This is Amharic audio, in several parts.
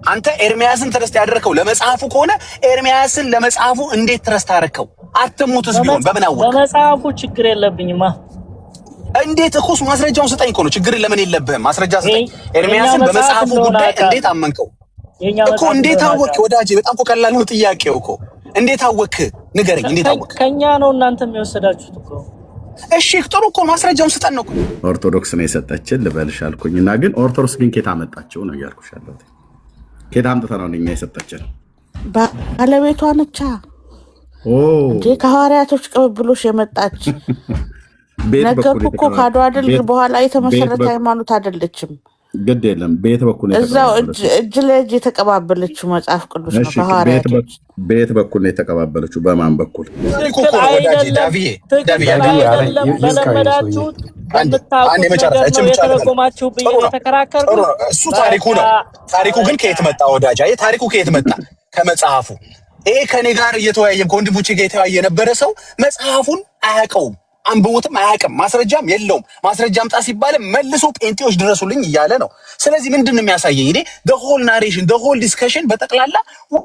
አንተ ኤርሚያስን ትረስት ያደረከው ለመጽሐፉ ከሆነ ኤርሚያስን ለመጽሐፉ እንዴት ትረስት አደረከው? አትሙትስ ቢሆን በምን አወቅ? ለመጽሐፉ ችግር የለብኝማ። እንዴት እኮስ ማስረጃውን ስጠኝ እኮ ነው። ችግር ለምን የለብህም? ማስረጃ ስጠኝ። ኤርሚያስን በመጽሐፉ ጉዳይ እንዴት አመንከው እኮ? እንዴት አወቅ? ወዳጄ በጣም እኮ ቀላል ነው ጥያቄው እኮ። እንዴት አወቅ? ንገረኝ። እንዴት አወቅ? ከኛ ነው እናንተም የወሰዳችሁት እኮ። እሺ ጥሩ እኮ ማስረጃውን ስጠን ነው። ኦርቶዶክስ ነው የሰጠችን ልበልሽ አልኩኝና ግን ኦርቶዶክስ ግን ኬታ መጣቸው ነው ያልኩሽ ያለሁት። ኬታ አምጥታ ነው እኛ የሰጠችን ባለቤቷ ነቻ እንዴ ከሐዋርያቶች ቅብብሎሽ የመጣች ነገርኩ እኮ ካዶ አይደል በኋላ የተመሰረተ ሃይማኖት አይደለችም። ግድ የለም ቤት በኩል ነው እዛው እጅ ለእጅ የተቀባበለችው መጽሐፍ ቅዱስ ነው። በሐዋርያቶች ቤት በኩል ነው የተቀባበለችው። በማን በኩል? እሱ ታሪኩ ነው። ታሪኩ ግን ከየት መጣ ወዳጅ? አይ ታሪኩ ከየት መጣ? ከመጽሐፉ። ይሄ ከኔ ጋር እየተወያየ ከወንድሞቼ ጋር የተወያየ የነበረ ሰው መጽሐፉን አያውቀውም፣ አንብቦትም አያውቅም፣ ማስረጃም የለውም። ማስረጃ አምጣ ሲባል መልሶ ጴንጤዎች ድረሱልኝ እያለ ነው። ስለዚህ ምንድነው የሚያሳየኝ? እኔ the whole narration the whole discussion በጠቅላላ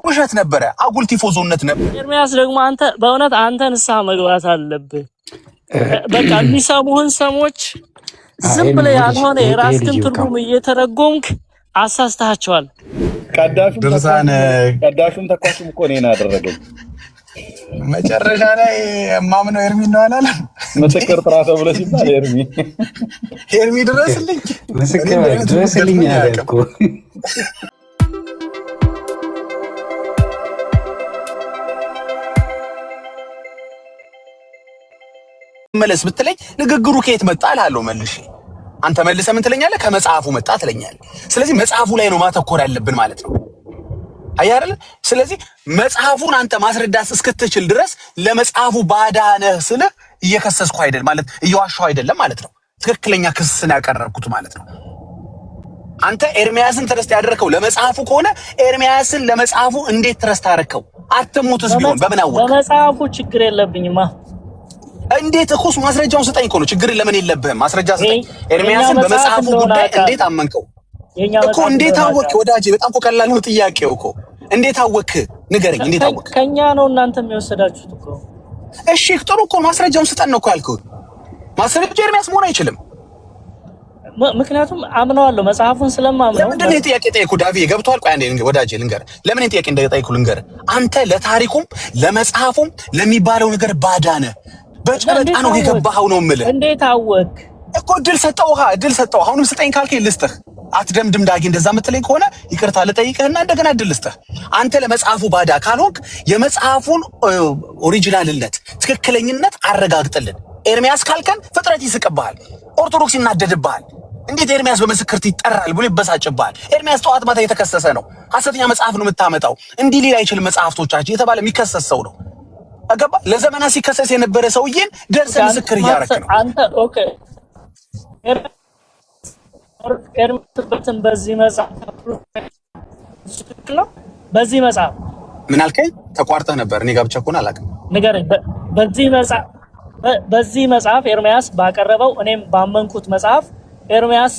ውሸት ነበረ፣ አጉል ቲፎዞነት ነበር። ኤርሚያስ ደግሞ አንተ በእውነት አንተ ንስሐ መግባት አለብህ። በቃ የሚሰሙህን ሰሞች ዝም ብለህ ያልሆነ የራስህን ትርጉም እየተረጎምክ አሳስተሃቸዋል። ቀዳሹም ተኳሹም እኮ እኔን አደረገኝ። መጨረሻ ላይ ማምነው ኤርሚ ነው አላለም። ምስክር ጥራ ተብሎ ሲባል ኤርሚ ድረስልኝ ምስክር ድረስልኝ አለ እኮ። መለስ ብትለኝ ንግግሩ ከየት መጣ አላለሁ መልሼ። አንተ መልሰህ ምን ትለኛለህ? ከመጽሐፉ መጣ ትለኛለህ። ስለዚህ መጽሐፉ ላይ ነው ማተኮር ያለብን ማለት ነው አይደል? ስለዚህ መጽሐፉን አንተ ማስረዳት እስክትችል ድረስ ለመጽሐፉ ባዳ ነህ ስልህ እየከሰስኩ አይደል ማለት እየዋሻሁ አይደለም ማለት ነው። ትክክለኛ ክስን ያቀረብኩት ማለት ነው። አንተ ኤርሚያስን ትረስት ያደረከው ለመጽሐፉ ከሆነ ኤርሚያስን ለመጽሐፉ እንዴት ትረስት አደረከው? አትሙትስ ቢሆን በምን አወቅ? ለመጽሐፉ ችግር የለብኝማ። እንዴት እኮስ ማስረጃውን ስጠኝ እኮ ነው። ችግር ለምን የለብህም? ማስረጃ ስጠኝ። ኤርሚያስን በመጽሐፉ ጉዳይ እንዴት አመንከው እኮ? እንዴት አወቅ? ወዳጄ በጣም እኮ ቀላል ነው ጥያቄው እኮ። እንዴት አወቅ? ንገረኝ። እንዴት አወቅ? ከኛ ነው እናንተም የወሰዳችሁት እኮ። እሺ ጥሩ እኮ ማስረጃውን ስጠን ነው እኮ ያልኩት። ማስረጃ ኤርሚያስ መሆን አይችልም። ምክንያቱም አምነዋለሁ መጽሐፉን ስለማምነው። ለምንድን ነው ጥያቄ ጠይቁ? ዳቪ ገብቷል። ቆይ አንዴ ወዳጄ ልንገርህ፣ ለምን ጥያቄ እንደጠይቁ ልንገርህ። አንተ ለታሪኩም ለመጽሐፉም ለሚባለው ነገር ባዳ ነህ። በጨረጣ ነው የገባኸው ነው የምልህ። እንዴት አወቅ እኮ? እድል ሰጠው። አሁንም ስጠኝ ካልከኝ ልስጥህ። አትደምድም ዳጊ። እንደዛ የምትለኝ ከሆነ ይቅርታ ልጠይቅህና እንደገና እድል ልስጥህ። አንተ ለመጽሐፉ ባዳ ካልሆንክ የመጽሐፉን ኦሪጂናልነት ትክክለኝነት አረጋግጥልን። ኤርሚያስ ካልከን ፍጥረት ይስቅብሃል፣ ኦርቶዶክስ ይናደድብሃል። እንዴት ኤርሚያስ በምስክርት ይጠራል ብሎ ይበሳጭብሃል። ኤርሚያስ ጠዋት ማታ የተከሰሰ ነው። ሐሰተኛ መጽሐፍ ነው የምታመጣው። እንዲህ ሊል አይችልም መጽሐፍቶቻችን የተባለ የሚከሰስ ሰው ነው። አገባ ለዘመናት ሲከሰስ የነበረ ሰውዬን ደርሰህ ምስክር እያደረክ ነው አንተ። ኦኬ ኤርሚያስን በዚህ መጽሐፍ ነው። በዚህ መጽሐፍ ምን አልከኝ? ተቋርጠህ ነበር። እኔ ጋር ብቻ እኮ ነው አላውቅም። ንገረኝ። በዚህ መጽሐፍ ኤርሚያስ ባቀረበው እኔም ባመንኩት መጽሐፍ ኤርሚያስ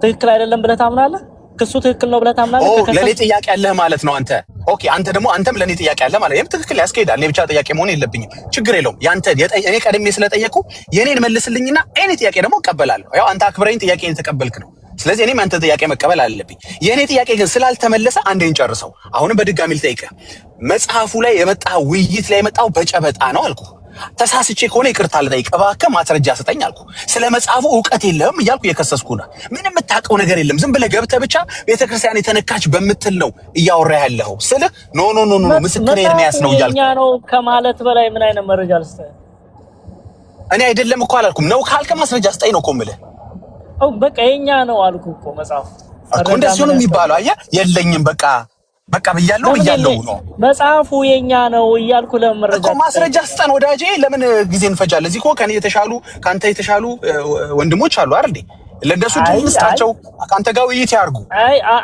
ትክክል አይደለም ብለህ ታምናለህ? ክሱ ትክክል ነው ብለህ ታምናለህ? ለኔ ጥያቄ አለህ ማለት ነው አንተ። ኦኬ አንተ ደግሞ አንተም ለኔ ጥያቄ አለህ ማለት ነው። ትክክል ያስኬዳል። እኔ ብቻ ጥያቄ መሆን የለብኝም። ችግር የለውም። ያንተ እኔ ቀድሜ ስለጠየቁ የኔን መልስልኝና እኔ ጥያቄ ደግሞ እቀበላለሁ። ያው አንተ አክብረኝ ጥያቄን ተቀበልክ ነው። ስለዚህ እኔም አንተ ጥያቄ መቀበል አለብኝ። የኔ ጥያቄ ግን ስላልተመለሰ አንዴን ጨርሰው። አሁንም በድጋሚ ልጠይቅህ። መጽሐፉ ላይ የመጣው ውይይት ላይ የመጣው በጨበጣ ነው አልኩ። ተሳስቼ ከሆነ ይቅርታ ልጠይቅ፣ እባክህ ማስረጃ ስጠኝ አልኩ። ስለ መጽሐፉ ዕውቀት የለህም እያልኩ እየከሰስኩ ነው። ምንም የምታውቀው ነገር የለም። ዝም ብለህ ገብተህ ብቻ ቤተክርስቲያን የተነካች በምትል ነው እያወራህ ያለኸው። ስልህ ኖ ምስክር ኤርሚያስ ነው እያልኩ ነው ከማለት በላይ ምን አይነት መረጃ ልስጥህ? እኔ አይደለም እኮ አላልኩም። ነው ካልከ ማስረጃ ስጠኝ ነው እኮ የምልህ። በቃ የኛ ነው አልኩ እኮ መጽሐፉ እኮ። እንደዚህ ነው የሚባለው። አየህ የለኝም በቃ ብያለሁ ነው መጽሐፉ የኛ ነው እያልኩ ለመረጃ እኮ ማስረጃ ስጠን ወዳጄ። ለምን ጊዜ እንፈጃለን? እዚህ እኮ ከኔ የተሻሉ ካንተ የተሻሉ ወንድሞች አሉ አይደል? ለእነሱ ድምስታቸው ካንተ ጋር ውይይት ያርጉ።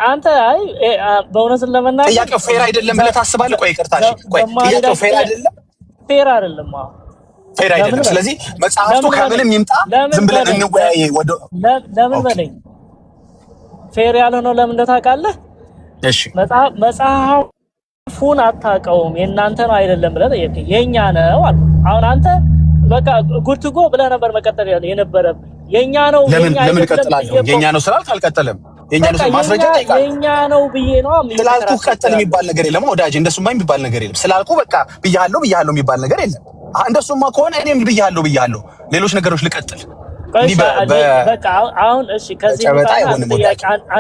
አንተ በእውነት ለመናገር ጥያቄው ፌር አይደለም ብለህ ታስባለህ? ቆይ ይቅርታ፣ ጥያቄው ፌር አይደለም። ፌር አይደለም። ስለዚህ መጽሐፍቱ ከምንም ይምጣ ዝም ብለን እንወያይ። ለምን በለኝ ፌር ያልሆነው ለምን እንደታውቃለህ? እሺ መጽሐፉን አታውቀውም የእናንተ ነው አይደለም ብለህ ጠየቀኝ። የኛ ነው አልኩ። አሁን አንተ በቃ ጉርትጎ ብለህ ነበር መቀጠል የነበረብህ። የኛ ነው ለምን ቀጥላለሁ? የኛ ነው ስላልክ አልቀጥልም። የኛ ነው ማስረጃ ጠይቃለሁ። የኛ ነው ብዬ ነው ስላልኩ ቀጥል የሚባል ነገር የለም ወዳጅ። እንደሱማ የሚባል ነገር የለም። ስላልኩ በቃ ብያለሁ የሚባል ነገር የለም። እንደሱማ ከሆነ እኔም ብያለሁ ሌሎች ነገሮች ልቀጥል። በቃ አሁን እሺ ከዚህ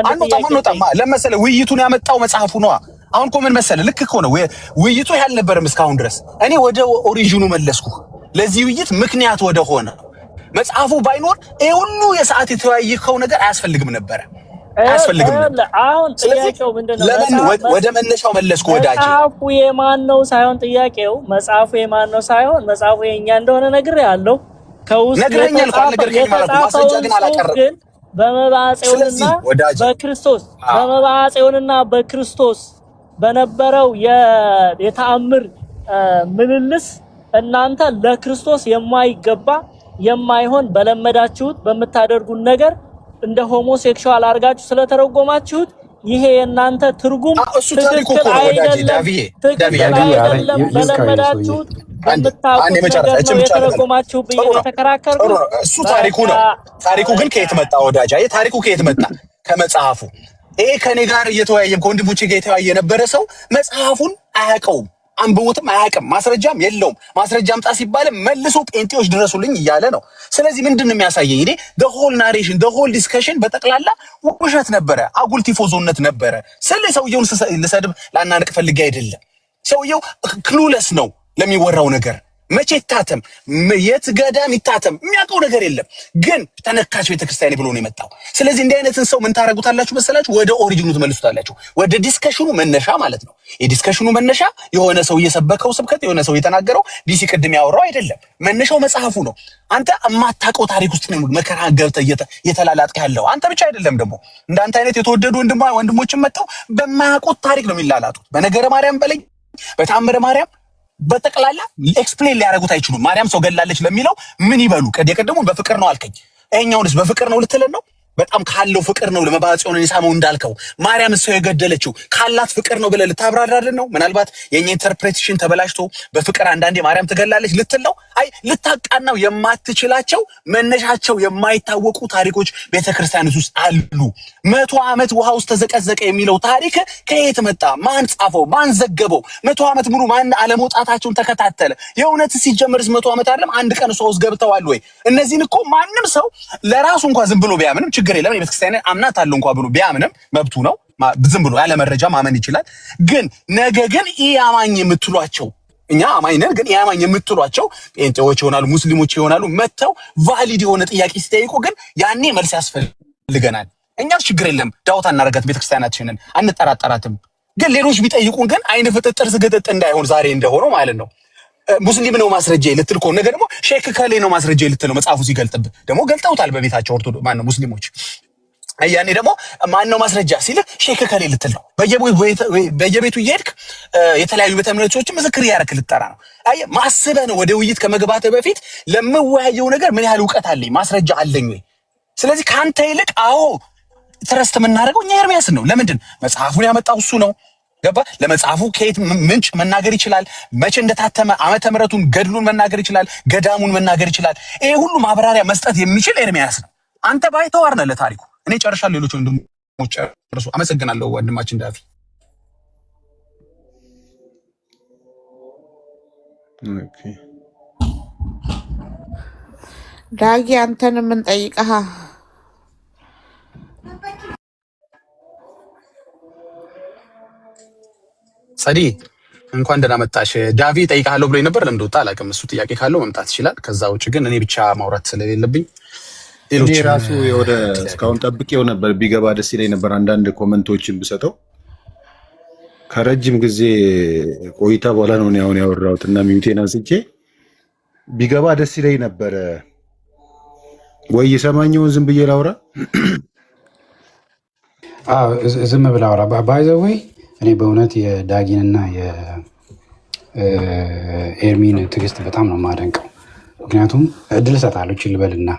አንወጣም ለመሰለህ ውይይቱን ያመጣው መጽሐፉ ነው። አሁን እኮ ምን መሰለህ ልክ እኮ ነው ውይይቱ ያልነበረም እስካሁን ድረስ እኔ ወደ ኦሪጂኑ መለስኩ። ለዚህ ውይይት ምክንያት ወደ ሆነ መጽሐፉ ባይኖር ይሄ ሁሉ የሰዓት የተወያየከው ነገር አያስፈልግም ነበር። አሁን ጥያቄው ምንድነው? ለምን ወደ መነሻው መለስኩ ወዳጅ። መጽሐፉ የማን ነው ሳይሆን ጥያቄው መጽሐፉ የማን ነው ሳይሆን መጽሐፉ የኛ እንደሆነ ነግሬሃለሁ። ከውስጥ ነግረኛል እኮ ነገርከኝ ማለት ነው። ማስረጃ ግን አላቀረብኩም። በመባጼውንና በክርስቶስ በነበረው የተአምር ምልልስ እናንተ ለክርስቶስ የማይገባ የማይሆን በለመዳችሁት በምታደርጉት ነገር እንደ ሆሞሴክሹዋል አድርጋችሁ ስለተረጎማችሁት ይሄ የእናንተ ትርጉም ትክክል አይደለም። በለመዳችሁት የተረጎማችሁ ብዬ የተከራከርኩ እሱ ታሪኩ ነው። ታሪኩ ግን ከየት መጣ ወዳጅ? አይ ታሪኩ ከየት መጣ? ከመጽሐፉ። ይሄ ከኔ ጋር እየተወያየም ከወንድሞቼ ጋር የተወያየ የነበረ ሰው መጽሐፉን አያውቀውም፣ አንብቦትም አያውቅም፣ ማስረጃም የለውም። ማስረጃ አምጣ ሲባል መልሶ ጴንጤዎች ድረሱልኝ እያለ ነው። ስለዚህ ምንድን ነው የሚያሳየኝ? እኔ the whole narration the whole discussion በጠቅላላ ውሸት ነበረ፣ አጉል ቲፎዞነት ነበረ። ሰውየውን ልሰድብ ላናንቅ ፈልጌ አይደለም። ሰውየው ክሉለስ ነው ለሚወራው ነገር። መቼ ይታተም የት ገዳም ይታተም የሚያውቀው ነገር የለም። ግን ተነካች ቤተክርስቲያን ብሎ ነው የመጣው። ስለዚህ እንዲህ አይነትን ሰው ምን ታረጉታላችሁ መሰላችሁ? ወደ ኦሪጂኑ ትመልሱታላችሁ። ወደ ዲስከሽኑ መነሻ ማለት ነው። የዲስከሽኑ መነሻ የሆነ ሰው እየሰበከው ስብከት የሆነ ሰው የተናገረው ዲሲ ቅድም ያወራው አይደለም። መነሻው መጽሐፉ ነው። አንተ የማታውቀው ታሪክ ውስጥ ነው መከራ ገብተህ እየተላላጥክ ያለው። አንተ ብቻ አይደለም ደግሞ እንዳንተ አይነት የተወደዱ ወንድሞችን መጣው በማያውቁት ታሪክ ነው የሚላላጡት። በነገረ ማርያም በለኝ በታምረ ማርያም በጠቅላላ ኤክስፕሌን ሊያደርጉት አይችሉም። ማርያም ሰው ገላለች ለሚለው ምን ይበሉ? የቀደሙን በፍቅር ነው አልከኝ። ይሄኛውንስ በፍቅር ነው ልትለን ነው? በጣም ካለው ፍቅር ነው ለመባጽዮን የሳመው እንዳልከው ማርያም ሰው የገደለችው ካላት ፍቅር ነው ብለህ ልታብራራልን ነው? ምናልባት የኛ ኢንተርፕሬቴሽን ተበላሽቶ በፍቅር አንዳንዴ ማርያም ትገላለች ልትል ነው? አይ ልታቃናው የማትችላቸው መነሻቸው የማይታወቁ ታሪኮች ቤተክርስቲያን ውስጥ አሉ። 100 ዓመት ውሃ ውስጥ ተዘቀዘቀ የሚለው ታሪክ ከየት መጣ? ማን ጻፈው? ማን ዘገበው? 100 ዓመት ሙሉ ማን አለመውጣታቸውን ተከታተለ? የእውነት ሲጀምርስ 100 ዓመት አይደለም አንድ ቀን ሰው ውስጥ ገብተዋል ወይ? እነዚህን እኮ ማንም ሰው ለራሱ እንኳን ዝም ብሎ ቢያምንም ችግር የለም። የቤተክርስቲያን አምናት አለው እንኳን ብሎ ቢያምንም መብቱ ነው። ዝም ብሎ ያለ መረጃ ማመን ይችላል። ግን ነገ ግን ኢአማኝ የምትሏቸው እኛ አማኝ ነን ግን ኢአማኝ የምትሏቸው ጴንጤዎች ይሆናሉ፣ ሙስሊሞች ይሆናሉ መተው ቫሊድ የሆነ ጥያቄ ሲጠይቁ ግን ያኔ መልስ ያስፈልገናል። እኛ ችግር የለም ዳውታ እናረጋት ቤተክርስቲያናችንን አንጠራጠራትም። ግን ሌሎች ቢጠይቁን ግን አይነ ፍጥጥር ዝግጥጥ እንዳይሆን ዛሬ እንደሆነው ማለት ነው። ሙስሊም ነው ማስረጃ ልትል እኮ ነገር ደግሞ ሼክ ከሌ ነው ማስረጃ ልትል ነው። መጽሐፉ ሲገልጥብ ደግሞ ገልጠውታል በቤታቸው ኦርቶዶክስ ማን ነው ሙስሊሞች። ያኔ ደግሞ ማን ነው ማስረጃ ሲል ሼክ ከሌ ልትል ነው። በየቤቱ እየሄድክ የተለያዩ ቤተ እምነቶችን ምስክር እያደረክ ልትጠራ ነው። አይ ማስበህ ነው ወደ ውይይት ከመግባትህ በፊት ለምወያየው ነገር ምን ያህል እውቀት አለኝ ማስረጃ አለኝ ወይ? ስለዚህ ካንተ ይልቅ ትረስት የምናደርገው እኛ ኤርሚያስን ነው። ለምንድን መጽሐፉን ያመጣው እሱ ነው። ገባ? ለመጽሐፉ ከየት ምንጭ መናገር ይችላል። መቼ እንደታተመ ዓመተ ምሕረቱን ገድሉን መናገር ይችላል። ገዳሙን መናገር ይችላል። ይሄ ሁሉ ማብራሪያ መስጠት የሚችል ኤርሚያስ ነው። አንተ ባይተዋር ነህ ለታሪኩ። እኔ ጨርሻለሁ። ሌሎች ወንድሞች ጨርሱ። አመሰግናለሁ ወንድማችን ዳፊ። ኦኬ ዳጊ አንተን የምንጠይቀሃ ጸዲ እንኳን ደህና መጣሽ። ዳቪ ጠይቃለሁ ብሎኝ ነበር። ለምን ወጣ አላውቅም። እሱ ጥያቄ ካለው መምጣት ይችላል። ከዛ ውጭ ግን እኔ ብቻ ማውራት ስለሌለብኝ ሌሎች ራሱ ወደ እስካሁን ጠብቄው ነበር። ቢገባ ደስ ይለኝ ነበር። አንዳንድ ኮመንቶችን ብሰጠው ከረጅም ጊዜ ቆይታ በኋላ ነው አሁን ያወራሁት እና ሚውቴን አንስቼ ቢገባ ደስ ይለኝ ነበር። ወይ የሰማኝውን ዝም ብዬ ላውራ? ዝም ብላ አውራ። ባይ ዘ ወይ እኔ በእውነት የዳጊንና የኤርሚን ትዕግስት በጣም ነው የማደንቀው። ምክንያቱም እድል እሰጣለሁ ልበልና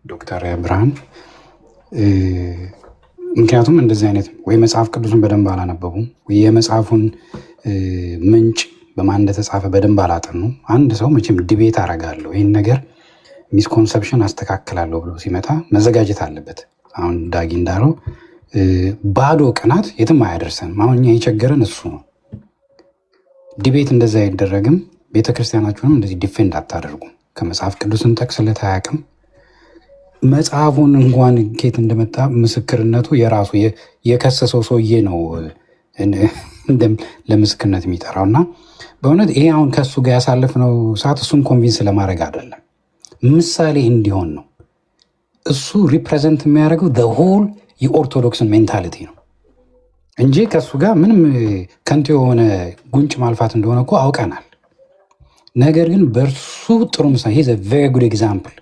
ዶክተር ብርሃን ምክንያቱም እንደዚህ አይነት ወይ መጽሐፍ ቅዱስን በደንብ አላነበቡም ወይ የመጽሐፉን ምንጭ በማን እንደተጻፈ በደንብ አላጠኑ። አንድ ሰው መቼም ዲቤት አረጋለሁ ይህን ነገር ሚስኮንሰፕሽን አስተካክላለሁ ብሎ ሲመጣ መዘጋጀት አለበት። አሁን ዳጊ እንዳለው ባዶ ቅናት የትም አያደርሰንም። አሁን እኛ የቸገረን እሱ ነው። ዲቤት እንደዛ አይደረግም። ቤተክርስቲያናችሁንም እንደዚህ ዲፌንድ አታደርጉም። ከመጽሐፍ ቅዱስን ጠቅስለት አያውቅም። መጽሐፉን እንኳን ኬት እንደመጣ ምስክርነቱ የራሱ የከሰሰው ሰውዬ ነው ለምስክርነት የሚጠራው። እና በእውነት ይሄ አሁን ከእሱ ጋር ያሳለፍነው ሰዓት እሱን ኮንቪንስ ለማድረግ አይደለም፣ ምሳሌ እንዲሆን ነው። እሱ ሪፕሬዘንት የሚያደርገው ሆል የኦርቶዶክስን ሜንታሊቲ ነው እንጂ ከእሱ ጋር ምንም ከንቱ የሆነ ጉንጭ ማልፋት እንደሆነ እኮ አውቀናል። ነገር ግን በእርሱ ጥሩ ምሳሌ ሄዝ ቬሪ ጉድ ኤግዛምፕል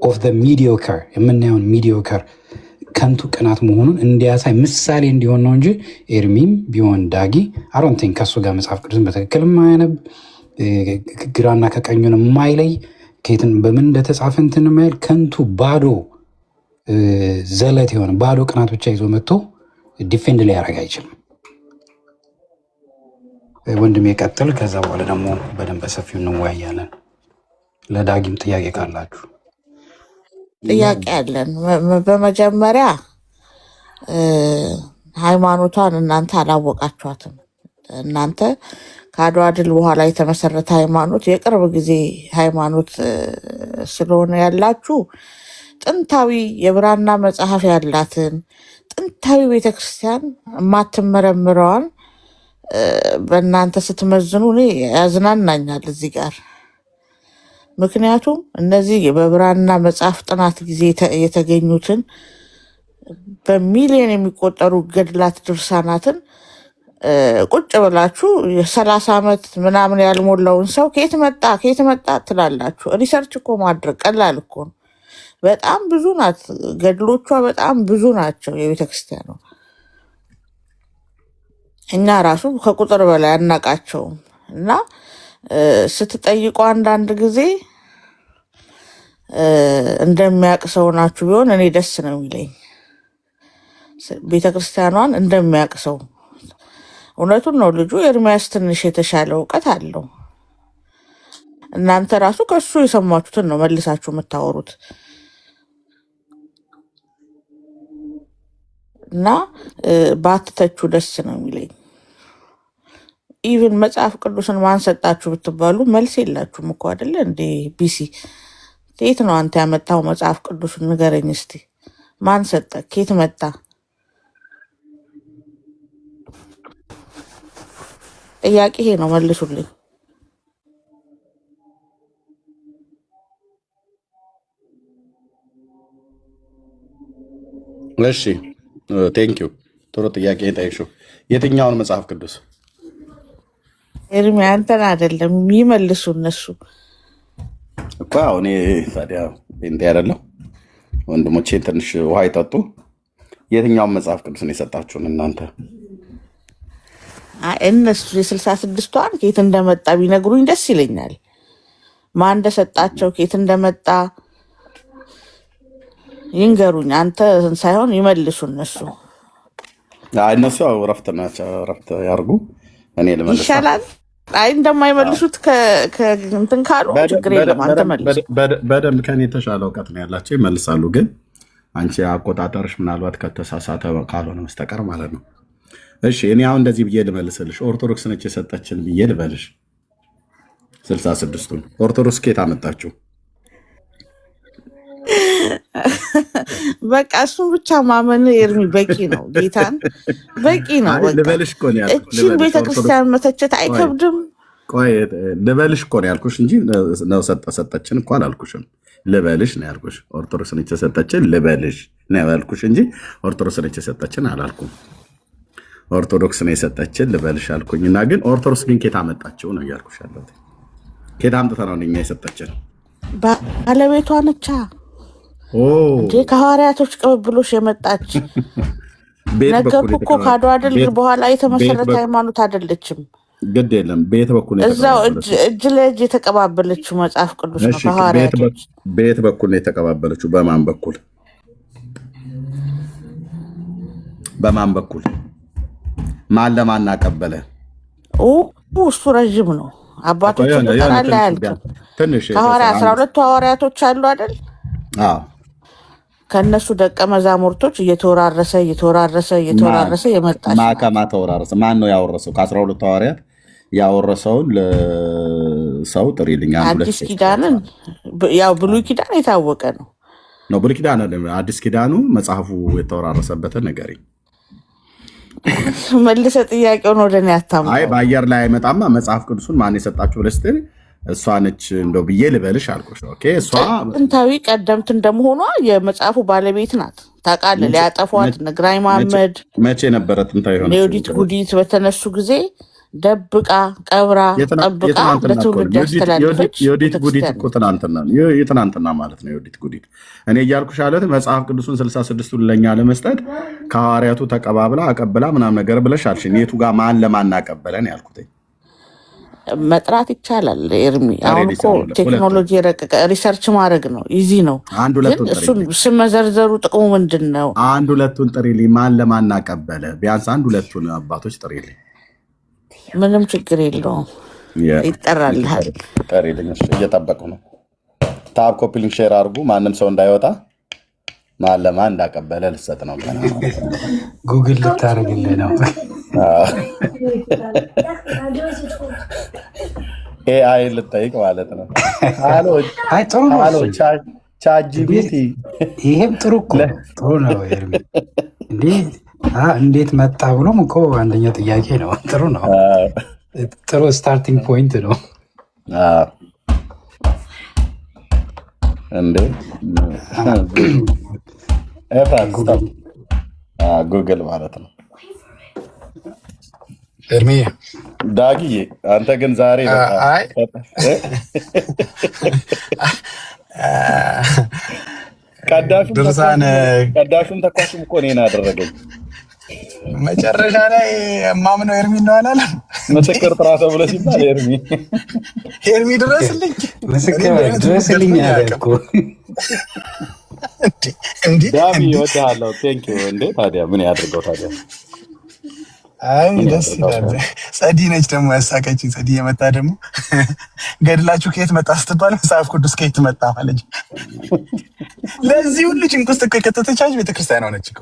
ኦፍ ዘ ሚዲዮከር የምናየውን ሚዲዮከር ከንቱ ቅናት መሆኑን እንዲያሳይ ምሳሌ እንዲሆን ነው እንጂ ኤርሚም ቢሆን ዳጊ አሮን ቲንክ ከእሱ ጋር መጽሐፍ ቅዱስን በትክክል የማያነብ ግራና ከቀኙን የማይለይ ከየትን በምን እንደተጻፈ እንትን የማይል ከንቱ ባዶ ዘለት የሆነ ባዶ ቅናት ብቻ ይዞ መጥቶ ዲፌንድ ሊያደርግ አይችልም። ወንድም የቀጥል። ከዛ በኋላ ደግሞ በደንብ በሰፊው እንወያያለን። ለዳጊም ጥያቄ ካላችሁ ጥያቄ አለን። በመጀመሪያ ሃይማኖቷን እናንተ አላወቃችኋትም። እናንተ ከአድዋ ድል በኋላ የተመሰረተ ሃይማኖት የቅርብ ጊዜ ሃይማኖት ስለሆነ ያላችሁ ጥንታዊ የብራና መጽሐፍ ያላትን ጥንታዊ ቤተክርስቲያን የማትመረምረዋን በእናንተ ስትመዝኑ እኔ ያዝናናኛል እዚህ ጋር። ምክንያቱም እነዚህ በብራና መጽሐፍ ጥናት ጊዜ የተገኙትን በሚሊዮን የሚቆጠሩ ገድላት ድርሳናትን ቁጭ ብላችሁ የ30 ዓመት ምናምን ያልሞላውን ሰው ከየት መጣ ትላላችሁ። ሪሰርች እኮ ማድረግ ቀላል እኮ ነው። በጣም ብዙ ናት ገድሎቿ፣ በጣም ብዙ ናቸው የቤተክርስቲያኗ። እኛ ራሱ ከቁጥር በላይ አናቃቸውም። እና ስትጠይቁ አንዳንድ ጊዜ እንደሚያውቅ ሰው ናችሁ ቢሆን እኔ ደስ ነው የሚለኝ። ቤተክርስቲያኗን እንደሚያውቅ ሰው። እውነቱን ነው ልጁ ኤርሚያስ ትንሽ የተሻለ እውቀት አለው። እናንተ ራሱ ከሱ የሰማችሁትን ነው መልሳችሁ የምታወሩት። እና ባትተቹ ደስ ነው የሚለኝ። ኢቭን መጽሐፍ ቅዱስን ማን ሰጣችሁ ብትባሉ መልስ የላችሁም እኮ አይደለ እንዴ? ቢሲ ከየት ነው አንተ ያመጣው መጽሐፍ ቅዱስን ንገረኝ እስቲ። ማን ሰጠ? ከየት መጣ? ጥያቄ ይሄ ነው፣ መልሱልኝ። እሺ ቴንኪው። ጥሩ ጥያቄ ጠይቅሽው። የትኛውን መጽሐፍ ቅዱስ? ኤርሚ አንተን አይደለም የሚመልሱ እነሱ እኮ እኔ ታዲያ እንዴ አይደለም። ወንድሞቼ ትንሽ ውሃ ይጠጡ። የትኛውን መጽሐፍ ቅዱስ ነው የሰጣችሁን እናንተ? እነሱ የ66ቷን ከየት እንደመጣ ቢነግሩኝ ደስ ይለኛል። ማን እንደሰጣቸው ከየት እንደመጣ ይንገሩኝ። አንተ ሳይሆን ይመልሱ እነሱ። እነሱ ረፍት ናቸው፣ ረፍት ያርጉ። እኔ ልመልስ ይሻላል። አይ እንደማይመልሱት ከእንትን ካሉ ችግር የለም። አንተ መልስ። በደንብ ከኔ የተሻለ እውቀት ነው ያላቸው፣ ይመልሳሉ። ግን አንቺ አቆጣጠርሽ ምናልባት ከተሳሳተ ካልሆነ መስተቀር ማለት ነው። እሺ እኔ አሁን እንደዚህ ብዬ ልመልስልሽ። ኦርቶዶክስ ነች የሰጠችን ብዬ ልበልሽ። 66ቱን ኦርቶዶክስ ከየት አመጣችሁ? በቃ እሱን ብቻ ማመን ኤርሚ በቂ ነው። ጌታን በቂ ነው። ልበልሽ እኮ ነው ያልኩሽ። እቺን ቤተክርስቲያን መተቸት አይከብድም። ቆይ ልበልሽ እኮ ነው ያልኩሽ እንጂ ነው ሰጠችን እኮ አላልኩሽም። ልበልሽ ነው ያልኩሽ። ኦርቶዶክስ ነች የሰጠችን ልበልሽ ነው ያልኩሽ እንጂ ኦርቶዶክስ ነች የሰጠችን አላልኩም። ኦርቶዶክስ ነው የሰጠችን ልበልሽ አልኩኝ። እና ግን ኦርቶዶክስ ግን ኬት አመጣችው ነው እያልኩሽ ያለሁት። ኬት አምጥታ ነው እኛ የሰጠችን? ባለቤቷ ነቻ እንዴ ከሐዋርያቶች ቅብብሎሽ የመጣች ነገርኩ እኮ። ከአድዋ ድል በኋላ የተመሰረተ ሃይማኖት አይደለችም። ግድ የለም። በየት በኩል ነው እዛው እጅ ለእጅ የተቀባበለችው መጽሐፍ ቅዱስ ነው ከሐዋርያቶች። በየት በኩል ነው የተቀባበለችው? በማን በኩል? በማን በኩል ማን ለማን አቀበለ? እሱ ረዥም ነው። አባቶች ተራላ ያልከው ትንሽ ሐዋርያ 12 ሐዋርያቶች አሉ አይደል? አዎ ከነሱ ደቀ መዛሙርቶች እየተወራረሰ የመጣች ማከማ ተወራረሰ። ማን ነው ያወረሰው? ከ12 ሐዋርያት ያወረሰውን ለሰው ጥሪልኝ። አዲስ ኪዳንን ያው ብሉይ ኪዳን የታወቀ ነው። ብሉይ ኪዳን አዲስ ኪዳኑ መጽሐፉ የተወራረሰበትን ነገርኝ። መልሰ ጥያቄውን ወደ እኔ አታምጣው። አይ በአየር ላይ አይመጣማ። መጽሐፍ ቅዱሱን ማን የሰጣችሁ ብለህ ስትል እሷ ነች እንደው ብዬ ልበልሽ አልኩሽ። ኦኬ እሷ ጥንታዊ ቀደምት እንደመሆኗ የመጽሐፉ ባለቤት ናት። ታውቃለህ፣ ሊያጠፏት ነግራይ መሐመድ መቼ ነበረ ጥንታዊ ሆነ? የዮዲት ጉዲት በተነሱ ጊዜ ደብቃ ቀብራ ጠብቃ ለትውልድ ያስተላለፈች የዮዲት ጉዲት እኮ ትናንትና ማለት ነው። የዮዲት ጉዲት እኔ እያልኩሽ አለት መጽሐፍ ቅዱሱን 66ቱን ለእኛ ለመስጠት ከሐዋርያቱ ተቀባብላ አቀብላ ምናምን ነገር ብለሽ አልሽኝ። የቱ ጋር ማን ለማን አቀበለን ያልኩትኝ መጥራት ይቻላል። ኤርሚ አሁን እኮ ቴክኖሎጂ የረቀቀ ሪሰርች ማድረግ ነው፣ ኢዚ ነው። እሱን ስም መዘርዘሩ ጥቅሙ ምንድን ነው? አንድ ሁለቱን ጥሪልኝ። ማን ለማን አቀበለ? ቢያንስ አንድ ሁለቱን አባቶች ጥሪልኝ። ምንም ችግር የለውም፣ ይጠራልሃል። ጥሪልኝ። እየጠበቁ ነው። ታብ ኮፒ ሊንክ ሼር አድርጉ፣ ማንም ሰው እንዳይወጣ። ማን ለማን እንዳቀበለ ልሰጥ ነው። ጉግል ልታደርግልህ ነው። ኤአይ ልጠይቅ ማለት ነው። ቻትጂፒቲ ይሄም ጥሩ እኮ ጥሩ ነው። እንዴት መጣ ብሎም እኮ አንደኛ ጥያቄ ነው። ጥሩ ነው። ጥሩ ስታርቲንግ ፖይንት ነው። እንዴ ጉግል ማለት ነው። እርሜ ዳጊዬ አንተ ግን ዛሬ ቀዳሹም ተኳሹም እኮ እኔን አደረገኝ። መጨረሻ ላይ ማምነው ኤርሚ ነው አላለም። ምስክር ጥራ ተብሎ ሲባል ኤርሚ ድረስልኝ ድረስልኝ አለ እኮ። ዳሚ እወድሃለሁ። ቴንክ ዩ። እንዴ ታዲያ ምን ያድርገው ታዲያ? አይ ደስ ይላል። ጸዲ ነች ደግሞ ያሳቀችኝ። ጸዲ የመጣ ደግሞ ገድላችሁ ከየት መጣ ስትባል መጽሐፍ ቅዱስ ከየት መጣ ማለት ለዚህ ሁሉ ጭንቅ ውስጥ እኮ የከተተቻች ቤተክርስቲያን ሆነች እኮ።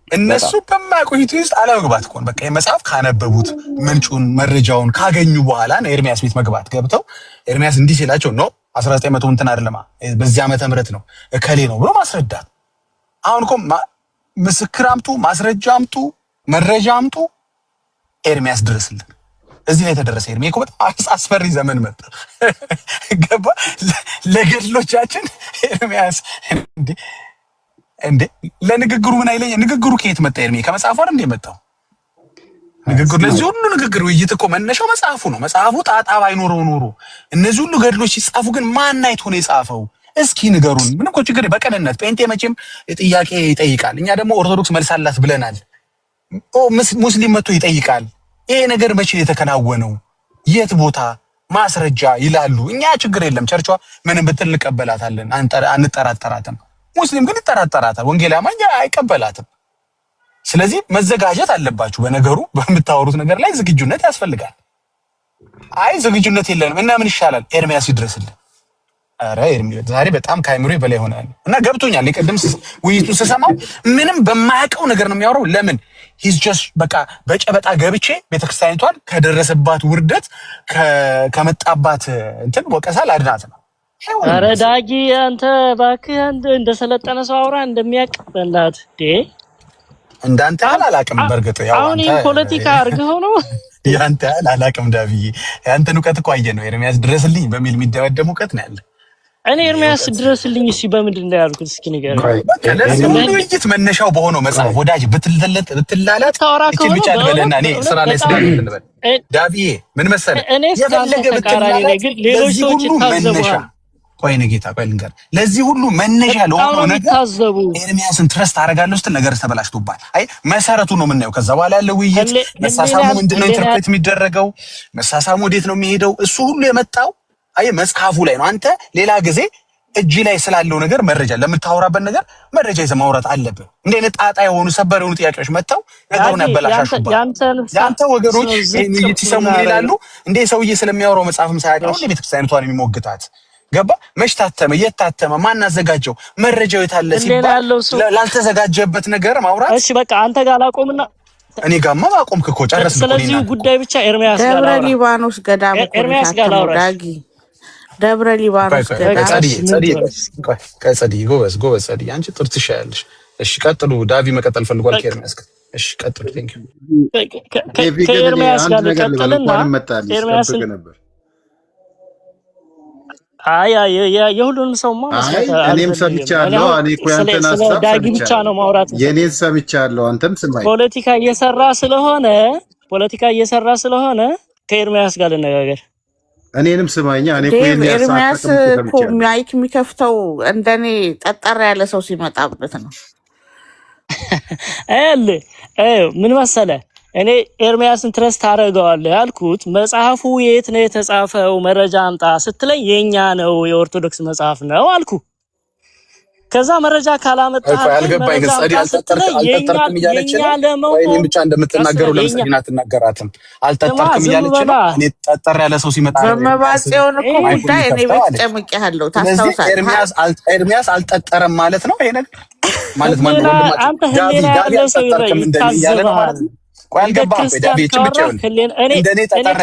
እነሱ በማያውቁት ውስጥ አለመግባት እኮ በቃ የመጽሐፍ ካነበቡት ምንጩን መረጃውን ካገኙ በኋላ ነው ኤርሚያስ ቤት መግባት። ገብተው ኤርሚያስ እንዲህ ሲላቸው ነው 1900 እንትን አይደለማ በዚህ ዓመተ ምህረት ነው እከሌ ነው ብሎ ማስረዳት። አሁን እኮ ምስክር አምጡ፣ ማስረጃ አምጡ፣ መረጃ አምጡ፣ ኤርሚያስ ድረስልን። እዚህ ላይ ተደረሰ። ኤርሚ እኮ በጣም አስፈሪ ዘመን መጣ። ገባ ለገድሎቻችን ኤርሚያስ እንዴ ለንግግሩ ምን አይለኝ? ንግግሩ ከየት መጣ? ኤርሚ ከመጽሐፉ አይደል እንደ መጣው ንግግሩ። ለዚህ ሁሉ ንግግር ውይይት እኮ መነሻው መጽሐፉ ነው። መጽሐፉ ጣጣ ባይኖረው ኖሮ እነዚህ ሁሉ ገድሎች ሲጻፉ ግን ማን አይቶ ነው የጻፈው? እስኪ ንገሩን። ምንም እኮ ችግር በቀንነት ጴንጤ መቼም ጥያቄ ይጠይቃል። እኛ ደግሞ ኦርቶዶክስ መልስ አላት ብለናል። ሙስሊም መጥቶ ይጠይቃል። ይሄ ነገር መቼ የተከናወነው? የት ቦታ ማስረጃ ይላሉ። እኛ ችግር የለም ቸርቿ ምንም ብትል እንቀበላታለን፣ አንጠራጠራትም። ሙስሊም ግን ይጠራጠራታል። ወንጌል አማኝ አይቀበላትም። ስለዚህ መዘጋጀት አለባችሁ። በነገሩ በምታወሩት ነገር ላይ ዝግጁነት ያስፈልጋል። አይ ዝግጁነት የለንም እና ምን ይሻላል? ኤርሚያስ ይድረስልን። አረ ኤርሚ ዛሬ በጣም ከአይምሮ በላይ ሆናል እና ገብቶኛል። የቀደም ውይይቱን ስሰማው ምንም በማያውቀው ነገር ነው የሚያወራው። ለምን ሂዝ ጀስት በቃ በጨበጣ ገብቼ ቤተክርስቲያኒቷን ከደረሰባት ውርደት ከመጣባት እንትን ወቀሳ ላድናት ነው። አረ ዳጊ አንተ እባክህ እንደሰለጠነ ሰው አውራ እንደሚያውቅ በእናትህ እንዳንተ አላላቅም። በርግጥ ያው አሁን ፖለቲካ አርገው ነው ያንተ አላላቅም። ዳብዬ ያንተን እውቀት እኮ አየህ ነው። ኤርሚያስ ድረስልኝ በሚል የሚደመደም እውቀት ነው ያለ። እኔ ኤርሚያስ ድረስልኝ እሺ በምንድን ነው ያልኩት? እስኪ ንገረኝ። ለዚህ ሁሉ ውይይት መነሻው በሆነው መጽሐፍ ወዳጅ ብትላላት እቺ ብቻ ልበልና እኔ ስራ ላይ ስላልኩ ልበል። ዳብዬ ምን መሰለህ የፈለገ ብትላላት ሌሎች ሰዎች ይታዘቡሃል። ቆይ ጌታ ቆይ ልንገር፣ ለዚህ ሁሉ መነሻ ለሆነው ነገር ኤርሚያስን ትረስት አደርጋለሁ ስትል ነገር ተበላሽቶባል። አይ መሰረቱ ነው የምናየው። ከዛ በኋላ ያለው ውይይት መሳሳሙ ምንድነው ኢንተርፕሬት የሚደረገው፣ መሳሳሙ ወዴት ነው የሚሄደው፣ እሱ ሁሉ የመጣው አይ መጽሐፉ ላይ ነው። አንተ ሌላ ጊዜ እጅ ላይ ስላለው ነገር መረጃ ለምታወራበት ነገር መረጃ ይዘህ ማውራት አለብህ። እንደ አይነት ጣጣ የሆኑ ሰበር የሆኑ ጥያቄዎች መጥተው ነገሩን ያበላሻሹባል። ያንተ ወገኖች ሲሰሙ ይላሉ እንዴ ሰውዬ ስለሚያወራው መጽሐፍም ሳያውቀው እንዴ ቤተክርስቲያኒቷን የሚሞግታት ገባ መች ታተመ የታተመ ማን አዘጋጀው መረጃው የታለ ሲባል ላልተዘጋጀበት ነገር ማውራት። እሺ በቃ አንተ ጋር አላቆምና እኔ ጋርማ አቆምክ እኮ ጨረስን። ስለዚህ ጉዳይ ብቻ ኤርሚያስ ጋር ደብረ ሊባኖስ ገዳም ኤርሚያስ ጋር ዳጊ ደብረ ሊባኖስ ገዳም ጸዲ ጎበዝ ጸዲ አንቺ ጥርትሻ ያለሽ። እሺ ቀጥሉ። ዳቪ መቀጠል ፈልጓል ከኤርሚያስ ጋር። እሺ ቀጥሉ። ቴንክ ዩ ከኤርሚያስ ጋር ቀጥልና ኤርሚያስ ነበር። አይ የሁሉንም ሰውማ እኔም ሰምቻለሁ። እኔ እኮ ያንተን ሀሳብ ዳጊ ብቻ ነው ማውራት። የኔን ሰምቻለሁ፣ አንተም ስማኝ። ፖለቲካ እየሰራ ስለሆነ ከኤርሚያስ ጋር ልነጋገር። እኔንም ስማኛ። እኔ ኤርሚያስ እኮ ማይክ የሚከፍተው እንደኔ ጠጠር ያለ ሰው ሲመጣበት ነው። ምን መሰለህ እኔ ኤርሚያስን ትረስት አደርገዋለሁ ያልኩት መጽሐፉ የት ነው የተጻፈው መረጃ አምጣ ስትለኝ የኛ ነው የኦርቶዶክስ መጽሐፍ ነው አልኩ። ከዛ መረጃ ካላመጣህ አልገባኝ። ጸዲ አልጠጠርክም እያለች ነው ወይኔም ብቻ እንደምትናገረው ለምሳሌ አትናገራትም። አልጠጠርክም እያለች ነው። እኔ ጠጠር ያለ ሰው ሲመጣ በመባጽዮን እኮ ጉዳይ እኔ ቤት ጨምቄያለሁ። ታስታውሳለህ? ኤርሚያስ አልጠጠረም ማለት ነው። ይሄ ነገር ማለት አንተ ህሊና ያለው ሰው ይታዘባል። ቆይ አልገባህም? ዳቪች ብቻ እንደኔ ጠጠር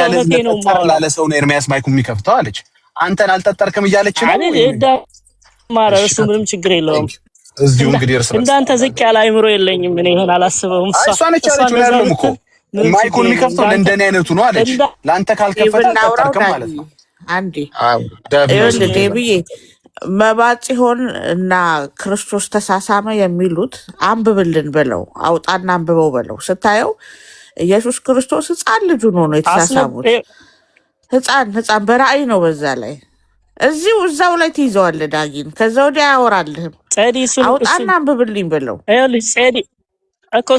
ያለ ሰው ነው ኤርሚያስ ማይኩ የሚከፍተው አለች። አንተን አልጠጠርክም እያለች ነው። ማለት እሱ ምንም ችግር የለውም። እዚሁ እንግዲህ እርስ በርስ እንዳንተ ዝቅ ያለ አይምሮ የለኝም እኔ ይሄን አላስበውም። እሷ ነች ያለችው ያለውም እኮ ማይኩን የሚከፍተው ለእንደኔ አይነቱ ነው አለች። ለአንተ ካልከፈተ አልጠጠርክም ማለት ነው። አንዴ ዴብዬ መባጽዮን እና ክርስቶስ ተሳሳመ የሚሉት አንብብልን ብለው አውጣና አንብበው ብለው ስታየው ኢየሱስ ክርስቶስ ሕፃን ልጁ ነው የተሳሳሙት። ሕፃን በራእይ ነው። በዛ ላይ እዛው ላይ ትይዘዋለህ ዳጊን። ከዛ ወዲያ አያወራልህም። አውጣና አንብብልኝ ብለው ጸዲ እኮ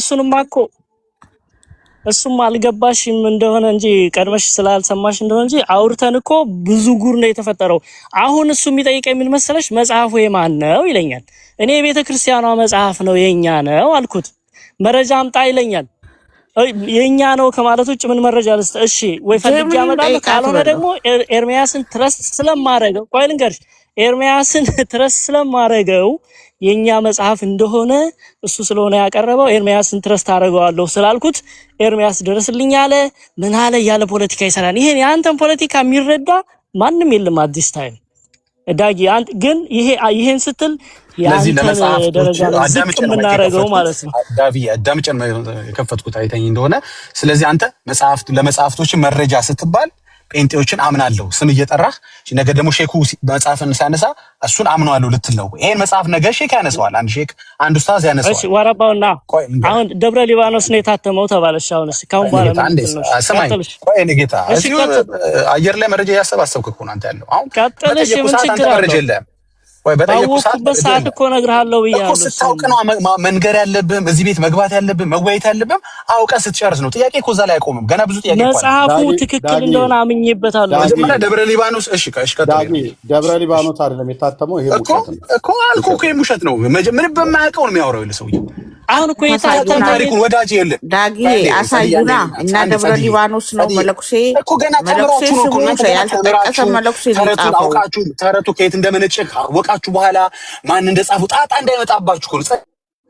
እሱም አልገባሽም እንደሆነ እንጂ ቀድመሽ ስላልሰማሽ እንደሆነ እንጂ አውርተን እኮ ብዙ ጉር ነው የተፈጠረው። አሁን እሱ የሚጠይቀኝ ምን መሰለሽ መጽሐፉ የማን ነው ይለኛል። እኔ የቤተ ክርስቲያኗ መጽሐፍ ነው የኛ ነው አልኩት። መረጃ አምጣ ይለኛል። የኛ ነው ከማለት ውጭ ምን መረጃ ልስጥ? እሺ ወይ ፈልጌ አመጣለሁ፣ ካልሆነ ደግሞ ኤርሚያስን ትረስት ስለማረገው ቆይ ልንገርሽ፣ ኤርሚያስን ትረስት ስለማረገው የኛ መጽሐፍ እንደሆነ እሱ ስለሆነ ያቀረበው ኤርሚያስን ትረስት አደርገዋለሁ ስላልኩት ኤርሚያስ ድረስልኝ አለ። ምን አለ ያለ ፖለቲካ ይሰራል። ይሄን የአንተን ፖለቲካ የሚረዳ ማንም የለም አዲስ ታይም ዳጊ። ግን ይሄን ስትል ያንተን ደረጃ ዝቅ የምናደርገው ማለት ነው። ዳቪ አዳምጨን የከፈትኩት አይተኝ እንደሆነ ስለዚህ አንተ ለመጽሐፍቶች መረጃ ስትባል ጴንጤዎችን አምናለሁ ስም እየጠራህ ነገ ደግሞ ሼኩ መጽሐፍን ሲያነሳ እሱን አምነዋለሁ ልትል ነው። ይሄን መጽሐፍ ነገ ሼክ ያነሳዋል፣ አንድ ኡስታዝ ያነሳዋል። እሺ ወራባውና አሁን ደብረ ሊባኖስ ነው የታተመው ተባለሽ። አሁንስ ካሁን በኋላ ሰማይ ቆይ እኔ ጌታ እዚህ አየር ላይ መረጃ ያሰባሰብክ እኮ ነው አንተ ያለው። አሁን ቀጥልሽ ምን ችግር አለ? ወይ በጠየቁ ሰዓት እኮ እነግርሃለሁ ብያለሁ። ስታውቅ ነው መንገር ያለብህም እዚህ ቤት መግባት ያለብህም መወያየት ያለብህም አውቀህ ስትጨርስ ነው። ጥያቄ እኮ እዛ ላይ አይቆምም። ገና ብዙ ጥያቄ እኮ መጽሐፉ ትክክል እንደሆነ አምኜበታለሁ። መጀመሪያ ደብረ ሊባኖስ ደብረ ሊባኖስ አይደለም የታተመው። ይሄ ውሸት ነው እኮ አልኩህ እኮ ይሄም ውሸት ነው። መጀመሪያ በማያውቀው ነው የሚያወራው ይሄ ሰውዬ። አሁን እኮ የታተመው ታሪኩን ወዳጅ የለም ዳጊ አሳዩና እና ደብረ ሊባኖስ ነው መለኩሴ እኮ ገና ተምራችሁ ነው እኮ እናንተ ያልተጠቀሰ መለኩሴ ተረቱን አውቃችሁ ተረቱ ከየት እንደመነጨ ካወቃችሁ በኋላ ማን እንደጻፉ ጣጣ እንዳይመጣባችሁ እኮ ነው።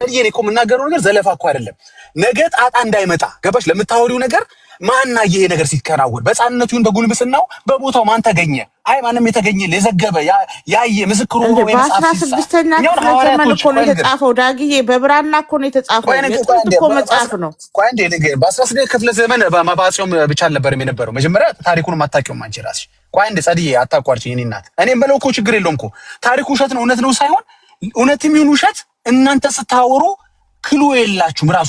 እኔ እኮ የምናገረው ነገር ዘለፋ እኮ አይደለም። ነገ ጣጣ እንዳይመጣ ገባሽ? ለምታወሪው ነገር ማን ይሄ ነገር ሲከናወን በሕፃንነቱ ይሁን በጉልምስናው በቦታው ማን ተገኘ? አይ ማንም የተገኘ የዘገበ ያየ ምስክሩ ነው። በ16ኛ ክፍለ ዘመን እኮ ነው የተጻፈው ዳጊዬ፣ በብራና እኮ ነው የተጻፈው። እኮ መጽሐፍ ነው። ቆይ እንዴ ነገር በ16ኛ ክፍለ ዘመን በማባጽዮም ብቻ አልነበረም የነበረው። መጀመሪያ ታሪኩን አታውቂውም አንቺ ራስሽ። ቆይ እንዴ ጸድዬ አታቋርጪ የኔ እናት። እኔም በለው እኮ ችግር የለውም እኮ ታሪኩ ውሸት ነው እውነት ነው ሳይሆን እውነትም ይሁን ውሸት እናንተ ስታወሩ ክሉ የላችሁም። ራሱ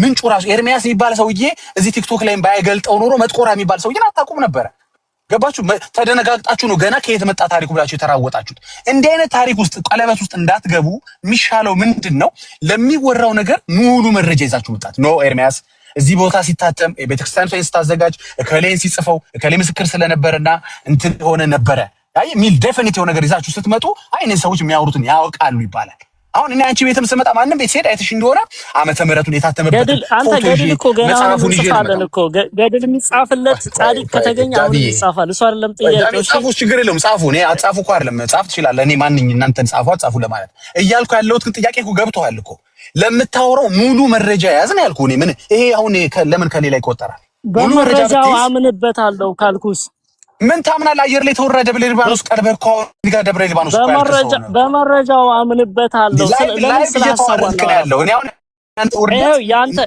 ምንጩ ራሱ ኤርሚያስ የሚባል ሰውዬ እዚህ ቲክቶክ ላይ ባይገልጠው ኖሮ መጥቆራ የሚባል ሰውዬ አታውቁም ነበረ። ገባችሁ? ተደነጋግጣችሁ ነው ገና ከየት መጣ ታሪኩ ብላችሁ የተራወጣችሁት። እንዲህ አይነት ታሪክ ውስጥ ቀለበት ውስጥ እንዳትገቡ የሚሻለው ምንድን ነው? ለሚወራው ነገር ሙሉ መረጃ ይዛችሁ መጣት ነው። ኤርሚያስ እዚህ ቦታ ሲታተም ቤተክርስቲያን ስታዘጋጅ እከሌን ሲጽፈው እከሌ ምስክር ስለነበረና እንትን ሆነ ነበረ አይ ሚል ዴፊኒት የሆነ ነገር ይዛችሁ ስትመጡ አይ እነዚህ ሰዎች የሚያወሩትን ያውቃሉ ይባላል። አሁን እኔ አንቺ ቤትም ስመጣ ማንንም ቤት ሲሄድ አይተሽ እንደሆነ ዓመተ ምሕረቱን የታተመበት አንተ ገድል እኮ ገና እንጽፋለን እኮ ገድል የሚጻፍለት ጻድቅ ከተገኘ አሁን ይጻፋል። እሱ አይደለም ጥያቄው። ጻፉ፣ ችግር የለውም ጻፉ። እኔ አጻፉ እኮ አይደለም ጻፍ ትችላለህ። እኔ ማንኝ እናንተን ጻፉ ለማለት እያልኩ ያለሁት ግን ጥያቄ እኮ ገብቶሃል እኮ ለምታወራው ሙሉ መረጃ ያዝ ነው ያልኩህ። እኔ ምን ይሄ አሁን ለምን ከሌላ ይቆጠራል? ሙሉ መረጃ አምንበታለሁ ካልኩስ ምን ታምናለህ? አየር ላይ ተወረደ ደብረ ሊባኖስ ቀርበህ እኮ ጋር ደብረ ሊባኖስ እኮ ያልከው በመረጃው አምንበታለሁ። ለምን ስለሐሳብ ያለው እኔ አሁን ያንተ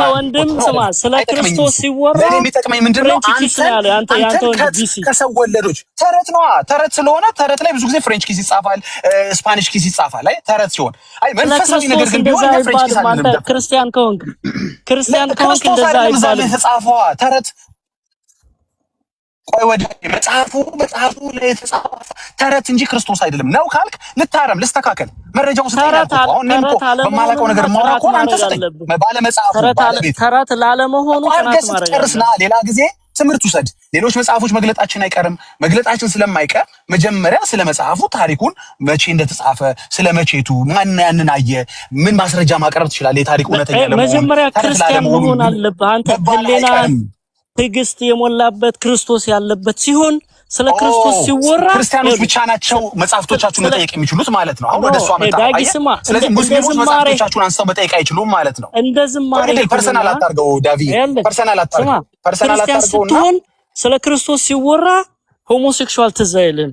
ወንድም ስማ፣ ስለ ክርስቶስ ሲወራ ለኔ የሚጠቅመኝ ምንድነው? ያንተ ወንድም ቢሲ ከሰው ወለዶች ተረት ነው። ተረት ስለሆነ ተረት ላይ ብዙ ጊዜ ፍሬንች ኪስ ይጻፋል፣ ስፓኒሽ ኪስ ይጻፋል። አይ ተረት ሲሆን አይ መንፈሳዊ ነገር ግን ቢሆን ፍሬንች ኪስ አይደለም። ክርስቲያን ከሆንክ እንደዛ አይባልም። ተጻፈዋ ተረት ቆይ ወደ መጽሐፉ ላይ የተጻፈ ተረት እንጂ ክርስቶስ አይደለም ነው ካልክ ልታረም ልስተካከል መረጃውን ስትያቀው አሁን እኔም እኮ በማላውቀው ነገር ማውራው አንተ ስጠኝ ባለ መጽሐፉ ባለቤት ተረት ላለመሆኑ ጥናት ማድረግ ጨርስና ሌላ ጊዜ ትምህርት ውሰድ። ሌሎች መጽሐፎች መግለጣችን አይቀርም። መግለጣችን ስለማይቀር መጀመሪያ ስለ መጽሐፉ ታሪኩን መቼ እንደተጻፈ ስለ መቼቱ ማን ያንን አየ ምን ማስረጃ ማቅረብ ትችላለህ? የታሪክ እውነተኛ ለመሆኑ መጀመሪያ ክርስቲያን መሆን አለብህ አንተ ህሊና ትዕግስት የሞላበት ክርስቶስ ያለበት ሲሆን ስለ ክርስቶስ ሲወራ ክርስቲያኖች ብቻ ናቸው መጽሐፍቶቻችሁን መጠየቅ የሚችሉት ማለት ነው። አሁን ወደሷ መጣ። ስለዚህ ሙስሊሞች መጽሐፍቶቻችሁን አንስተው መጠየቅ አይችሉም ማለት ነው። እንደዝማሬ ፐርሰናል አታርገው ዳቪ፣ ፐርሰናል አታርገው። ስለ ክርስቶስ ሲወራ ሆሞሴክሹዋል ትዝ አይልም።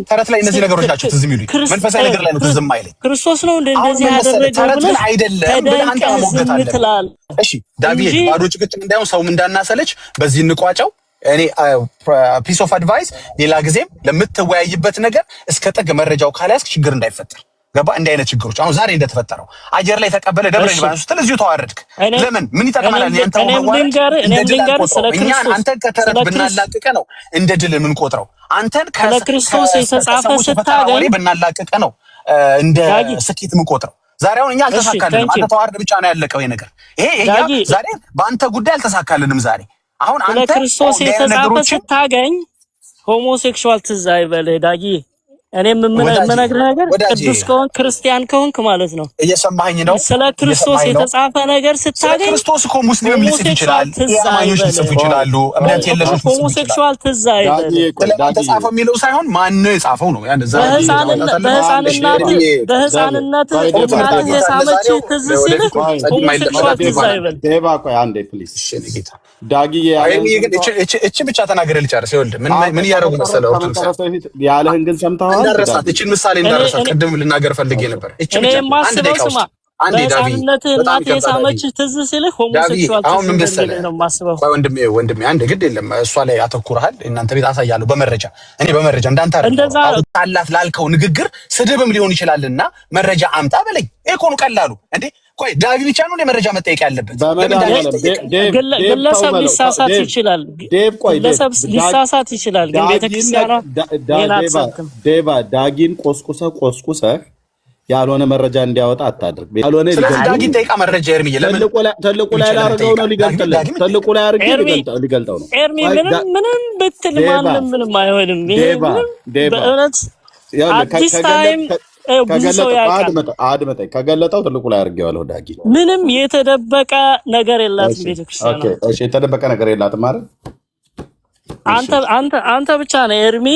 ተረት ላይ እነዚህ ነገሮች ናቸው ትዝ የሚሉኝ። መንፈሳዊ ነገር ላይ ነው ትዝ የማይለኝ። ክርስቶስ ነው እንደዚህ ያደረገው ብለህ አይደለም ብለህ አንተ መሞገት አለብህ። እሺ ዳቪ፣ ባዶ ጭቅጭቅ እንዳይሆን ሰውም እንዳናሰለች በዚህ እንቋጨው። እኔ ፒስ ኦፍ አድቫይስ ሌላ ጊዜም ለምትወያይበት ነገር እስከ ጥግ መረጃው ካልያዝክ ችግር እንዳይፈጠር ገባ? እንዲህ አይነት ችግሮች አሁን ዛሬ እንደተፈጠረው አየር ላይ ተቀበለ ደብረ ሊባኖስ ስትል እዚሁ ተዋረድክ። ለምን ምን ይጠቅማል? ያንተ አንተን ከተረት ብናላቅቀ ነው እንደ ድል የምንቆጥረው። አንተን ከክርስቶስ የተጻፈ ስታገኝ ብናላቅቀ ነው እንደ ስኬት የምንቆጥረው። ዛሬ አሁን እኛ አልተሳካልንም። አንተ ተዋረድ ብቻ ነው ያለቀው ይሄ ነገር። ይሄ ዛሬ በአንተ ጉዳይ አልተሳካልንም። ዛሬ አሁን አንተ ክርስቶስ የተጻፈ ስታገኝ ሆሞሴክሹዋል ትዝ አይበልህ ዳጊ። እኔ የምነግርህ ነገር ቅዱስ ከሆንክ ክርስቲያን ከሆንክ ማለት ነው። እየሰማኸኝ ነው? ስለ ክርስቶስ የተጻፈ ነገር ስታገኝ ክርስቶስ እኮ ሙስሊምም ሊጽፍ ይችላል፣ አማኞች ሊጽፉ ይችላሉ፣ እምነት የለሾች ሊጽፉ ሆሞሴክሹዋል ትዝ አይበልህ። ተጻፈ የሚለው ሳይሆን ማን ነው የጻፈው ነው። በህፃንነት እናትህ የሳመች ትዝ ሲልህ ሆሞሴክሹዋል ትዝ አይበልህ። ዴባ ቆይ አንዴ ፕሊዝ ዳጊዬ እቺ ብቻ ተናገረ ልጨርስ። ይኸውልህ ምን እያደረጉ መሰለህ ኦርቶዶክስ ያለህን ግን ሰምተሃል። እንዳረሳት እቺን ምሳሌ እንዳረሳት ቅድም ልናገር ፈልጌ ነበር። እቺ ብቻ አንድ ደቂቃ ውስጥ አንዴ ዳቪ እናት የሳመች ትዝ ሲልህ ሆሞሴክሹዋል አሁን ምን መሰለህ ነው ማስበው። ወንድሜ አንድ ግድ የለም እሷ ላይ አተኩረሃል። እናንተ ቤት አሳያለሁ በመረጃ እኔ በመረጃ እንዳንተ አላት ላልከው ንግግር ስድብም ሊሆን ይችላልና መረጃ አምጣ በለኝ። ይሄ እኮ ነው ቀላሉ እንዴ። ቆይ ዳቪ ብቻ ነው መረጃ መጠየቅ ያለበት? ግለሰብ ሊሳሳት ይችላል። ግለሰብ ሊሳሳት ይችላል። ግን ቤተክርስቲያኗ ዴባ ዳጊን ቆስቁሰህ ያልሆነ መረጃ እንዲያወጣ አታድርግ። ያልሆነ ዳጊን ጠይቃ መረጃ ኤርሚዬ ትልቁ ላይ ላደርገው ነው ትልቁ ላይ አድርጌ ሊገልጠው ነው። ኤርሚ ምንም ብትል ማንም ምንም አይሆንም። ይሄ በእውነት አዲስ ታይም ብዙ ሰው ያውቃል። አድመጠኝ ከገለጠው ትልቁ ላይ አድርጌዋለሁ። ዳጊ ምንም የተደበቀ ነገር የላትም ቤተክርስቲያን። እሺ የተደበቀ ነገር የላትም ማለት አንተ ብቻ ነው ኤርሚ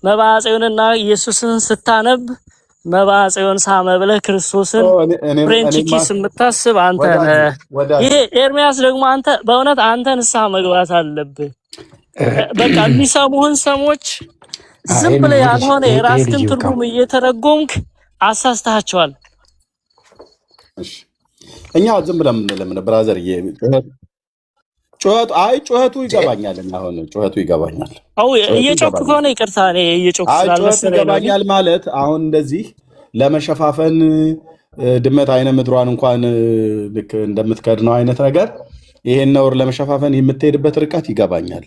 መብዓ ጽዮንና ኢየሱስን ስታነብ መብዓ ጽዮን ሳመ ብለህ ክርስቶስን ፍሬንች ኪስ የምታስብ አንተ ነህ። ይሄ ኤርሚያስ ደግሞ አንተ በእውነት አንተ ንስሐ መግባት አለብህ። በቃ የሚሰሙህን ሰሞች ዝም ብለህ ያልሆነ የራስህን ትርጉም እየተረጎምክ አሳስተሃቸዋል። እኛ ዝም ብለን ለምን ብራዘር ጩኸቱ ይገባኛል። አሁን ጩኸቱ ይገባኛል። እየጮክ ከሆነ ይቅርታ፣ እኔ እየጮክ ስላልመሰለኝ ይገባኛል ማለት አሁን እንደዚህ ለመሸፋፈን ድመት አይነ ምድሯን እንኳን ልክ እንደምትከድነው አይነት ነገር ይሄን ነውር ለመሸፋፈን የምትሄድበት ርቀት ይገባኛል።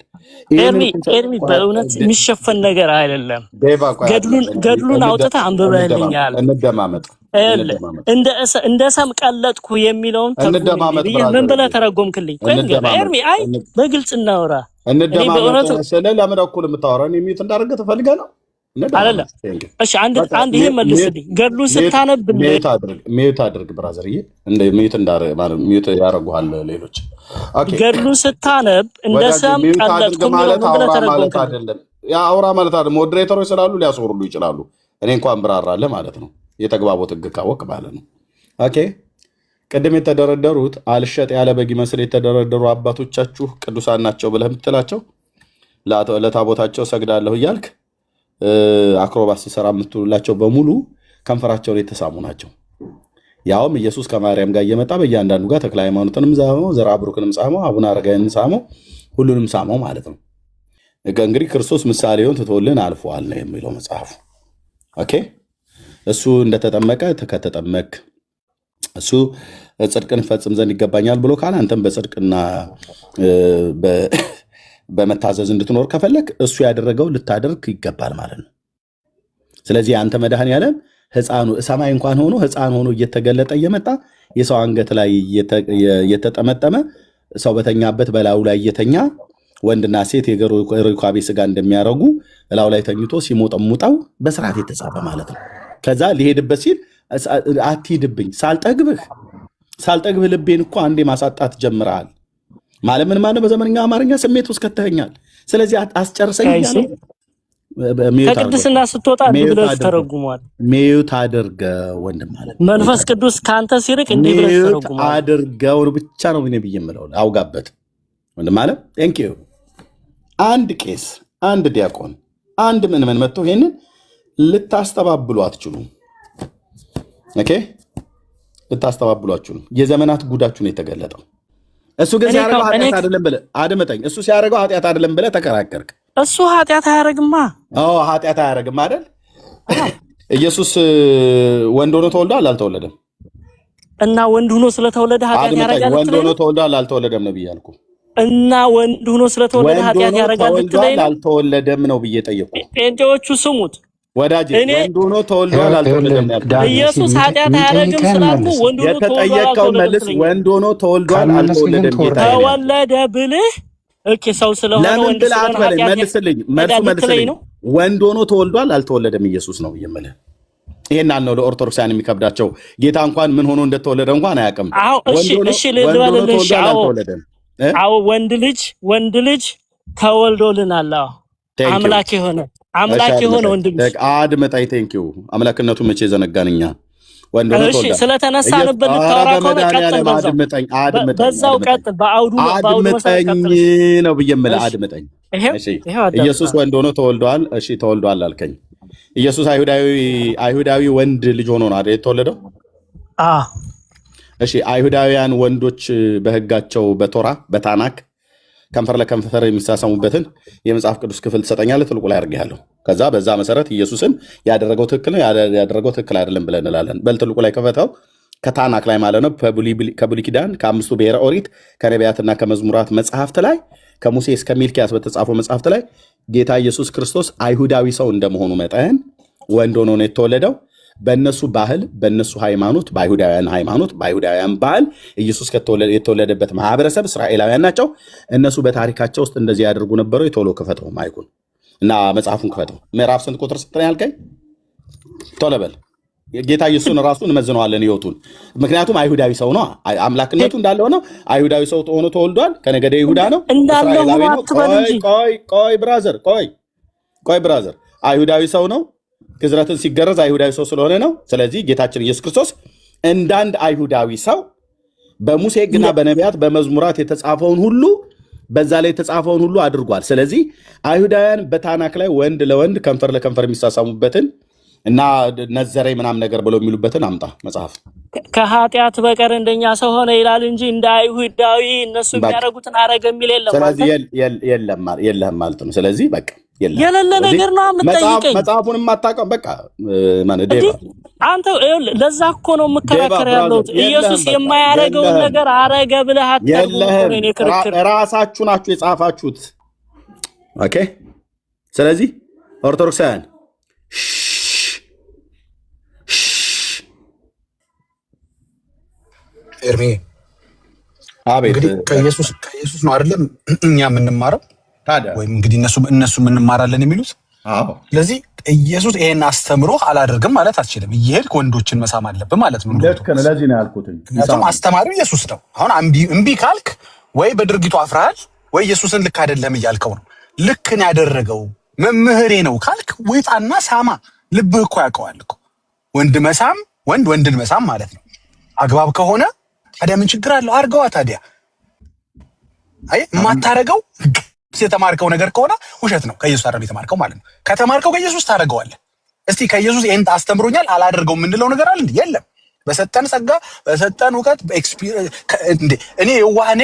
ኤርሚ በእውነት የሚሸፈን ነገር አይደለም። ገድሉን አውጥተህ አንብበህልኛል። እንደ ሰም ቀለጥኩ የሚለውን ምን ብለህ ተረጎምክልኝ? ኤርሚ አይ በግልጽ እናውራ። እንደማመጥ ስለ ለምን እኩል የምታወራው የሚዩት እንዳደረገ ተፈልገ ነው አይደለም? እሺ አንድ ይሄን መልስልኝ። ገድሉን ስታነብ ሚዩት አድርግ ብራዘርዬ። እንደ ሚዩት ያደርጉሃል ሌሎች። ገድሉን ስታነብ እንደ ሰም ቀለጥኩ የሚለውን ብለህ ተረጎምክ አይደለም? ያ አውራ ማለት አይደለም። ሞዴሬተሮች ስላሉ ሊያስወርዱ ይችላሉ። እኔ እንኳን ብራራለህ ማለት ነው። የተግባቦት ህግ ካወቅ ማለት ነው። ኦኬ ቅድም የተደረደሩት አልሸጥ ያለ በግ ይመስል የተደረደሩ አባቶቻችሁ ቅዱሳን ናቸው ብለህ የምትላቸው ለታቦታቸው ሰግዳለሁ እያልክ አክሮባስ ሲሰራ የምትውላቸው በሙሉ ከንፈራቸውን የተሳሙ ናቸው። ያውም ኢየሱስ ከማርያም ጋር እየመጣ በእያንዳንዱ ጋር ተክለ ሃይማኖትንም ሳመው፣ ዘርዓ ብሩክንም ሳመው፣ አቡነ አረጋዊንም ሳመው፣ ሁሉንም ሳመው ማለት ነው። እንግዲህ ክርስቶስ ምሳሌውን ትቶልን አልፏል ነው የሚለው መጽሐፉ። ኦኬ እሱ እንደተጠመቀ ከተጠመክ እሱ ጽድቅን ፈጽም ዘንድ ይገባኛል ብሎ ካለ አንተም በጽድቅና በመታዘዝ እንድትኖር ከፈለክ እሱ ያደረገው ልታደርግ ይገባል ማለት ነው። ስለዚህ አንተ መድኃኔዓለም ሕፃኑ ሰማይ እንኳን ሆኖ ሕፃን ሆኖ እየተገለጠ እየመጣ የሰው አንገት ላይ እየተጠመጠመ ሰው በተኛበት በላዩ ላይ እየተኛ ወንድና ሴት የሩካቤ ስጋ እንደሚያረጉ እላው ላይ ተኝቶ ሲሞጠሙጠው በስርዓት የተጻፈ ማለት ነው። ከዛ ሊሄድበት ሲል አትሂድብኝ ሳልጠግብህ ልቤን እኮ አንዴ ማሳጣት ጀምረሃል ማለት ምን ማለት በዘመንኛ አማርኛ ስሜት ውስጥ ከተኸኛል። ስለዚህ አስጨርሰኝ እያለ ከቅድስና ስትወጣ ብለህ ተረጉሟል። ሚዩት አድርገ ወንድም ማለት መንፈስ ቅዱስ ካንተ ሲርቅ እንዲህ ብለህ ተረጉሟል። አድርገው ብቻ ነው ምን ብዬ የምለው አውጋበት ወንድም ማለት ቴንክ ዩ። አንድ ቄስ፣ አንድ ዲያቆን፣ አንድ ምዕመን መጥቶ ይሄንን ልታስተባብሉ አትችሉም። ኦኬ ልታስተባብሉ አትችሉም። የዘመናት ጉዳችሁ ነው የተገለጠው። እሱ ግን ሲያረጋው ኃጢአት አይደለም ብለህ አድመጠኝ። እሱ ሲያረጋው ኃጢአት አይደለም ብለህ ተከራከርክ። እሱ ኃጢአት አያረግማ። ኃጢአት አያረግም አይደል? ኢየሱስ ወንድ ሆኖ ተወልዷል አልተወለደም? እና ወንድ ሆኖ ስለተወለደ ኃጢአት ያረጋል? ወንድ ሆኖ ተወልዷል አልተወለደም ነው ብያልኩ። እና ወንድ ሆኖ ስለተወለደ ኃጢአት ያረጋል ልትለኝ? አልተወለደም ነው ብዬ ጠየቁ። ጴንጤዎቹ ስሙት ወዳጅ፣ ወንድ ሆኖ ተወልዷል አልተወለደም ያልኩ። ኢየሱስ ኃጢአት አያረግም ስላልኩ ወንድ ሆኖ የተጠየቀው መልስ ወንድ ሆኖ ተወልዷል አልተወለደም ጌታ ተወለደ ብልህ ኦኬ ሰው ስለሆነ ወንድ ስለሆነ መልስልኝ። መልስልኝ። ወንድ ሆኖ ተወልዷል አልተወለደም ኢየሱስ ነው የምልህ። ይሄን አልነው ለኦርቶዶክሳን የሚከብዳቸው። ጌታ እንኳን ምን ሆኖ እንደተወለደ እንኳን አያውቅም። እሺ ልበልልሽ። ወንድ ልጅ ተወልዶልናል። አምላክ የሆነ ወንድ ልጅ አድመጣይ ቴንኪው። አምላክነቱ መቼ ዘነጋንኛ? ወንድ ሆኖ ተወልዷል። ስለተነሳንበት ልታወራ ከሆነ ቀጥል፣ በዛው ቀጥል። በአውዱ አድምጠኝ ነው ብዬ የምልህ አድምጠኝ። ኢየሱስ ወንድ ሆኖ ተወልዷል። እሺ ተወልዷል አልከኝ። ኢየሱስ አይሁዳዊ ወንድ ልጅ ሆኖ ነው አይደል የተወለደው? እሺ አይሁዳውያን ወንዶች በሕጋቸው በቶራ በታናክ ከንፈር ለከንፈር የሚሳሳሙበትን የመጽሐፍ ቅዱስ ክፍል ትሰጠኛለህ? ትልቁ ላይ አድርጌያለሁ። ከዛ በዛ መሰረት ኢየሱስን ያደረገው ትክክል ነው ያደረገው ትክክል አይደለም ብለን እንላለን። በል ትልቁ ላይ ከፈተው ከታናክ ላይ ማለት ነው። ከብሉይ ኪዳን ከአምስቱ ብሔረ ኦሪት ከነቢያትና ከመዝሙራት መጽሐፍት ላይ ከሙሴ እስከ ሚልኪያስ በተጻፈው መጽሐፍት ላይ ጌታ ኢየሱስ ክርስቶስ አይሁዳዊ ሰው እንደመሆኑ መጠን ወንድ ሆኖ ነው የተወለደው። በእነሱ ባህል፣ በእነሱ ሃይማኖት፣ በአይሁዳውያን ሃይማኖት፣ በአይሁዳውያን ባህል ኢየሱስ የተወለደበት ማህበረሰብ እስራኤላውያን ናቸው። እነሱ በታሪካቸው ውስጥ እንደዚህ ያደርጉ ነበረው። የቶሎ ክፈተው ማይኩን እና መጽሐፉን ክፈተው። ምዕራፍ ስንት ቁጥር ስንት ነው ያልከኝ? ቶሎ በል። ጌታ ኢየሱስን ራሱ እንመዝነዋለን ህይወቱን። ምክንያቱም አይሁዳዊ ሰው ነው። አምላክነቱ እንዳለ ሆነው አይሁዳዊ ሰው ሆኖ ተወልዷል። ከነገደ ይሁዳ ነው። እስራኤላዊ ነው። ቆይ ብራዘር፣ አይሁዳዊ ሰው ነው። ግዝረትን ሲገረዝ አይሁዳዊ ሰው ስለሆነ ነው። ስለዚህ ጌታችን ኢየሱስ ክርስቶስ እንዳንድ አይሁዳዊ ሰው በሙሴ ሕግና በነቢያት በመዝሙራት የተጻፈውን ሁሉ በዛ ላይ የተጻፈውን ሁሉ አድርጓል። ስለዚህ አይሁዳውያን በታናክ ላይ ወንድ ለወንድ ከንፈር ለከንፈር የሚሳሳሙበትን እና ነዘረኝ ምናምን ነገር ብለው የሚሉበትን አምጣ መጽሐፍ። ከኃጢአት በቀር እንደኛ ሰው ሆነ ይላል እንጂ እንደ አይሁዳዊ እነሱ የሚያደርጉትን አረገ የሚል የለም። ስለዚህ የለህም ማለት ነው። ስለዚህ በቃ የሌለ ነገር ነው የምትጠይቀኝ። መጽሐፉን የማታውቀው በቃ ማለት ዴባ አንተ ለዛ እኮ ነው የምከራከር ያለሁት። ኢየሱስ የማያረገውን ነገር አረገ ብለህ አትተርጉም። እኔ ክርክር ራሳችሁ ናችሁ የጻፋችሁት። ኦኬ። ስለዚህ ኦርቶዶክሳውያን ኤርሚ እንግዲህ ከኢየሱስ ነው አይደለም እኛ የምንማረው ታዲያ፣ ወይም እንግዲህ እነሱ እንማራለን የሚሉት። ስለዚህ ኢየሱስ ይሄን አስተምሮ አላደርግም ማለት አትችልም። እየሄድክ ወንዶችን መሳም አለብህ ማለት ነው። ለዚህ ነው ያልኩት። ምክንያቱም አስተማሪው ኢየሱስ ነው። አሁን እምቢ ካልክ ወይ በድርጊቱ አፍረሃል ወይ ኢየሱስን ልክ አይደለም እያልከው ነው። ልክን ያደረገው መምህሬ ነው ካልክ ወይጣና ሳማ። ልብህ እኮ ያውቀዋል እኮ ወንድ መሳም ወንድን መሳም ማለት ነው። አግባብ ከሆነ ታዲያ ምን ችግር አለው? አርገዋ ታዲያ። አይ የማታረገው የተማርከው ነገር ከሆነ ውሸት ነው። ከኢየሱስ አይደለም የተማርከው ማለት ነው። ከተማርከው ከኢየሱስ ታረገዋለህ። እስቲ ከኢየሱስ ይሄን አስተምሮኛል አላደርገው የምንለው ነገር አለ እንዴ? የለም። በሰጠን ጸጋ በሰጠን እውቀት እኔ የዋህኔ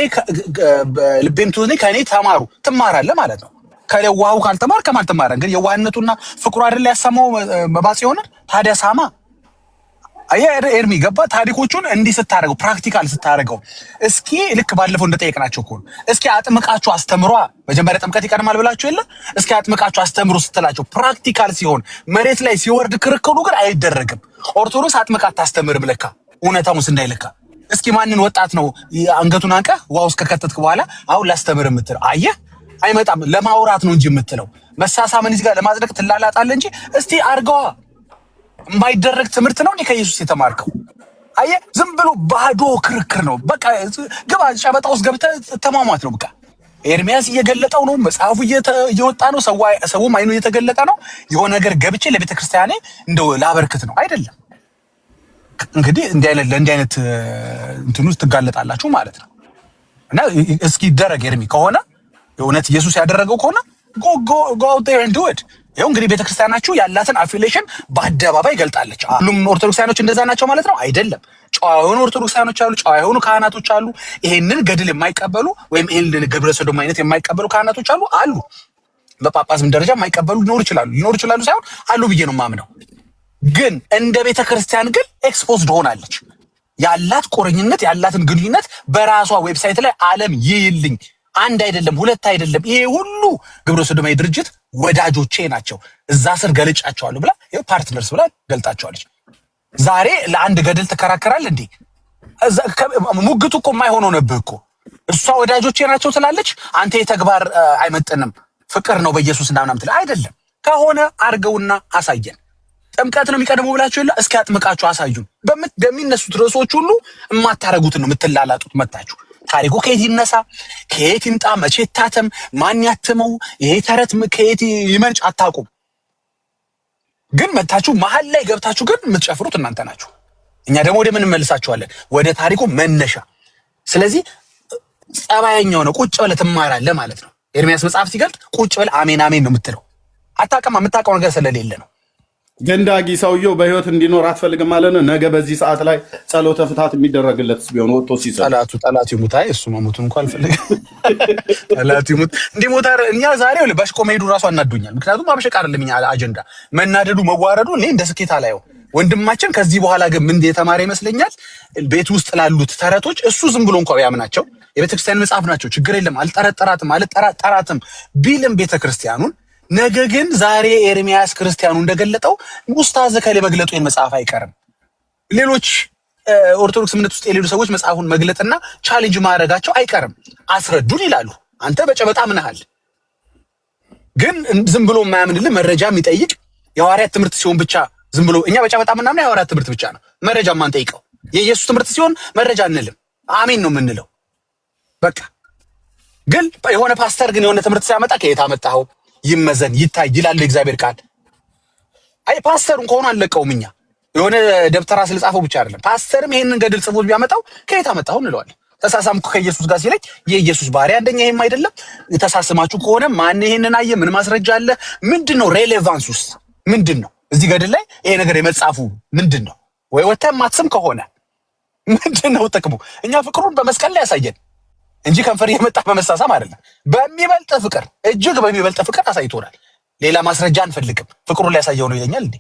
ልቤም ትሁት ነኝ ከእኔ ተማሩ ትማራለህ ማለት ነው። ከየዋሁ ካልተማር ከማን ትማራለህ? እንግዲህ የዋህነቱና ፍቅሩ አይደል ያሳማው መባጽ ይሆናል። ታዲያ ሳማ ኤርሚ ገባ። ታሪኮቹን እንዲህ ስታደርገው ፕራክቲካል ስታደርገው እስኪ ልክ ባለፈው እንደጠየቅናቸው እኮ እስኪ አጥምቃችሁ አስተምሯ። መጀመሪያ ጥምቀት ይቀድማል ብላችሁ የለ? እስኪ አጥምቃችሁ አስተምሩ ስትላቸው ፕራክቲካል ሲሆን መሬት ላይ ሲወርድ ክርክሩ ግን አይደረግም። ኦርቶዶክስ አጥምቃ አታስተምርም ለካ እውነታውን እንዳይለካ። እስኪ ማንን ወጣት ነው አንገቱን አንቀህ ውሃ ውስጥ ከከተትክ በኋላ አሁን ላስተምር የምትለው? አየህ አይመጣም። ለማውራት ነው እንጂ የምትለው መሳሳምን እዚህ ጋር ለማጽደቅ ትላላጣለህ እንጂ እስቲ አርገዋ የማይደረግ ትምህርት ነው ከኢየሱስ የተማርከው። አየህ ዝም ብሎ ባዶ ክርክር ነው። በቃ ግባ ጨበጣ ውስጥ ገብተህ ተማሟት ነው በቃ። ኤርሚያስ እየገለጠው ነው፣ መጽሐፉ እየወጣ ነው፣ ሰውም አይኑ እየተገለጠ ነው። የሆነ ነገር ገብቼ ለቤተ ክርስቲያኔ እንደው ላበርክት ነው አይደለም። እንግዲህ እንዲህ አይነት እንትኑ ትጋለጣላችሁ ማለት ነው። እና እስኪ ይደረግ ኤርሚ ከሆነ የእውነት ኢየሱስ ያደረገው ከሆነ go out there and do it። ይኸው እንግዲህ ቤተክርስቲያናችሁ ያላትን አፊሊዬሽን በአደባባይ ገልጣለች። ሁሉም ኦርቶዶክሳውያኖች እንደዛ ናቸው ማለት ነው አይደለም። ጨዋ የሆኑ ኦርቶዶክሳውያኖች አሉ፣ ጨዋ የሆኑ ካህናቶች አሉ። ይሄንን ገድል የማይቀበሉ ወይም ይሄንን ግብረ ሰዶም አይነት የማይቀበሉ ካህናቶች አሉ። በጳጳስም ደረጃ የማይቀበሉ ሊኖሩ ይችላሉ ሳይሆን አሉ ብዬ ነው የማምነው። ግን እንደ ቤተክርስቲያን ግን ኤክስፖዝድ ሆናለች። ያላት ቁርኝነት ያላትን ግንኙነት በራሷ ዌብሳይት ላይ ዓለም ይይልኝ አንድ አይደለም ሁለት አይደለም ይሄ ሁሉ ግብረ ሰዶማዊ ድርጅት ወዳጆቼ ናቸው እዛ ስር ገልጫቸዋለሁ ብላ ይሄ ፓርትነርስ ብላ ገልጣቸዋለች። ዛሬ ለአንድ ገድል ትከራከራል እንዴ? ሙግቱ እኮ የማይሆነው ነብህ እኮ እሷ ወዳጆቼ ናቸው ትላለች፣ አንተ የተግባር አይመጥንም ፍቅር ነው በኢየሱስ እናምናም ትላለህ። አይደለም ከሆነ አርገውና አሳየን። ጥምቀት ነው የሚቀድመው ብላችሁ የለ? እስኪ አጥምቃችሁ አሳዩን። በሚነሱት ርዕሶች ሁሉ የማታረጉትን ነው የምትላላጡት መታችሁ። ታሪኩ ከየት ይነሳ ከየት ይምጣ መቼ ታተም ማን ያትመው ይሄ ተረት ከየት ይመንጭ አታውቁም። ግን መታችሁ መሀል ላይ ገብታችሁ ግን የምትጨፍሩት እናንተ ናችሁ። እኛ ደግሞ ወደ ምን እንመልሳችኋለን? ወደ ታሪኩ መነሻ። ስለዚህ ጸባየኛው ነው ቁጭ ብለህ ትማራለህ ማለት ነው። ኤርሚያስ መጽሐፍ ሲገልጥ ቁጭ ብለህ አሜን አሜን ነው የምትለው። አታውቅም፣ የምታውቀው ነገር ስለሌለ ነው። ግን ዳጊ ሰውየው በህይወት እንዲኖር አትፈልግም ማለት ነው። ነገ በዚህ ሰዓት ላይ ጸሎተ ፍትሐት የሚደረግለት ቢሆን ወጥቶ ሲሰጥ ጠላቱ ይሙት። አይ እሱ መሞቱን እንኳን አልፈልግም። ጠላቱ ይሙት እንዲሞት። እኛ ዛሬው ለባሽቆ መሄዱ ራሱ አናዶኛል። ምክንያቱም አበሸቅ አይደለም እኛ አጀንዳ መናደዱ መዋረዱ እኔ እንደ ስኬት አላየው። ወንድማችን ከዚህ በኋላ ግን ምን የተማረ ይመስለኛል ቤት ውስጥ ላሉት ተረቶች እሱ ዝም ብሎ እንኳን ያምናቸው የቤተክርስቲያን መጽሐፍ ናቸው። ችግር የለም አልጠራጠራትም ቢልም ቤተክርስቲያኑን ነገ ግን ዛሬ ኤርሚያስ ክርስቲያኑ እንደገለጠው ኡስታዝ ከለ መግለጡ መጽሐፍ አይቀርም። ሌሎች ኦርቶዶክስ እምነት ውስጥ የሌሉ ሰዎች መጽሐፉን መግለጥና ቻሌንጅ ማድረጋቸው አይቀርም። አስረዱን ይላሉ። አንተ በጨበጣ ምናሃል። ግን ዝም ብሎ የማያምንልህ መረጃ የሚጠይቅ የሐዋርያት ትምህርት ሲሆን ብቻ ዝም ብሎ እኛ በጨበጣ ምናምን የሐዋርያት ትምህርት ብቻ ነው መረጃ ማንጠይቀው። የኢየሱስ ትምህርት ሲሆን መረጃ እንልም አሜን ነው የምንለው በቃ። ግን የሆነ ፓስተር ግን የሆነ ትምህርት ሲያመጣ ከየት አመጣኸው ይመዘን ይታይ ይላል እግዚአብሔር ቃል። አይ ፓስተሩን ከሆነ አለቀውም። እኛ የሆነ ደብተራ ስለጻፈው ብቻ አይደለም ፓስተርም ይሄንን ገድል ጽፎት ቢያመጣው ከየት አመጣው እንለዋለን። ተሳሳምኩ ከኢየሱስ ጋር ሲለኝ የኢየሱስ ባሪያ አንደኛ ይሄም አይደለም። ተሳስማችሁ ከሆነ ማን ይሄንን አየ? ምን ማስረጃ አለ? ምንድነው ሬሌቫንስ ውስጥ ምንድነው እዚህ ገድል ላይ ይሄ ነገር የመጻፉ ምንድነው? ወይ ወተም ማትስም ከሆነ ምንድነው ጥቅሙ? እኛ ፍቅሩን በመስቀል ላይ ያሳየን እንጂ ከንፈር የመጣ በመሳሳም አይደለም። በሚበልጥ ፍቅር እጅግ በሚበልጥ ፍቅር አሳይቶናል። ሌላ ማስረጃ አንፈልግም፣ ፍቅሩን ሊያሳየው ነው ይለኛል እንዴ?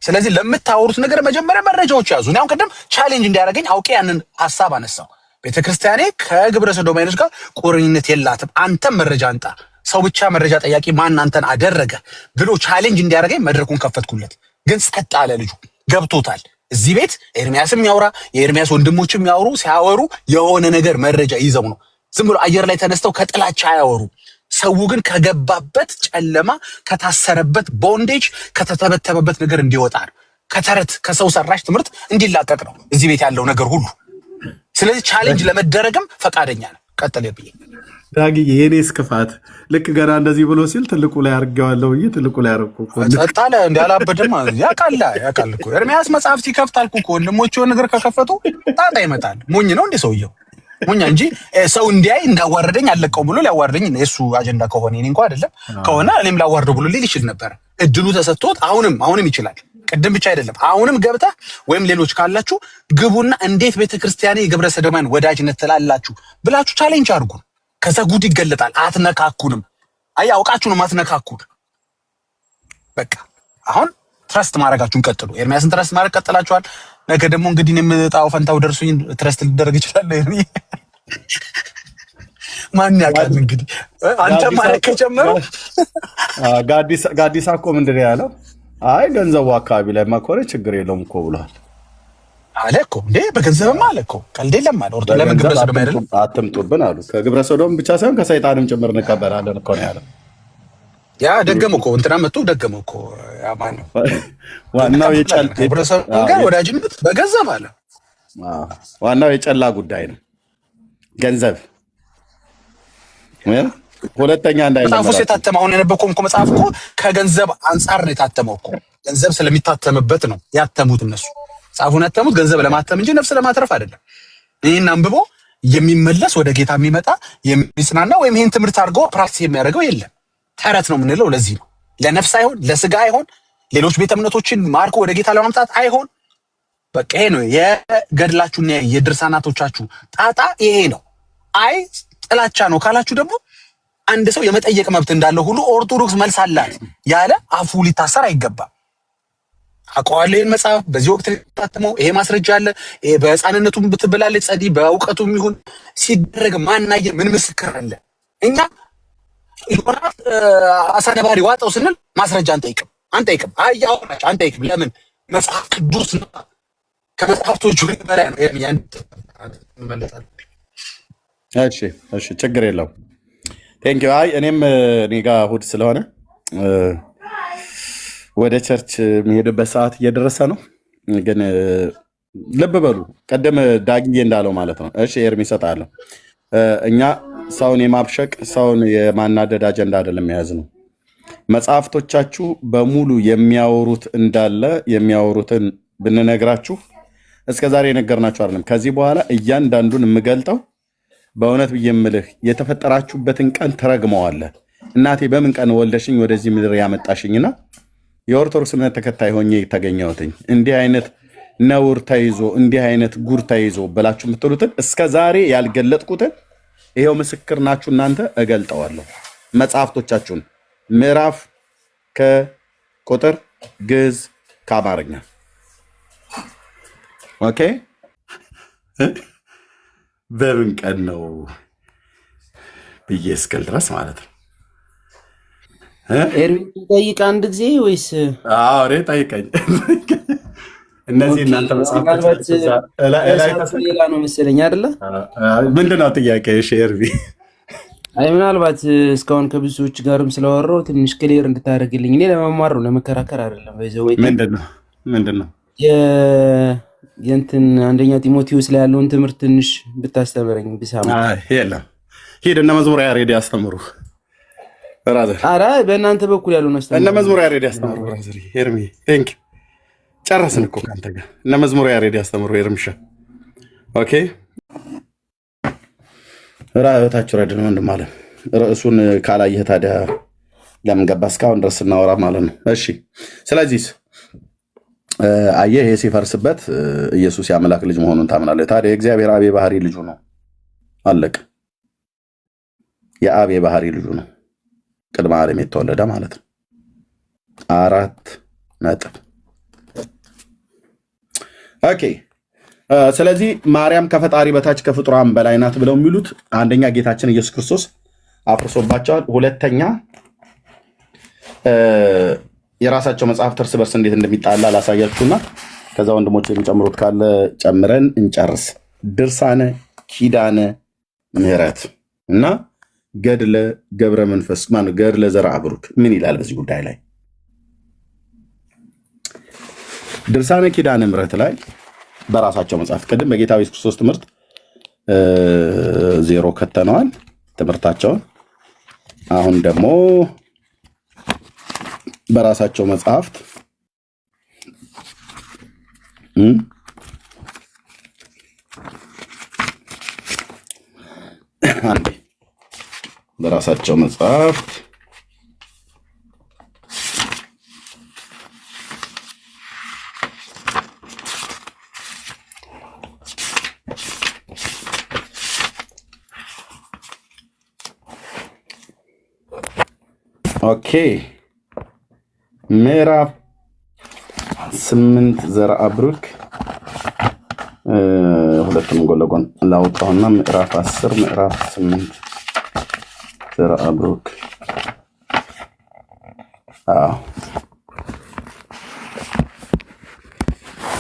ስለዚህ ለምታወሩት ነገር መጀመሪያ መረጃዎች ያዙ። እኔ አሁን ቀደም ቻሌንጅ እንዲያደርገኝ አውቄ ያንን ሐሳብ አነሳው። ቤተክርስቲያኔ ከግብረ ሰዶማዊነት ጋር ቁርኝነት የላትም፣ አንተም መረጃ አንጣ፣ ሰው ብቻ መረጃ ጠያቂ ማን አንተን አደረገ ብሎ ቻሌንጅ እንዲያደርገኝ መድረኩን ከፈትኩለት። ግን ጸጥ አለ። ልጁ ገብቶታል። እዚህ ቤት ኤርሚያስም ያውራ የኤርሚያስ ወንድሞችም ያውሩ፣ ሲያወሩ የሆነ ነገር መረጃ ይዘው ነው። ዝም ብሎ አየር ላይ ተነስተው ከጥላቻ አያወሩ። ሰው ግን ከገባበት ጨለማ፣ ከታሰረበት ቦንዴጅ፣ ከተተበተበበት ነገር እንዲወጣ ነው። ከተረት ከሰው ሰራሽ ትምህርት እንዲላቀቅ ነው እዚህ ቤት ያለው ነገር ሁሉ። ስለዚህ ቻሌንጅ ለመደረግም ፈቃደኛ ነው። ቀጥል ብዬ ዳጊ የኔ እስክፋት ልክ ገና እንደዚህ ብሎ ሲል ትልቁ ላይ አርጌዋለሁ ብዬ ትልቁ ላይ አረኩ እኮ ጸጣለ እንዲያላበደም ያውቃል እኮ ኤርሚያስ መጽሐፍ ሲከፍት አልኩ እኮ ወንድሞች የሆነ ነገር ከከፈቱ ጣጣ ይመጣል። ሞኝ ነው እንዴ ሰውየው? ሞኛ እንጂ ሰው እንዲያይ እንዳዋረደኝ አለቀው ብሎ ሊያዋርደኝ የሱ አጀንዳ ከሆነ እኔ እንኳን አይደለም ከሆነ እኔም ላዋርደው ብሎ ሊል ይችል ነበር። እድሉ ተሰጥቶት አሁንም ይችላል። ቅድም ብቻ አይደለም አሁንም ገብታ ወይም ሌሎች ካላችሁ ግቡና እንዴት ቤተክርስቲያኔ የግብረ ሰዶማን ወዳጅነት ትላላችሁ ብላችሁ ቻሌንጅ አድርጉ። ከዛ ጉድ ይገለጣል። አትነካኩንም። አውቃችሁ ነው ማትነካኩን። በቃ አሁን ትረስት ማድረጋችሁን ቀጥሉ። ኤርሚያስን ትረስት ማድረግ ቀጥላችኋል። ነገ ደግሞ እንግዲህ የምጣው ፈንታው ደርሶኝ ትረስት ሊደረግ ይችላል። ማን ያውቃል እንግዲህ አንተ ማለት ከጀመረው ጋዲሳ እኮ ምንድን ነው ያለው? አይ ገንዘቡ አካባቢ ላይ ማኮረ ችግር የለውም እኮ ብሏል አለ እኮ እንዴ። በገንዘብም አለ እኮ ቀልድ የለም አለ። ኦርቶ ለምን ግብረ ሰዶም አይደለም አትምጡብን አሉ። ከግብረ ሰዶም ብቻ ሳይሆን ከሰይጣንም ጭምር እንቀበላለን እኮ ነው ያለው። ያ ደገመው እኮ እንትና መጥቶ ደገመው እኮ ያ ማን ነው ዋናው ግብረ ሰዶም ጋር ወዳጅነት በገንዘብ አለ። ዋናው የጨላ ጉዳይ ነው ገንዘብ። ሁለተኛ መጽሐፉ የታተመው አሁን የነበረው እኮ መጽሐፍ እኮ ከገንዘብ አንጻር ነው የታተመው እኮ። ገንዘብ ስለሚታተምበት ነው ያተሙት እነሱ። መጽሐፉን ያተሙት ገንዘብ ለማተም እንጂ ነፍስ ለማትረፍ አይደለም። ይህን አንብቦ የሚመለስ ወደ ጌታ የሚመጣ የሚጽናና ወይም ይህን ትምህርት አድርጎ ፕራክቲስ የሚያደርገው የለም። ተረት ነው የምንለው ለዚህ ነው። ለነፍስ አይሆን፣ ለስጋ አይሆን፣ ሌሎች ቤተ እምነቶችን ማርኮ ወደ ጌታ ለማምጣት አይሆን። በቃ ይሄ ነው የገድላችሁና የድርሳናቶቻችሁ ጣጣ ይሄ ነው። አይ ጥላቻ ነው ካላችሁ ደግሞ አንድ ሰው የመጠየቅ መብት እንዳለው ሁሉ ኦርቶዶክስ መልስ አላት ያለ አፉ ሊታሰር አይገባም። አውቀዋለሁ ይሄን መጽሐፍ በዚህ ወቅት ታተመው ይሄ ማስረጃ አለ። ይሄ በሕፃንነቱም ብትበላለች ጸዲ በእውቀቱም ይሁን ሲደረግ ማናየ ምን ምስክር አለ? እኛ ዮናስ አሳነባሪ ዋጠው ስንል ማስረጃ አንጠይቅም። አያውራች አንጠይቅም። ለምን? መጽሐፍ ቅዱስ ነው። ከመጽሐፍቶቹ በላይ ነው። ያን እንመለሳለን። እሺ ችግር የለውም። ቴንክ ዩ። አይ እኔም እኔ ጋር እሑድ ስለሆነ ወደ ቸርች የሚሄድበት ሰዓት እየደረሰ ነው። ግን ልብ በሉ ቀደም ዳግዬ እንዳለው ማለት ነው። እሺ ኤርሚ እሰጥሃለሁ። እኛ ሰውን የማብሸቅ ሰውን የማናደድ አጀንዳ አይደለም የያዝ ነው። መጽሐፍቶቻችሁ በሙሉ የሚያወሩት እንዳለ የሚያወሩትን ብንነግራችሁ እስከ ዛሬ የነገርናችሁ አይደለም። ከዚህ በኋላ እያንዳንዱን የምገልጠው በእውነት ብዬ የምልህ የተፈጠራችሁበትን ቀን ትረግመዋለህ። እናቴ በምን ቀን ወልደሽኝ ወደዚህ ምድር ያመጣሽኝና የኦርቶዶክስ እምነት ተከታይ ሆኜ የተገኘሁትኝ እንዲህ አይነት ነውር ተይዞ እንዲህ አይነት ጉር ተይዞ ብላችሁ የምትሉትን እስከ ዛሬ ያልገለጥኩትን ይሄው ምስክር ናችሁ እናንተ። እገልጠዋለሁ መጽሐፍቶቻችሁን ምዕራፍ ከቁጥር ግዕዝ ከአማርኛ ኦኬ። በምን ቀን ነው ብዬ እስክል ድረስ ማለት ነው። ኤርሚ ጠይቅ አንድ ጊዜ ወይስ? አዎ ጠይቀኝ። እነዚህ እናንተ መጽሐፎች ሌላ ነው መሰለኝ አይደለ? ምንድን ነው ጥያቄ? ኤርሚ አይ ምናልባት እስካሁን ከብዙ ሰዎች ጋርም ስለወራው ትንሽ ክሊር እንድታደርግልኝ። እኔ ለመማር ነው ለመከራከር አይደለም። ምንድን ነው የእንትን አንደኛ ጢሞቴዎስ ላይ ያለውን ትምህርት ትንሽ ብታስተምረኝ ብሳማ። የለም ሂድ እነ መዝሙረ ያሬድ ያስተምሩ። ኧረ በእናንተ በኩል ያለውን አስተምሩ። እነ መዝሙረ ያሬድ ያስተምሩ። ብራዘር ኤርሚ ቴንክ ጨረስን እኮ ከአንተ ጋር። እነ መዝሙረ ያሬድ ያስተምሩ። ኤርምሻ ኦኬ። ራእታችሁ ረድ ነው ወንድም አለ። ርዕሱን ካላየህ ታዲያ ለምን ገባ? እስካሁን ድረስ ስናወራ ማለት ነው። እሺ ስለዚህ አየህ ይሄ ሲፈርስበት ኢየሱስ የአምላክ ልጅ መሆኑን ታምናለህ። ታዲያ የእግዚአብሔር አብ የባህሪ ልጁ ነው። አለቅ የአብ የባህሪ ልጁ ነው። ቅድመ ዓለም የተወለደ ማለት ነው። 4 ነጥብ። ኦኬ። ስለዚህ ማርያም ከፈጣሪ በታች ከፍጡራን በላይ ናት ብለው የሚሉት አንደኛ ጌታችን ኢየሱስ ክርስቶስ አፍርሶባቸዋል። ሁለተኛ የራሳቸው መጽሐፍት እርስ በርስ እንዴት እንደሚጣላ ላሳያችሁና ከዛ ወንድሞች የሚጨምሩት ካለ ጨምረን እንጨርስ። ድርሳነ ኪዳነ ምሕረት እና ገድለ ገብረ መንፈስ ገድለ ዘርአ ብሩክ ምን ይላል በዚህ ጉዳይ ላይ? ድርሳነ ኪዳነ ምሕረት ላይ በራሳቸው መጽሐፍ ቅድም በጌታ ኢየሱስ ክርስቶስ ትምህርት 0 ከተነዋል ትምህርታቸውን። አሁን ደግሞ በራሳቸው መጽሐፍት አንዴ በራሳቸው መጽሐፍት ኦኬ ምዕራፍ 8 ዘርአ ብሩክ ሁለቱም ጎን ለጎን ላውጣውና ምዕራፍ 10 ምዕራፍ 8 ዘርአ ብሩክ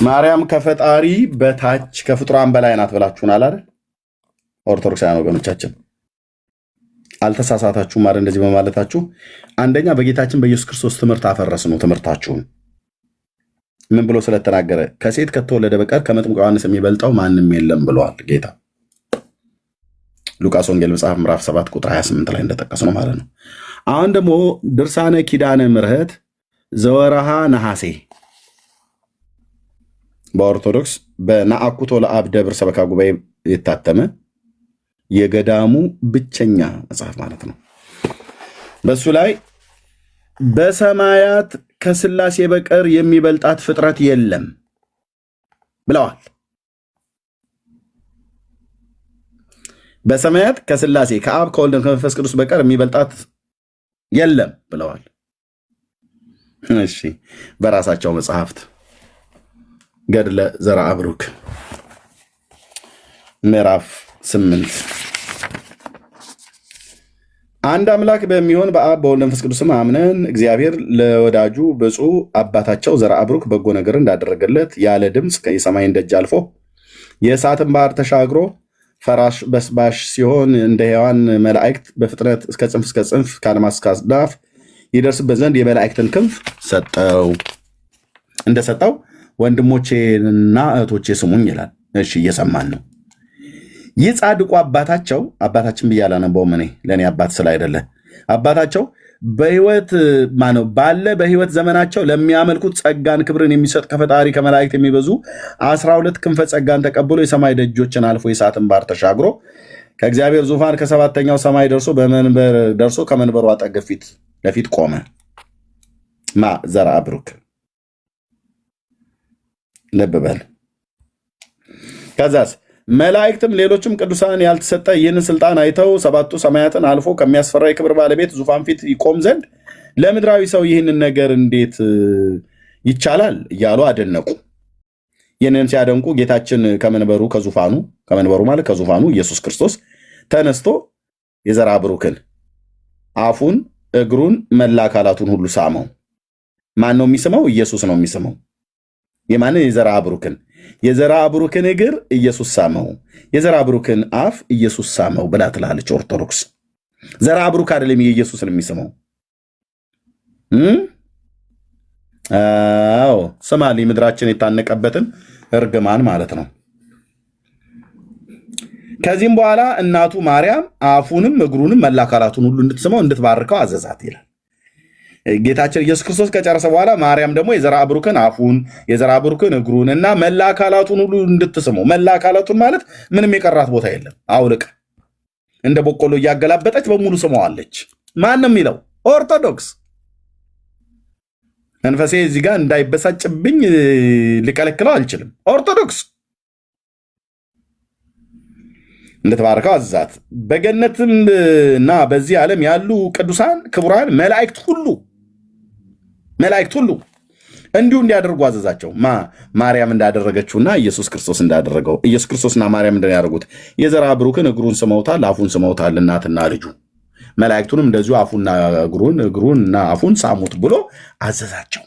ማርያም ከፈጣሪ በታች ከፍጡራን በላይ ናት ብላችሁናል አይደል? ኦርቶዶክሳውያን ወገኖቻችን አልተሳሳታችሁም አይደል? እንደዚህ በማለታችሁ አንደኛ በጌታችን በኢየሱስ ክርስቶስ ትምህርት አፈረስ ነው ትምህርታችሁን። ምን ብሎ ስለተናገረ ከሴት ከተወለደ በቀር ከመጥምቁ ዮሐንስ የሚበልጠው ማንም የለም ብለዋል ጌታ። ሉቃስ ወንጌል መጽሐፍ ምዕራፍ 7 ቁጥር 28 ላይ እንደጠቀስ ነው ማለት ነው። አሁን ደግሞ ድርሳነ ኪዳነ ምሕረት ዘወረሃ ነሐሴ በኦርቶዶክስ በናአኩቶ ለአብ ደብር ሰበካ ጉባኤ የታተመ የገዳሙ ብቸኛ መጽሐፍ ማለት ነው። በሱ ላይ በሰማያት ከስላሴ በቀር የሚበልጣት ፍጥረት የለም ብለዋል። በሰማያት ከስላሴ ከአብ ከወልድ ከመንፈስ ቅዱስ በቀር የሚበልጣት የለም ብለዋል። እሺ በራሳቸው መጽሐፍት ገድለ ዘርአ ብሩክ ምዕራፍ 8 አንድ አምላክ በሚሆን በአብ በወልድ መንፈስ ቅዱስም አምነን እግዚአብሔር ለወዳጁ ብፁዕ አባታቸው ዘርአ ብሩክ በጎ ነገር እንዳደረገለት ያለ ድምፅ የሰማይን ደጅ አልፎ የእሳትን ባህር ተሻግሮ ፈራሽ በስባሽ ሲሆን እንደ ሔዋን መላእክት በፍጥነት እስከ ጽንፍ ከአድማስ እስከ አስዳፍ ይደርስበት ዘንድ የመላእክትን ክንፍ ሰጠው። እንደሰጠው ወንድሞቼና እህቶቼ ስሙኝ ይላል። እሺ እየሰማን ነው። ይህ ጻድቁ አባታችን ብዬ አላነበውም እኔ ለእኔ አባት ስላይደለ አባታቸው በህይወት ባለ በህይወት ዘመናቸው ለሚያመልኩት ጸጋን ክብርን የሚሰጥ ከፈጣሪ ከመላእክት የሚበዙ 12 ክንፈ ጸጋን ተቀብሎ የሰማይ ደጆችን አልፎ የእሳትን ባህር ተሻግሮ ከእግዚአብሔር ዙፋን ከሰባተኛው ሰማይ ደርሶ ከመንበሩ አጠገብ ፊት ለፊት ቆመ። ዘርአ ብሩክ ልብ በል። ከዛስ መላእክትም ሌሎችም ቅዱሳን ያልተሰጠ ይህንን ስልጣን አይተው 7ቱ ሰማያትን አልፎ ከሚያስፈራ የክብር ባለቤት ዙፋን ፊት ይቆም ዘንድ ለምድራዊ ሰው ይህንን ነገር እንዴት ይቻላል እያሉ አደነቁ። ይህንን ሲያደንቁ ጌታችን ከመንበሩ ማለት ከዙፋኑ ኢየሱስ ክርስቶስ ተነስቶ የዘርአ ብሩክን አፉን፣ እግሩን፣ መላ አካላቱን ሁሉ ሳመው። ማን ነው የሚስመው? ኢየሱስ ነው የሚስመው። የማንን? የዘርአ ብሩክን እግር ኢየሱስ ሳመው፣ የዘርአ ብሩክን አፍ ኢየሱስ ሳመው ብላ ትላለች ኦርቶዶክስ። ዘርአ ብሩክ አይደለም የኢየሱስን የሚስመው። አዎ ስማሊ ምድራችን የታነቀበትን እርግማን ማለት ነው። ከዚህም በኋላ እናቱ ማርያም አፉንም እግሩንም መላ አካላቱን ሁሉ እንድትስመው እንድትባርከው አዘዛት ይላል። ጌታችን ኢየሱስ ክርስቶስ ከጨረሰ በኋላ ማርያም ደግሞ የዘርአ ብሩክን አፉን የዘርአ ብሩክን እግሩን እና መላ አካላቱን ሁሉ እንድትስመው። መላ አካላቱን ማለት ምንም የቀራት ቦታ የለም። አውልቅ እንደ በቆሎ እያገላበጠች በሙሉ ስመዋለች። ማንም የሚለው ኦርቶዶክስ። መንፈሴ እዚህ ጋር እንዳይበሳጭብኝ ሊከለክለው አልችልም። ኦርቶዶክስ እንድትባርከው አዘዛት። በገነትም እና በዚህ ዓለም ያሉ ቅዱሳን ክቡራን መላእክት ሁሉ እንዲሁ እንዲያደርጉ አዘዛቸው። ማርያም እንዳደረገችውና ኢየሱስ ክርስቶስ እንዳደረገው። ኢየሱስ ክርስቶስና ማርያም እንዳደረጉት የዘራ ብሩክን እግሩን ስመውታል፣ አፉን ስመውታል፣ እናትና ልጁ። መላእክቱንም እንደዚሁ አፉና እግሩንና አፉን ሳሙት ብሎ አዘዛቸው።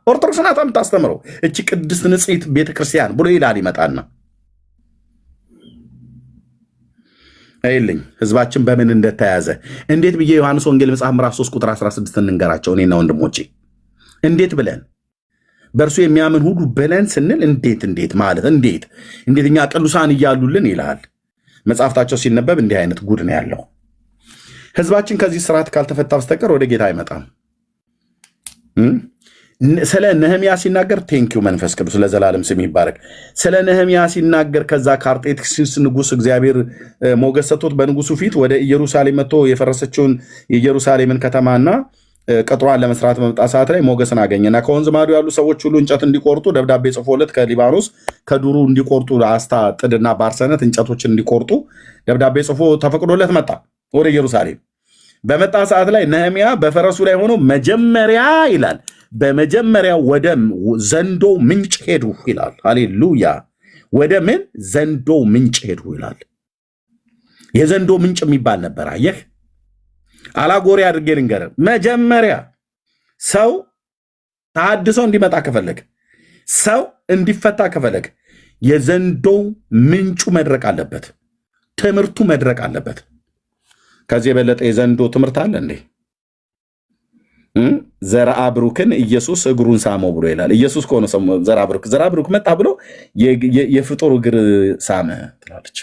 ኦርቶዶክስ ናት የምታስተምረው እቺ ቅድስት ንጽሕት ቤተክርስቲያን ብሎ ይላል። ይመጣና አይልኝ ህዝባችን በምን እንደተያዘ እንዴት ብዬ ዮሐንስ ወንጌል መጽሐፍ ምዕራፍ 3 ቁጥር 16 እንንገራቸው እኔና ወንድሞቼ። እንዴት ብለን በእርሱ የሚያምን ሁሉ ብለን ስንል እንዴት ማለት እንዴት እኛ ቅዱሳን እያሉልን ይላል መጽሐፍታቸው ሲነበብ። እንዲህ አይነት ጉድ ነው ያለው። ህዝባችን ከዚህ ስርዓት ካልተፈታ በስተቀር ወደ ጌታ አይመጣም። ስለ ነህምያ ሲናገር ቴንኪው መንፈስ ቅዱስ ለዘላለም ስም ይባረክ። ስለ ነህምያ ሲናገር ከዛ ከአርጤክስስ ንጉስ እግዚአብሔር ሞገስ ሰጥቶት በንጉሱ ፊት ወደ ኢየሩሳሌም መጥቶ የፈረሰችውን የኢየሩሳሌምን ከተማና ቅጥሯን ለመስራት በመጣ ሰዓት ላይ ሞገስን አገኘና ከወንዝ ማዶ ያሉ ሰዎች ሁሉ እንጨት እንዲቆርጡ ደብዳቤ ጽፎለት ከሊባኖስ ከዱሩ እንዲቆርጡ አስታ ጥድና ባርሰነት እንጨቶችን እንዲቆርጡ ደብዳቤ ጽፎ ተፈቅዶለት መጣ ወደ ኢየሩሳሌም። በመጣ ሰዓት ላይ ነህምያ በፈረሱ ላይ ሆኖ መጀመሪያ ይላል በመጀመሪያ ወደ ዘንዶ ምንጭ ሄዱ ይላል። ሃሌሉያ! ወደ ምን ዘንዶ ምንጭ ሄዱ ይላል። የዘንዶ ምንጭ የሚባል ነበር። አየህ፣ አላጎሪ አድርጌ ልንገርህ። መጀመሪያ ሰው ተሐድሶ እንዲመጣ ከፈለግ፣ ሰው እንዲፈታ ከፈለግ የዘንዶ ምንጩ መድረቅ አለበት። ትምህርቱ መድረቅ አለበት። ከዚህ የበለጠ የዘንዶ ትምህርት አለ እንዴ? ዘርአ ብሩክን ኢየሱስ እግሩን ሳመው ብሎ ይላል። ኢየሱስ ከሆነ ዘርአ ብሩክ መጣ ብሎ የፍጡር እግር ሳመ ትላለች።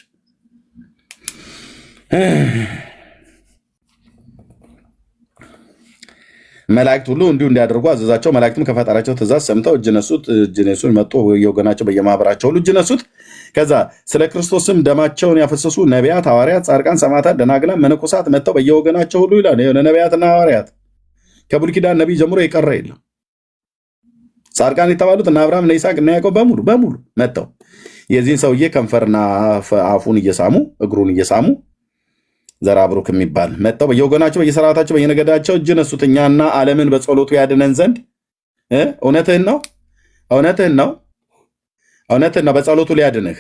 መላእክት ሁሉ እንዲሁ እንዲያደርጉ አዘዛቸው። መላእክትም ከፈጣሪያቸው ትእዛዝ ሰምተው እጅ ነሱን መጡ። የወገናቸው በየማህበራቸው ሁሉ እጅ ነሱት። ከዛ ስለ ክርስቶስም ደማቸውን ያፈሰሱ ነቢያት፣ ሐዋርያት፣ ጻድቃን፣ ሰማዕታት፣ ደናግላን፣ መነኮሳት መጥተው በየወገናቸው ሁሉ ይላል። የሆነ ነቢያትና ሐዋርያት ከብሉይ ኪዳን ነቢይ ጀምሮ የቀረ የለም። ጻድቃን የተባሉት እነ አብርሃም እነ ይስሐቅ እነ ያዕቆብ በሙሉ መጥተው የዚህን ሰውዬ ከንፈርና አፉን እየሳሙ እግሩን እየሳሙ ዘርአ ብሩክ የሚባል መጥተው በየወገናቸው በየሰራታቸው በየነገዳቸው እጅ ነሱት። እኛና ዓለምን በጸሎቱ ያድነን ዘንድ እውነትህን ነው በጸሎቱ ሊያድንህ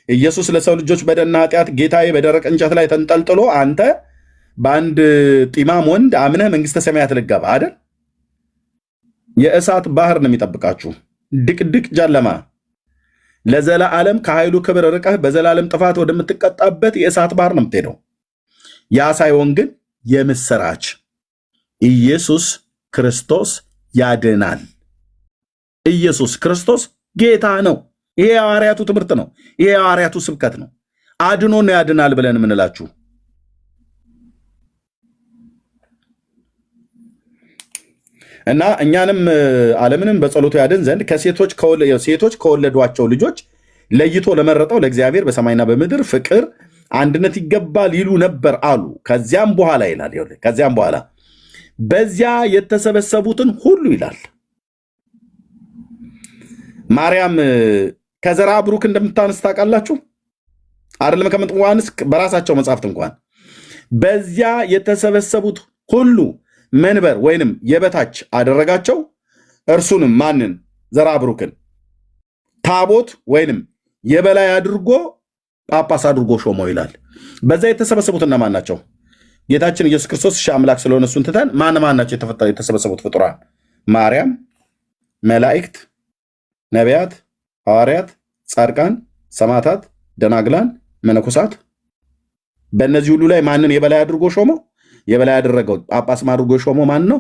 ኢየሱስ ለሰው ልጆች በደልና ኃጢአት ጌታዬ በደረቅ እንጨት ላይ ተንጠልጥሎ አንተ በአንድ ጢማም ወንድ አምነህ መንግስተ ሰማያት ልገባ አይደል? የእሳት ባህር ነው የሚጠብቃችሁ፣ ድቅድቅ ጨለማ፣ ለዘላለም ከኃይሉ ክብር ርቀህ በዘላለም ጥፋት ወደምትቀጣበት የእሳት ባህር ነው የምትሄደው። ያ ሳይሆን ግን የምስራች ኢየሱስ ክርስቶስ ያድናል። ኢየሱስ ክርስቶስ ጌታ ነው። ይሄ የሐዋርያቱ ትምህርት ነው። ይሄ የሐዋርያቱ ስብከት ነው። አድኖ ነው ያድናል ብለን የምንላችሁ። እና እኛንም ዓለምንም በጸሎቱ ያድን ዘንድ ሴቶች ከወለዷቸው ልጆች ለይቶ ለመረጠው ለእግዚአብሔር በሰማይና በምድር ፍቅር አንድነት ይገባል ይሉ ነበር አሉ። ከዚያም በኋላ ይላል ከዚያም በኋላ በዚያ የተሰበሰቡትን ሁሉ ይላል ማርያም ከዘርአ ብሩክ እንደምታነስ ታውቃላችሁ አይደለም? ከመጥምቁ ዮሐንስ በራሳቸው መጽሐፍት እንኳን በዚያ የተሰበሰቡት ሁሉ መንበር ወይንም የበታች አደረጋቸው። እርሱንም ማንን? ዘርአ ብሩክን ታቦት ወይንም የበላይ አድርጎ ጳጳስ አድርጎ ሾመው ይላል። በዛ የተሰበሰቡት እነማን ናቸው? ጌታችን ኢየሱስ ክርስቶስ አምላክ ስለሆነ እሱን ትተን ማን ናቸው የተሰበሰቡት ፍጡራን? ማርያም፣ መላእክት፣ ነቢያት፣ ሐዋርያት፣ ጻድቃን፣ ሰማዕታት፣ ደናግላን፣ መነኮሳት። በእነዚህ ሁሉ ላይ ማንን የበላይ አድርጎ ሾመው? የበላይ ያደረገው ጳጳስም አድርጎ የሾመው ማን ነው?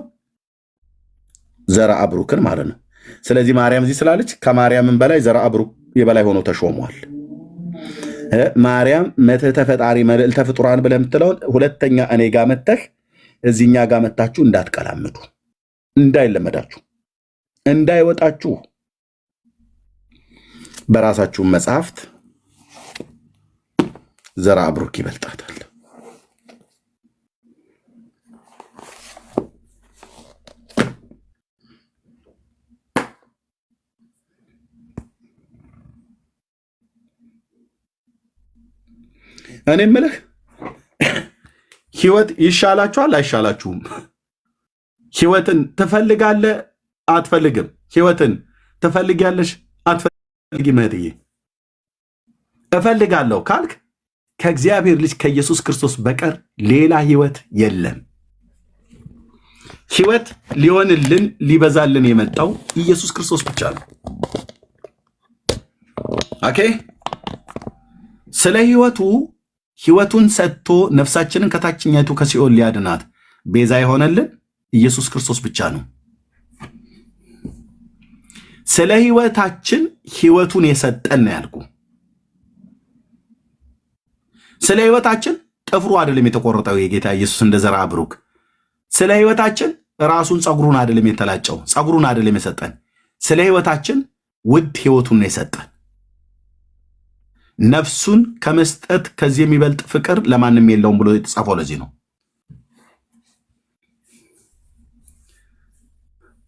ዘርአ ብሩክን ማለት ነው። ስለዚህ ማርያም እዚህ ስላለች ከማርያምን በላይ ዘርአ ብሩክ የበላይ ሆኖ ተሾሟል። ማርያም መትሕተ ፈጣሪ መልዕልተ ፍጡራን ብለህ የምትለውን ሁለተኛ እኔ ጋር መተህ እዚህኛ ጋር መታችሁ እንዳትቀላምዱ፣ እንዳይለመዳችሁ፣ እንዳይወጣችሁ በራሳችሁን መጽሐፍት ዘርአ ብሩክ ይበልጣታል። እኔ የምልህ ህይወት ይሻላችኋል አይሻላችሁም? ህይወትን ትፈልጋለህ አትፈልግም? ህይወትን ትፈልጊያለሽ አትፈልጊም? እህትዬ እፈልጋለሁ ካልክ ከእግዚአብሔር ልጅ ከኢየሱስ ክርስቶስ በቀር ሌላ ህይወት የለም። ህይወት ሊሆንልን ሊበዛልን የመጣው ኢየሱስ ክርስቶስ ብቻ ነው። ኦኬ። ስለ ህይወቱን ሰጥቶ ነፍሳችንን ከታችኛይቱ ከሲኦል ሊያድናት ቤዛ የሆነልን ኢየሱስ ክርስቶስ ብቻ ነው። ስለ ህይወታችን ህይወቱን የሰጠን ነው ያልኩ። ስለ ህይወታችን ጥፍሩ አይደለም የተቆረጠው የጌታ ኢየሱስ እንደ ዘራ ብሩክ። ስለ ህይወታችን ራሱን ጸጉሩን አይደለም የተላጨው፣ ጸጉሩን አይደለም የሰጠን። ስለ ህይወታችን ውድ ህይወቱን ነው የሰጠን። ነፍሱን ከመስጠት ከዚህ የሚበልጥ ፍቅር ለማንም የለውም ብሎ የተጻፈው ለዚህ ነው።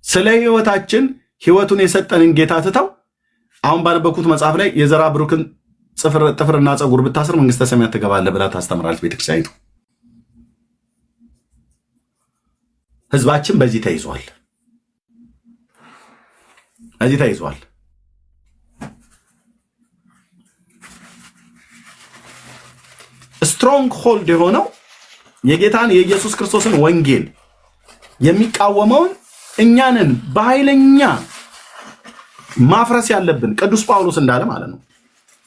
ስለ ህይወታችን ህይወቱን የሰጠንን ጌታ ትተው አሁን ባነበኩት መጽሐፍ ላይ የዘራ ብሩክን ጥፍርና ጸጉር ብታስር መንግስተ ሰማያት ትገባለህ ብላ ታስተምራለች ቤተክርስቲያኒቱ። ህዝባችን በዚህ ተይዟል። ስትሮንግ ሆልድ የሆነው የጌታን የኢየሱስ ክርስቶስን ወንጌል የሚቃወመውን እኛንን በኃይለኛ ማፍረስ ያለብን ቅዱስ ጳውሎስ እንዳለ ማለት ነው።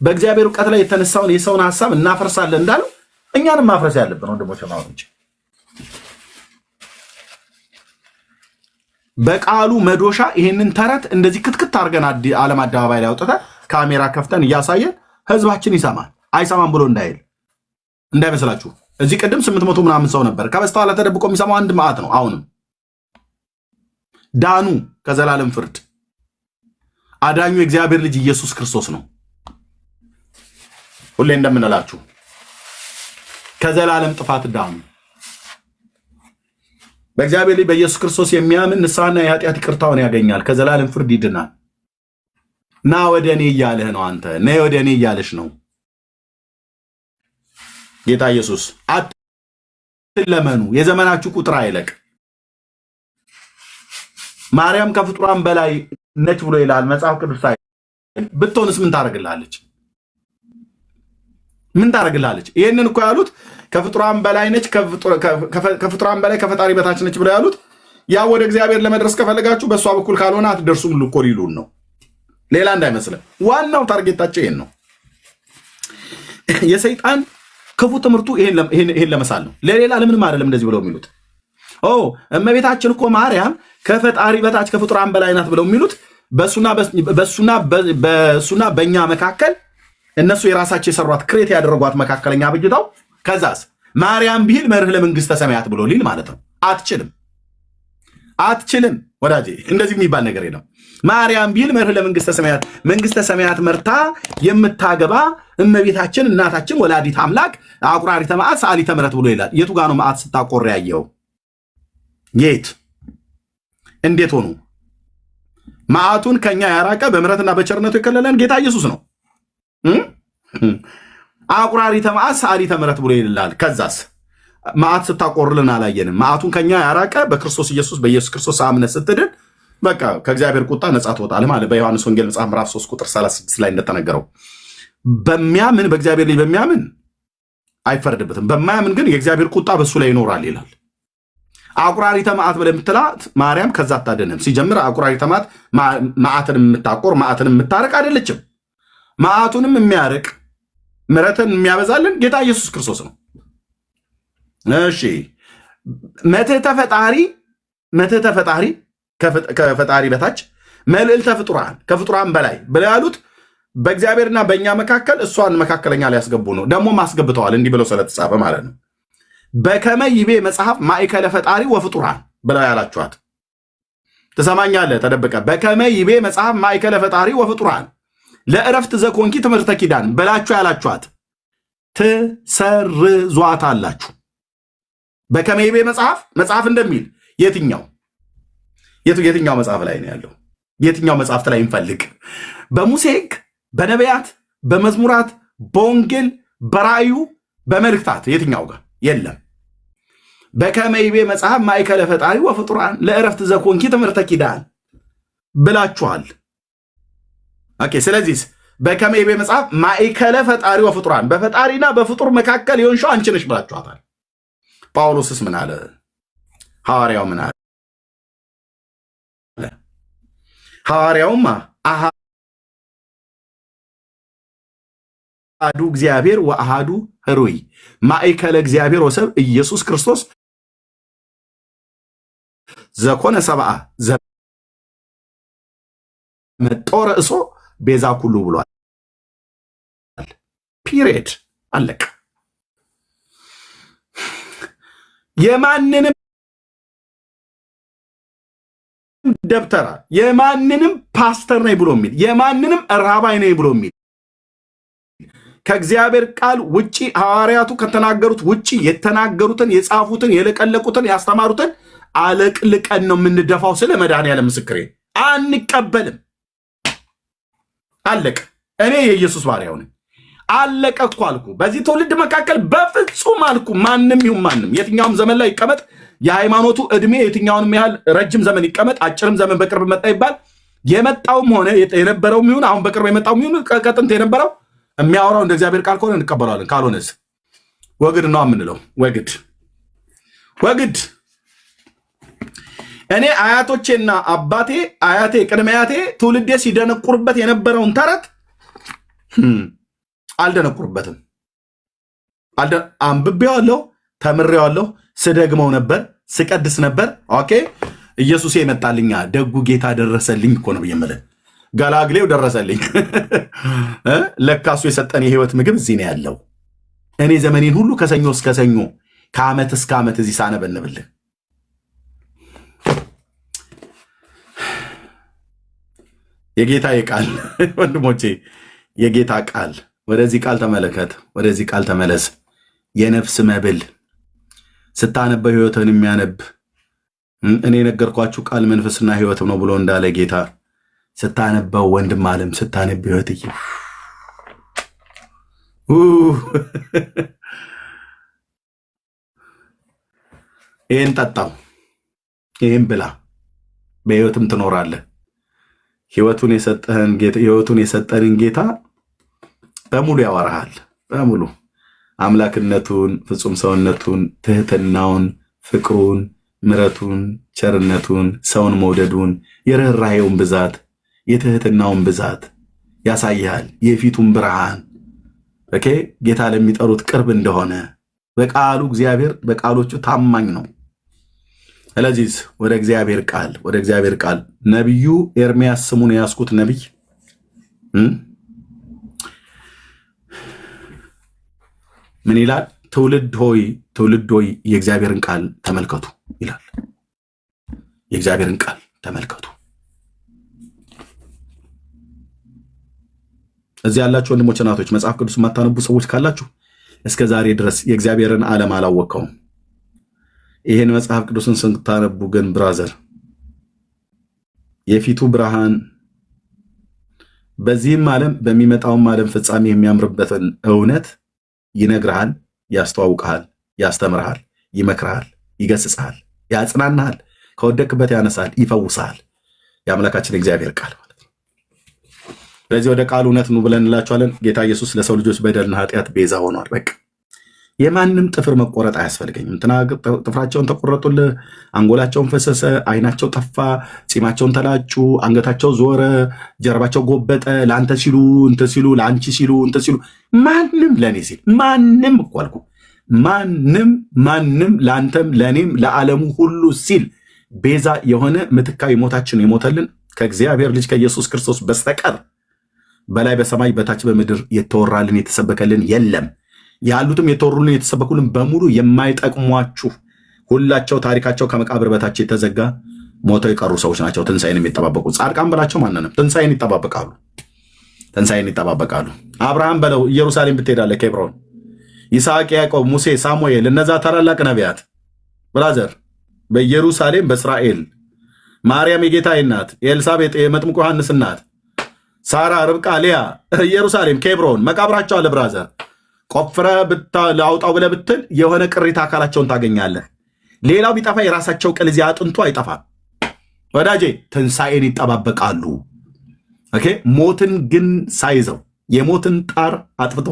በእግዚአብሔር እውቀት ላይ የተነሳውን የሰውን ሐሳብ እናፈርሳለን እንዳለው እኛንም ማፍረስ ያለብን ወንድሞች ማውሮች በቃሉ መዶሻ ይሄንን ተረት እንደዚህ ክትክት አድርገን ዓለም አደባባይ ላይ አውጥተን ካሜራ ከፍተን እያሳየን ህዝባችን ይሰማል። አይሰማም ብሎ እንዳይመስላችሁ። እዚህ ቅድም 800 ምናምን ሰው ነበር። ከበስተኋላ ተደብቆ የሚሰማው አንድ መዓት ነው። አሁንም ዳኑ ከዘላለም ፍርድ። አዳኙ የእግዚአብሔር ልጅ ኢየሱስ ክርስቶስ ነው። ሁሌ እንደምንላችሁ ከዘላለም ጥፋት ዳኑ። በእግዚአብሔር ልጅ በኢየሱስ ክርስቶስ የሚያምን ንስሐና የኃጢአት ይቅርታውን ያገኛል፣ ከዘላለም ፍርድ ይድናል። ና ወደ እኔ እያለህ ነው። አንተ ነይ ወደ እኔ እያለሽ ነው ጌታ ኢየሱስ። አትለመኑ፣ የዘመናችሁ ቁጥር አይለቅ። ማርያም ከፍጡራን በላይ ነች ብሎ ይላል መጽሐፍ ቅዱስ። ብትሆንስ ምን ታደርግላለች? ይህንን እኮ ያሉት ከፍጡራን በላይ ነች፣ ከፍጡራን በላይ ከፈጣሪ በታች ነች ብሎ ያሉት ያ ወደ እግዚአብሔር ለመድረስ ከፈለጋችሁ በእሷ በኩል ካልሆነ አትደርሱም እኮ ሊሉን ነው። ሌላ እንዳይመስለን። ዋናው ታርጌታቸው ይሄን ነው። የሰይጣን ክፉ ትምህርቱ ይሄን ለመሳል ነው። ለሌላ ለምንም አይደለም እንደዚህ ብለው የሚሉት። እመቤታችን እኮ ማርያም ከፈጣሪ በታች ከፍጡራን በላይ ናት ብለው የሚሉት በሱና በእኛ መካከል እነሱ የራሳቸው የሰሯት ክሬት ያደረጓት መካከለኛ ብጅታው። ከዛስ ማርያም ቢል መርህ ለመንግስተ ሰማያት ብሎ ሊል ማለት ነው። አትችልም ወዳጄ፣ እንደዚህ የሚባል ነገር የለም። ማርያም ቢል መርህ ለመንግስተ ሰማያት፣ መንግስተ ሰማያት መርታ የምታገባ እመቤታችን እናታችን ወላዲት አምላክ አቁራሪተ መዓት ሰዓሊተ ምሕረት ብሎ ይላል። የቱ ጋር ነው መዓት ስታቆር ያየው? የት እንዴት ሆኑ? መዓቱን ከኛ ያራቀ በምሕረትና በቸርነቱ የከለለን ጌታ ኢየሱስ ነው። አቁራሪተ መዓት ሰዓሊተ ምሕረት ብሎ ይላል። ከዛስ መዓት ስታቆርልን አላየንም። መዓቱን ከኛ ያራቀ በክርስቶስ ኢየሱስ በኢየሱስ ክርስቶስ አምነህ ስትድን በቃ ከእግዚአብሔር ቁጣ ነጻ ትወጣለህ ማለት በዮሐንስ ወንጌል መጽሐፍ ምዕራፍ 3 ቁጥር 36 ላይ እንደተነገረው በሚያምን በእግዚአብሔር ልጅ በሚያምን አይፈረድበትም፣ በማያምን ግን የእግዚአብሔር ቁጣ በሱ ላይ ይኖራል ይላል። አቁራሪተ መዓት ብለህ የምትላት ማርያም ከዛ አታደንም። ሲጀምር አቁራሪተ መዓት መዓትን የምታቆር መዓትን የምታርቅ አይደለችም። መዓቱንም የሚያርቅ ምሕረትን የሚያበዛልን ጌታ ኢየሱስ ክርስቶስ ነው። እሺ መትሕተ ፈጣሪ ከፈጣሪ በታች መልዕልተ ፍጡራን ከፍጡራን በላይ ብለው ያሉት በእግዚአብሔርና በእኛ መካከል እሷን መካከለኛ ሊያስገቡ ነው። ደግሞ ማስገብተዋል እንዲህ ብለው ስለተጻፈ ማለት ነው። በከመ ይቤ መጽሐፍ ማእከለ ፈጣሪ ወፍጡራን ብለው ያላችኋት ትሰማኛለህ? ተደብቀ በከመ ይቤ መጽሐፍ ማእከለ ፈጣሪ ወፍጡራን ለእረፍት ዘኮንኪ ትምህርተ ኪዳን ብላችሁ ያላችኋት ትሰርዟታላችሁ። በከመ ይቤ መጽሐፍ እንደሚል የትኛው መጽሐፍ ላይ ነው ያለው? የትኛው መጽሐፍት ላይ እንፈልግ? በሙሴ ሕግ፣ በነቢያት፣ በመዝሙራት፣ በወንጌል፣ በራእዩ፣ በመልእክታት የትኛው ጋር የለም። በከመይቤ መጽሐፍ ማእከለ ፈጣሪ ወፍጡራን ለእረፍት ዘኮንኪ ትምህርተ ኪዳን ብላችኋል። ኦኬ። ስለዚህ በከመይቤ መጽሐፍ ማእከለ ፈጣሪ ወፍጡራን በፈጣሪና በፍጡር መካከል የሆንሽው አንቺ ነሽ ብላችኋታል። ጳውሎስስ ምን አለ? ሐዋርያው ምን አለ? ሐዋርያውማ አሐዱ እግዚአብሔር ወአሐዱ ኅሩይ ማእከለ እግዚአብሔር ወሰብ ኢየሱስ ክርስቶስ ዘኮነ ሰብአ ዘመጦረ እሶ ቤዛ ኩሉ ብሏል። ፒሪየድ አለቅ። የማንንም ደብተራ የማንንም ፓስተር ነኝ ብሎ የሚል የማንንም ራባይ ነኝ ብሎ የሚል ከእግዚአብሔር ቃል ውጪ ሐዋርያቱ ከተናገሩት ውጪ የተናገሩትን የጻፉትን የለቀለቁትን ያስተማሩትን አለቅልቀን ነው የምንደፋው። ስለ መድኃኒዓለም ምስክሬ አንቀበልም። አለቀ። እኔ የኢየሱስ ባሪያው ነኝ። አለቀ እኮ አልኩ። በዚህ ትውልድ መካከል በፍጹም አልኩ ማንም ይሁን ማንም የትኛውም ዘመን ላይ ይቀመጥ፣ የሃይማኖቱ ዕድሜ የትኛውንም ያህል ረጅም ዘመን ይቀመጥ፣ አጭርም ዘመን በቅርብ መጣ ይባል፣ የመጣውም ሆነ የነበረውም ይሁን አሁን በቅርብ የመጣውም ይሁን ከጥንት የነበረው የሚያወራው እንደ እግዚአብሔር ቃል ከሆነ እንቀበለዋለን። ካልሆነስ ወግድ ነው የምንለው። ወግድ እኔ አያቶቼና አባቴ አያቴ ቅድመ አያቴ ትውልዴ ሲደነቁርበት የነበረውን ተረት አልደነቁርበትም። አንብቤዋለሁ፣ ተምሬዋለሁ፣ ስደግመው ነበር፣ ስቀድስ ነበር። ኦኬ ኢየሱስ የመጣልኛ ደጉ ጌታ ደረሰልኝ እኮ ነው የምልህ። ገላግሌው ደረሰልኝ። ለካሱ የሰጠን የህይወት ምግብ እዚህ ነው ያለው። እኔ ዘመኔን ሁሉ ከሰኞ እስከ ሰኞ ከዓመት እስከ ዓመት እዚህ ሳነበንብልህ የጌታ ቃል ወንድሞቼ፣ የጌታ ቃል ወደዚህ ቃል ተመለከት፣ ወደዚህ ቃል ተመለስ። የነፍስ መብል ስታነበው ህይወትን የሚያነብ እኔ የነገርኳችሁ ቃል መንፈስና ህይወት ነው ብሎ እንዳለ ጌታ ስታነበው ወንድም ዓለም ስታነብ ህይወት ይህን ጠጣው፣ ይህን ብላ፣ በህይወትም ትኖራለህ። ህይወቱን የሰጠንን ጌታ በሙሉ ያወራሃል። በሙሉ አምላክነቱን፣ ፍጹም ሰውነቱን፣ ትህትናውን፣ ፍቅሩን፣ ምረቱን፣ ቸርነቱን፣ ሰውን መውደዱን፣ የርኅራኄውን ብዛት፣ የትህትናውን ብዛት ያሳይሃል። የፊቱን ብርሃን ኦኬ። ጌታ ለሚጠሩት ቅርብ እንደሆነ በቃሉ እግዚአብሔር በቃሎቹ ታማኝ ነው። ስለዚህ ወደ እግዚአብሔር ቃል ነቢዩ ኤርምያስ ስሙን የያዝኩት ነቢይ ምን ይላል? ትውልድ ሆይ የእግዚአብሔርን ቃል ተመልከቱ ይላል። የእግዚአብሔርን ቃል ተመልከቱ። እዚህ ያላችሁ ወንድሞች እናቶች፣ መጽሐፍ ቅዱስ የማታነቡ ሰዎች ካላችሁ እስከ ዛሬ ድረስ የእግዚአብሔርን ዓለም አላወቀውም። ይህን መጽሐፍ ቅዱስን ስታነቡ ግን ብራዘር የፊቱ ብርሃን በዚህም ዓለም በሚመጣውም ዓለም ፍጻሜ የሚያምርበትን እውነት ይነግርሃል፣ ያስተዋውቅሃል፣ ያስተምርሃል፣ ይመክርሃል፣ ይገስጽሃል፣ ያጽናናሃል፣ ከወደቅበት ያነሳል፣ ይፈውሳል። የአምላካችን እግዚአብሔር ቃል ማለት ነው። ስለዚህ ወደ ቃል እውነት ነው ብለን እንላችኋለን። ጌታ ኢየሱስ ለሰው ልጆች በደልና ኃጢአት ቤዛ ሆኗል። በቃ የማንም ጥፍር መቆረጥ አያስፈልገኝም። ጥፍራቸውን ተቆረጡልህ፣ አንጎላቸውን ፈሰሰ፣ አይናቸው ጠፋ፣ ፂማቸውን ተላጩ፣ አንገታቸው ዞረ፣ ጀርባቸው ጎበጠ፣ ለአንተ ሲሉ እንትን ሲሉ፣ ለአንቺ ሲሉ እንትን ሲሉ፣ ማንም ለእኔ ሲል ማንም እኮ አልኩ፣ ማንም ለአንተም ለእኔም ለዓለሙ ሁሉ ሲል ቤዛ የሆነ ምትካዊ ሞታችን የሞተልን ከእግዚአብሔር ልጅ ከኢየሱስ ክርስቶስ በስተቀር በላይ በሰማይ በታች በምድር የተወራልን የተሰበከልን የለም። ያሉትም የተወሩልን የተሰበኩልን በሙሉ የማይጠቅሟችሁ ሁላቸው ታሪካቸው ከመቃብር በታች የተዘጋ ሞተው የቀሩ ሰዎች ናቸው። ትንሣኤን የሚጠባበቁ ጻድቃን በላቸው ማንንም ትንሣኤን ይጠባበቃሉ። አብርሃም በለው ኢየሩሳሌም ብትሄዳለ፣ ኬብሮን፣ ይስሐቅ፣ ያዕቆብ፣ ሙሴ፣ ሳሙኤል፣ እነዛ ታላላቅ ነቢያት ብራዘር በኢየሩሳሌም በእስራኤል ማርያም የጌታዬ እናት፣ ኤልሳቤጥ የመጥምቁ ዮሐንስ እናት፣ ሳራ፣ ርብቃ፣ ሊያ፣ ኢየሩሳሌም፣ ኬብሮን መቃብራቸው አለ ብራዘር። ቆፍረ ላውጣው ብለህ ብትል የሆነ ቅሪታ አካላቸውን ታገኛለህ። ሌላው ቢጠፋ የራሳቸው ቅል እዚያ አጥንቱ አይጠፋም። ወዳጄ ትንሣኤን ይጠባበቃሉ። ኦኬ ሞትን ግን ሳይዘው የሞትን ጣር አጥፍቶ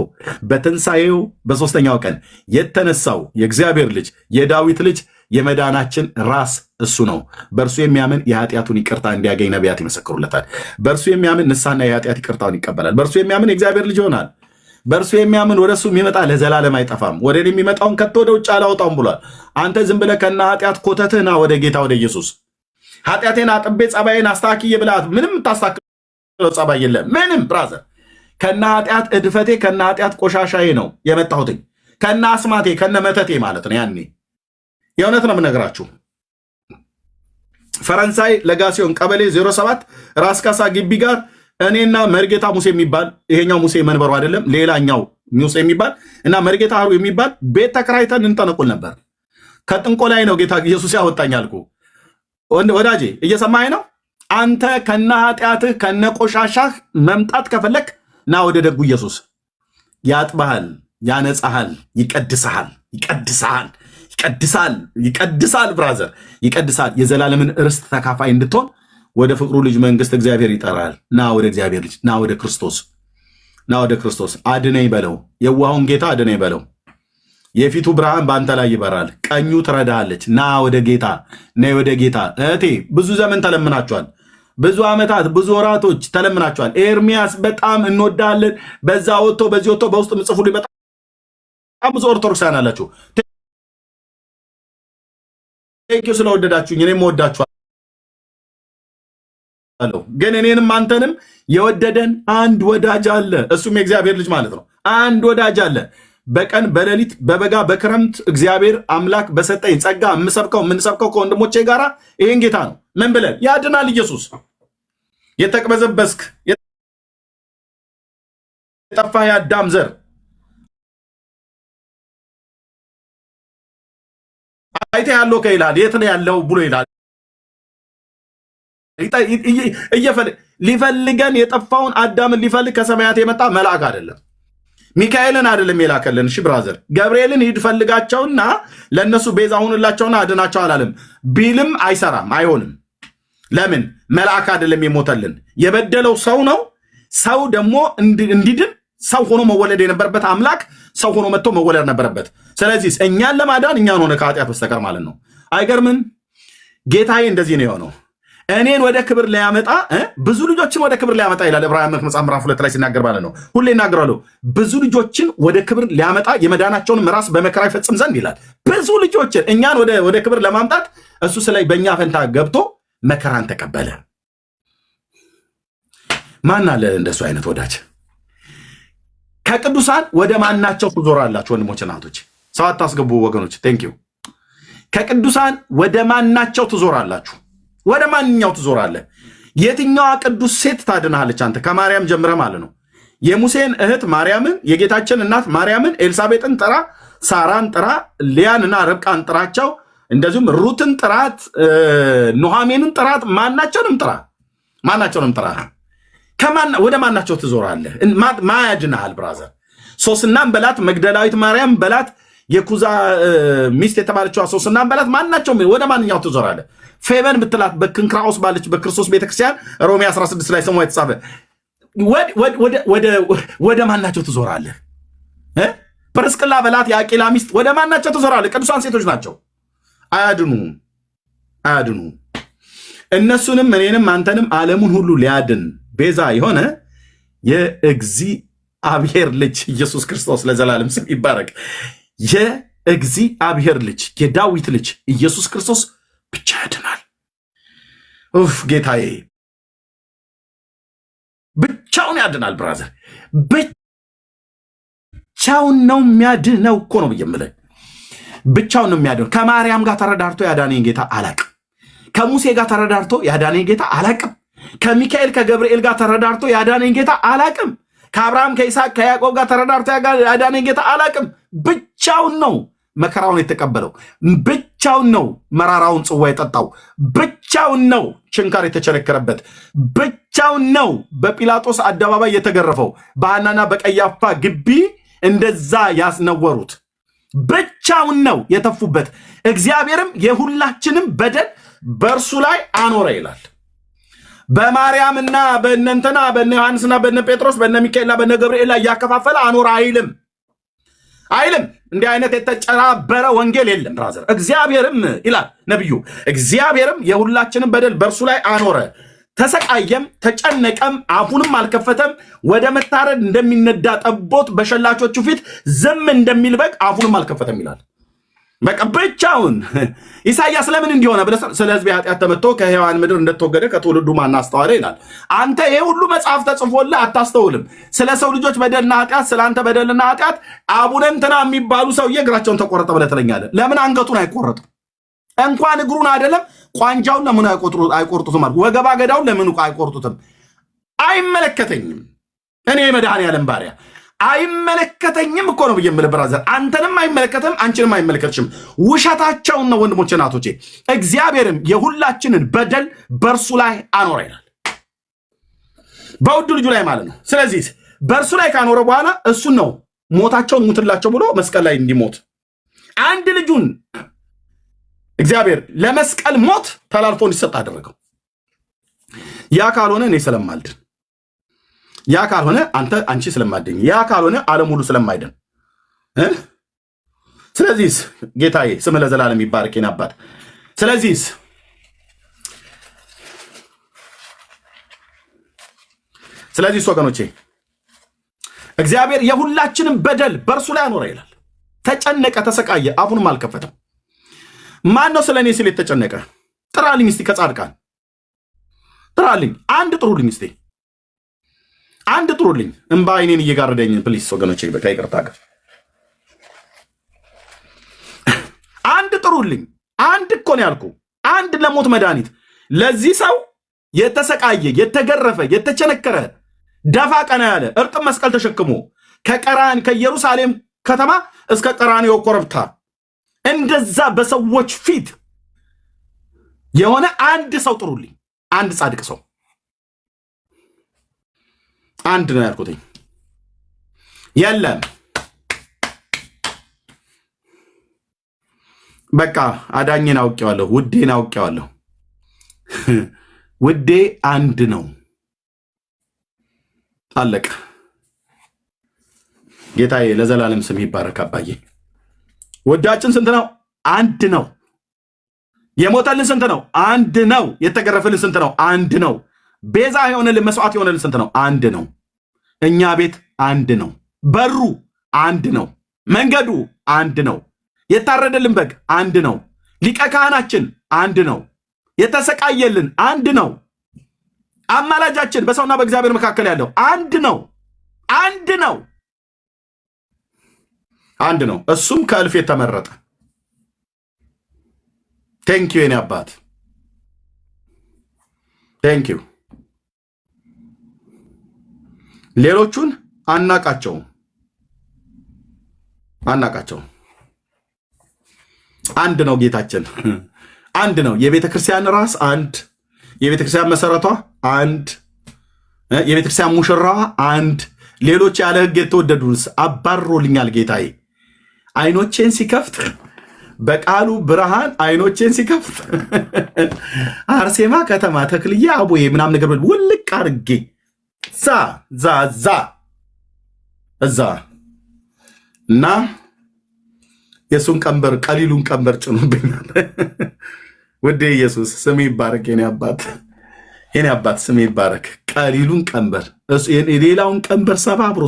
በትንሣኤው በሦስተኛው ቀን የተነሳው የእግዚአብሔር ልጅ የዳዊት ልጅ የመዳናችን ራስ እሱ ነው። በእርሱ የሚያምን የኃጢአቱን ይቅርታ እንዲያገኝ ነቢያት ይመሰክሩለታል። በእርሱ የሚያምን ንስሐና የኃጢአት ይቅርታውን ይቀበላል። በእርሱ የሚያምን የእግዚአብሔር ልጅ ይሆናል። በእርሱ የሚያምን ወደ እሱ የሚመጣ ለዘላለም አይጠፋም፣ ወደ እኔ የሚመጣውን ከቶ ወደ ውጭ አላወጣውም ብሏል። አንተ ዝም ብለህ ከና ኃጢአት ኮተትህና ወደ ጌታ ወደ ኢየሱስ ኃጢአቴን አጥቤ ጸባይን አስተካክዬ ብላት ምንም ታስተካክለው ጸባይ የለም። ምንም ብራዘር ከና ኃጢአት እድፈቴ ከና ኃጢአት ቆሻሻዬ ነው የመጣሁትኝ ከና አስማቴ ከነ መተቴ ማለት ነው። ያኔ የእውነት ነው የምነግራችሁ። ፈረንሳይ ለጋሲዮን ቀበሌ 07 ራስ ካሳ ግቢ ጋር እኔና መርጌታ ሙሴ የሚባል ይሄኛው ሙሴ መንበሩ አይደለም ሌላኛው ሙሴ የሚባል እና መርጌታ አሩ የሚባል ቤት ተከራይተን እንጠነቁል ነበር። ከጥንቆላይ ነው ጌታ ኢየሱስ ያወጣኝ አልኩ። ወዳጄ እየሰማኸኝ ነው? አንተ ከነ ኃጢአትህ ከነ ቆሻሻህ መምጣት ከፈለክ ና ወደ ደጉ ኢየሱስ። ያጥባሃል፣ ያነጻሃል፣ ይቀድስሃል፣ ይቀድስሃል፣ ይቀድሳል፣ ይቀድሳል። ብራዘር ይቀድሳል። የዘላለምን ርስት ተካፋይ እንድትሆን ወደ ፍቅሩ ልጅ መንግስት እግዚአብሔር ይጠራል። ና ወደ እግዚአብሔር ልጅ፣ ና ወደ ክርስቶስ፣ ና ወደ ክርስቶስ። አድነኝ በለው። የዋሁን ጌታ አድነኝ በለው። የፊቱ ብርሃን በአንተ ላይ ይበራል፣ ቀኙ ትረዳሃለች። ና ወደ ጌታ፣ ነይ ወደ ጌታ። እህቴ ብዙ ዘመን ተለምናችኋል፣ ብዙ ዓመታት፣ ብዙ ወራቶች ተለምናችኋል። ኤርሚያስ በጣም እንወዳለን፣ በዛ ወጥቶ በዚህ ወጥቶ በውስጥ ምጽፉ በጣም ብዙ ኦርቶዶክሳን አላችሁ። ቴንኪው ስለወደዳችሁኝ፣ እኔም ወዳችኋለሁ። ግን እኔንም አንተንም የወደደን አንድ ወዳጅ አለ፣ እሱም የእግዚአብሔር ልጅ ማለት ነው። አንድ ወዳጅ አለ። በቀን በሌሊት በበጋ በክረምት እግዚአብሔር አምላክ በሰጠኝ ጸጋ የምንሰብከው ከወንድሞቼ ጋር ይሄን ጌታ ነው። ምን ብለን ያድናል ኢየሱስ። የተቅበዘበዝክ የጠፋ የአዳም ዘር አይተ ያለው ከይላል የት ነው ያለው ብሎ ይላል። ሊፈልገን የጠፋውን አዳምን ሊፈልግ ከሰማያት የመጣ መልአክ አይደለም፣ ሚካኤልን አይደለም የላከልን። እሺ ብራዘር ገብርኤልን ሂድ ፈልጋቸውና ለእነሱ ቤዛ ሁንላቸውና አድናቸው አላለም ቢልም አይሰራም፣ አይሆንም። ለምን? መልአክ አይደለም የሞተልን፣ የበደለው ሰው ነው። ሰው ደግሞ እንዲድን ሰው ሆኖ መወለድ የነበረበት አምላክ ሰው ሆኖ መጥቶ መወለድ ነበረበት። ስለዚህ እኛን ለማዳን እኛን ሆነ ከኃጢአት በስተቀር ማለት ነው። አይገርምን? ጌታዬ እንደዚህ ነው የሆነው። እኔን ወደ ክብር ሊያመጣ ብዙ ልጆችን ወደ ክብር ሊያመጣ ይላል ዕብራውያን መጽሐፍ ምዕራፍ 2 ላይ ሲናገር ማለት ነው። ሁሌ ይናገራሉ። ብዙ ልጆችን ወደ ክብር ሊያመጣ የመዳናቸውን ራስ በመከራ ይፈጽም ዘንድ ይላል። ብዙ ልጆችን እኛን ወደ ክብር ለማምጣት እሱ ስለ በእኛ ፈንታ ገብቶ መከራን ተቀበለ። ማን አለ እንደሱ አይነት ወዳጅ? ከቅዱሳን ወደ ማናቸው ትዞራላችሁ? ወንድሞች እናቶች፣ ሰው አታስገቡ ወገኖች። ቴንኪው። ከቅዱሳን ወደ ማናቸው ትዞራላችሁ? ወደ ማንኛው ትዞራለህ? የትኛዋ ቅዱስ ሴት ታድናለች? አንተ ከማርያም ጀምረ ማለት ነው። የሙሴን እህት ማርያምን፣ የጌታችን እናት ማርያምን፣ ኤልሳቤጥን ጥራ፣ ሳራን ጥራ፣ ሊያንና ርብቃን ጥራቸው። እንደዚሁም ሩትን ጥራት፣ ኑሃሜንን ጥራት። ማናቸውንም ጥራ። ወደ ማናቸው ትዞራለህ? ማያድናሃል? ብራዘር ሶስናን በላት፣ መግደላዊት ማርያም በላት፣ የኩዛ ሚስት የተባለችዋ ሶስናን በላት። ማናቸው ወደ ማንኛው ትዞራለህ? ፌበን ብትላት በክንክራኦስ ባለች በክርስቶስ ቤተክርስቲያን ሮሜ 16 ላይ ስሟ የተጻፈ ወደ ማናቸው ትዞራለህ? ጵርስቅላ በላት፣ የአቂላ ሚስት። ወደ ማናቸው ትዞራለህ? ቅዱሳን ሴቶች ናቸው። አያድኑ። እነሱንም እኔንም አንተንም ዓለሙን ሁሉ ሊያድን ቤዛ የሆነ የእግዚአብሔር ልጅ ኢየሱስ ክርስቶስ ለዘላለም ስም ይባረክ። የእግዚአብሔር ልጅ የዳዊት ልጅ ኢየሱስ ክርስቶስ ብቻ ያድናል። ጌታዬ ብቻውን ያድናል። ብራዘር ብቻውን ነው የሚያድነው እኮ ነው ብዬ የምልህ። ብቻውን ነው የሚያድነው። ከማርያም ጋር ተረዳርቶ ያዳነኝ ጌታ አላቅም። ከሙሴ ጋር ተረዳርቶ ያዳነኝ ጌታ አላቅም። ከሚካኤል ከገብርኤል ጋር ተረዳርቶ ያዳነኝ ጌታ አላቅም። ከአብርሃም ከይስሐቅ ከያዕቆብ ጋር ተረዳርቶ ያዳነኝ ጌታ አላቅም። ብቻውን ነው መከራውን የተቀበለው። ብቻውን ነው መራራውን ጽዋ የጠጣው። ብቻውን ነው ችንካር የተቸነከረበት። ብቻውን ነው በጲላጦስ አደባባይ የተገረፈው። በሐናና በቀያፋ ግቢ እንደዛ ያስነወሩት። ብቻውን ነው የተፉበት። እግዚአብሔርም የሁላችንም በደል በእርሱ ላይ አኖረ ይላል። በማርያምና በእነንተና በእነ ዮሐንስና በእነ ጴጥሮስ በእነ ሚካኤልና በእነ ገብርኤል ላይ ያከፋፈለ አኖረ አይልም። እንዲህ አይነት የተጨራበረ ወንጌል የለም ብራዘር። እግዚአብሔርም ይላል ነቢዩ፣ እግዚአብሔርም የሁላችንም በደል በእርሱ ላይ አኖረ፣ ተሰቃየም፣ ተጨነቀም፣ አፉንም አልከፈተም። ወደ መታረድ እንደሚነዳ ጠቦት በሸላቾቹ ፊት ዝም እንደሚል በግ አፉንም አልከፈተም ይላል። በቃ ብቻውን። ኢሳይያስ ለምን እንዲሆነ ብለህ ስለ ሕዝቤ ኃጢአት ተመትቶ ከሕያዋን ምድር እንደተወገደ ከትውልዱ ማን አስተዋለ ይላል። አንተ ይሄ ሁሉ መጽሐፍ ተጽፎልህ አታስተውልም። ስለ ሰው ልጆች በደልና ኃጢአት፣ ስለ አንተ በደልና ኃጢአት አቡነ እንትና የሚባሉ ሰውዬ እግራቸውን ተቆረጠ ብለህ ትለኛለህ። ለምን አንገቱን አይቆረጥም? እንኳን እግሩን አይደለም ቋንጃውን ለምን አይቆርጡትም? ወገባ ገዳውን ለምን አይቆርጡትም? አይመለከተኝም። እኔ የመድኃኔዓለም ባሪያ አይመለከተኝም እኮ ነው ብዬ የምልህ ብራዘር። አንተንም አይመለከትም፣ አንቺንም አይመለከትሽም። ውሸታቸውን ነው ወንድሞቼ ናቶቼ። እግዚአብሔርም የሁላችንን በደል በእርሱ ላይ አኖረ ይላል፣ በውድ ልጁ ላይ ማለት ነው። ስለዚህ በእርሱ ላይ ካኖረ በኋላ እሱን ነው ሞታቸውን ሙትላቸው ብሎ መስቀል ላይ እንዲሞት አንድ ልጁን እግዚአብሔር ለመስቀል ሞት ተላልፎ እንዲሰጥ አደረገው። ያ ካልሆነ እኔ ስለማልድን፣ ያ ካልሆነ አንቺ ስለማደኝ፣ ያ ካልሆነ ዓለም ሁሉ ስለማይድን። ስለዚህ ጌታዬ ስምህ ለዘላለም ይባረክ የኔ አባት። ስለዚህ ወገኖቼ እግዚአብሔር የሁላችንም በደል በእርሱ ላይ አኖረ ይላል። ተጨነቀ፣ ተሰቃየ፣ አፉንም አልከፈተም። ማን ነው ስለ እኔ ሲል የተጨነቀ? ጥራልኝ እስቲ ከጻድቃን ጥራልኝ። አንድ ጥሩልኝ እስቲ አንድ ጥሩልኝ። እምባ አይኔን እየጋረደኝ ፕሊስ ወገኖቼ ከይቅርታ ጋር አንድ ጥሩልኝ። አንድ እኮ ነው ያልኩ። አንድ ለሞት መድኃኒት ለዚህ ሰው የተሰቃየ የተገረፈ የተቸነከረ ደፋ ቀና ያለ እርጥብ መስቀል ተሸክሞ ከኢየሩሳሌም ከተማ እስከ ቀራንዮ ኮረብታ እንደዛ በሰዎች ፊት የሆነ አንድ ሰው ጥሩልኝ። አንድ ጻድቅ ሰው አንድ ነው ያልኩትኝ። የለም በቃ አዳኝን አውቄዋለሁ፣ ውዴን አውቄዋለሁ። ውዴ አንድ ነው፣ አለቀ። ጌታዬ ለዘላለም ስም ይባረክ አባዬ። ወዳችን ስንት ነው? አንድ ነው። የሞተልን ስንት ነው? አንድ ነው። የተገረፈልን ስንት ነው? አንድ ነው። ቤዛ የሆነልን መስዋዕት የሆነልን ስንት ነው? አንድ ነው። እኛ ቤት አንድ ነው። በሩ አንድ ነው። መንገዱ አንድ ነው። የታረደልን በግ አንድ ነው። ሊቀ ካህናችን አንድ ነው። የተሰቃየልን አንድ ነው። አማላጃችን በሰውና በእግዚአብሔር መካከል ያለው አንድ ነው። አንድ ነው። አንድ ነው። እሱም ከእልፍ የተመረጠ። ቴንኪዩ የኔ አባት ቴንኪዩ። ሌሎቹን አናቃቸውም። አንድ ነው ጌታችን፣ አንድ ነው። የቤተ ክርስቲያን ራስ አንድ፣ የቤተ ክርስቲያን መሰረቷ አንድ፣ የቤተ ክርስቲያን ሙሽራዋ አንድ። ሌሎች ያለ ሕግ የተወደዱስ አባሮልኛል ጌታዬ። አይኖቼን ሲከፍት በቃሉ ብርሃን አይኖቼን ሲከፍት አርሴማ ከተማ ተክልዬ አቦዬ ምናምን ነገር ውልቅ አርጌ እዛ እና የሱን ቀንበር ቀሊሉን ቀንበር ጭኖብኛል። ውዴ ኢየሱስ ስም ይባረክ። የኔ አባት ስም ይባረክ። ቀሊሉን ቀንበር የሌላውን ቀንበር ሰባብሮ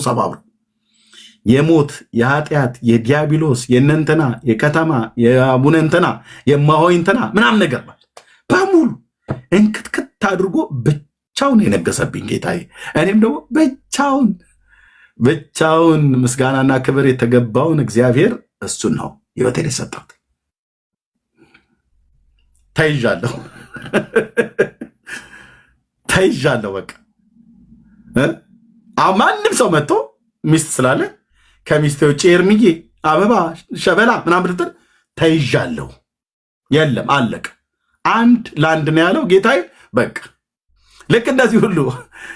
የሞት የኃጢአት የዲያብሎስ የእነንትና የከተማ የአቡነ እንትና የማሆይ እንትና ምናምን ነገር በሙሉ እንክትክት አድርጎ ብቻውን የነገሰብኝ ጌታዬ። እኔም ደግሞ ብቻውን ምስጋናና ክብር የተገባውን እግዚአብሔር እሱን ነው ሕይወቴን የሰጠሁት። ተይዣለሁ። በቃ ማንም ሰው መጥቶ ሚስት ስላለ ከሚስቴ ውጭ ኤርሚዬ አበባ ሸበላ ምናምን ብትል ተይዣለሁ። የለም አለቀ። አንድ ለአንድ ነው ያለው ጌታዬ። በቃ ልክ እንደዚህ ሁሉ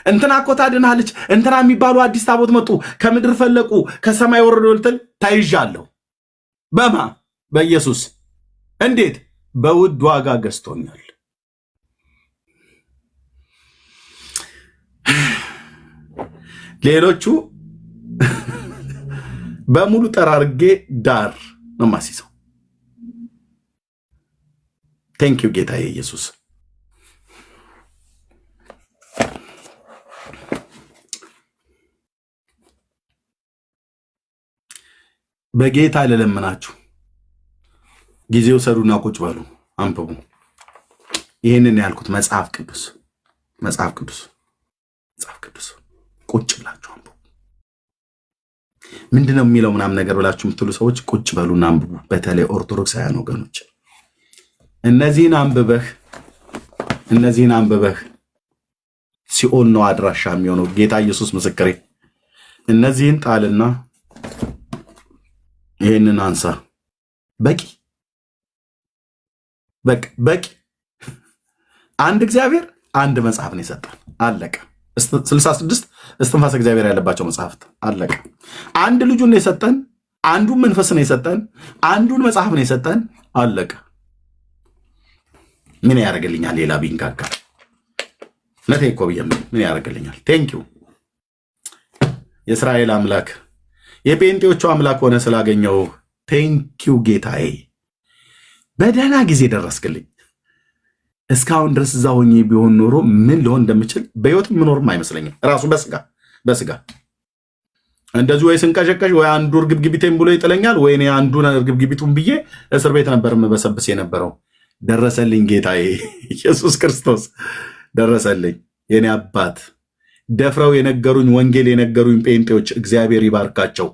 እንትና እኮ ታድናለች፣ እንትና የሚባሉ አዲስ ታቦት መጡ፣ ከምድር ፈለቁ፣ ከሰማይ ወረዱ ልትል ተይዣለሁ። በማ በኢየሱስ እንዴት? በውድ ዋጋ ገዝቶኛል። ሌሎቹ በሙሉ ጠራርጌ ዳር ነው ማሲሰው። ቴንኪው ጌታዬ ኢየሱስ። በጌታ ልለምናችሁ ጊዜው ሰዱና ቁጭ በሉ አንብቡ። ይህንን ያልኩት መጽሐፍ ቅዱስ ቁጭ ብላችሁ አንብቡ። ምንድነው የሚለው ምናምን ነገር ብላችሁ የምትሉ ሰዎች ቁጭ በሉና አንብቡ። በተለይ ኦርቶዶክሳውያን ወገኖች እነዚህን አንብበህ ሲኦል ነው አድራሻ የሚሆነው። ጌታ ኢየሱስ ምስክሬ። እነዚህን ጣልና ይሄንን አንሳ። በቂ አንድ እግዚአብሔር አንድ መጽሐፍ ነው የሰጠን። አለቀ። 66 እስትንፋሰ እግዚአብሔር ያለባቸው መጽሐፍት አለቀ። አንድ ልጁን ነው የሰጠን፣ አንዱን መንፈስ ነው የሰጠን፣ አንዱን መጽሐፍ ነው የሰጠን። አለቀ። ምን ያደርግልኛል ሌላ ቢንጋጋ? ነቴ እኮ ብዬም ምን ያደርግልኛል? ቴንኪው የእስራኤል አምላክ የጴንጤዎቹ አምላክ ሆነ ስላገኘው ቴንኪው ጌታዬ። በደህና ጊዜ ደረስክልኝ። እስካሁን ድረስ እዛ ሆኜ ቢሆን ኖሮ ምን ሊሆን እንደምችል በህይወት ምኖርም አይመስለኝም። ራሱ በስጋ እንደዚህ ወይ ስንቀሸቀሽ ወይ አንዱ እርግብግቢቴን ብሎ ይጥለኛል፣ ወይ እኔ አንዱን እርግብግቢቱን ብዬ እስር ቤት ነበር የምበሰብስ የነበረው። ደረሰልኝ ጌታዬ ኢየሱስ ክርስቶስ ደረሰልኝ። የኔ አባት ደፍረው የነገሩኝ ወንጌል የነገሩኝ ጴንጤዎች እግዚአብሔር ይባርካቸው።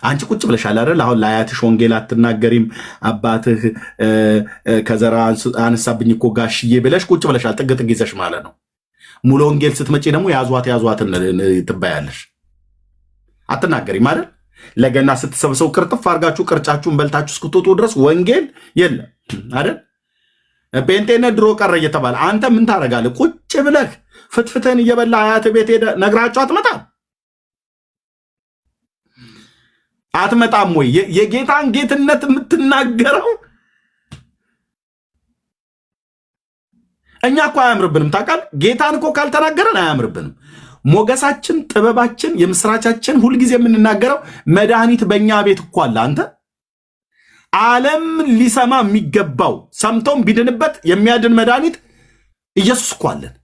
አንቺ ቁጭ ብለሻል አይደል? አሁን ለአያትሽ ወንጌል አትናገሪም፣ አባትህ ከዘራ አነሳብኝ እኮ ጋሽዬ ብለሽ ቁጭ ብለሻል፣ ጥግ ጥግ ይዘሽ ማለት ነው። ሙሉ ወንጌል ስትመጪ ደግሞ ያዟት ትባያለሽ። አትናገሪም አይደል? ለገና ስትሰብሰው ቅርጥፍ አድርጋችሁ ቅርጫችሁን በልታችሁ እስክትወጡ ድረስ ወንጌል የለም አይደል? ጴንጤነት ድሮ ቀረ እየተባለ አንተ ምን ታደርጋለህ? ቁጭ ብለህ ፍትፍትህን እየበላ አያት ቤት ሄደህ ነግራችሁ አትመጣም ወይ? የጌታን ጌትነት የምትናገረው እኛ እኮ አያምርብንም። ታውቃለህ፣ ጌታን እኮ ካልተናገረን አያምርብንም። ሞገሳችን፣ ጥበባችን፣ የምስራቻችን ሁልጊዜ የምንናገረው መድኃኒት በእኛ ቤት እኮ አለ። አንተ ዓለም ሊሰማ የሚገባው ሰምቶም ቢድንበት የሚያድን መድኃኒት ኢየሱስ እኮ አለን።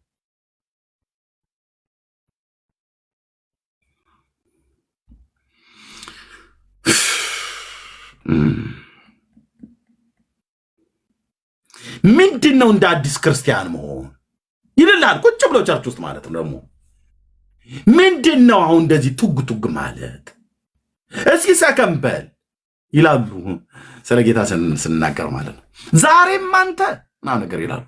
ምንድን ነው እንደ አዲስ ክርስቲያን መሆን ይልላል ቁጭ ብሎ ቸርች ውስጥ ማለት ነው። ደግሞ ምንድን ነው አሁን እንደዚህ ቱግ ማለት? እስኪ ሰከንበል ይላሉ ስለ ጌታ ስንናገር ማለት ነው። ዛሬም አንተ ና ነገር ይላሉ።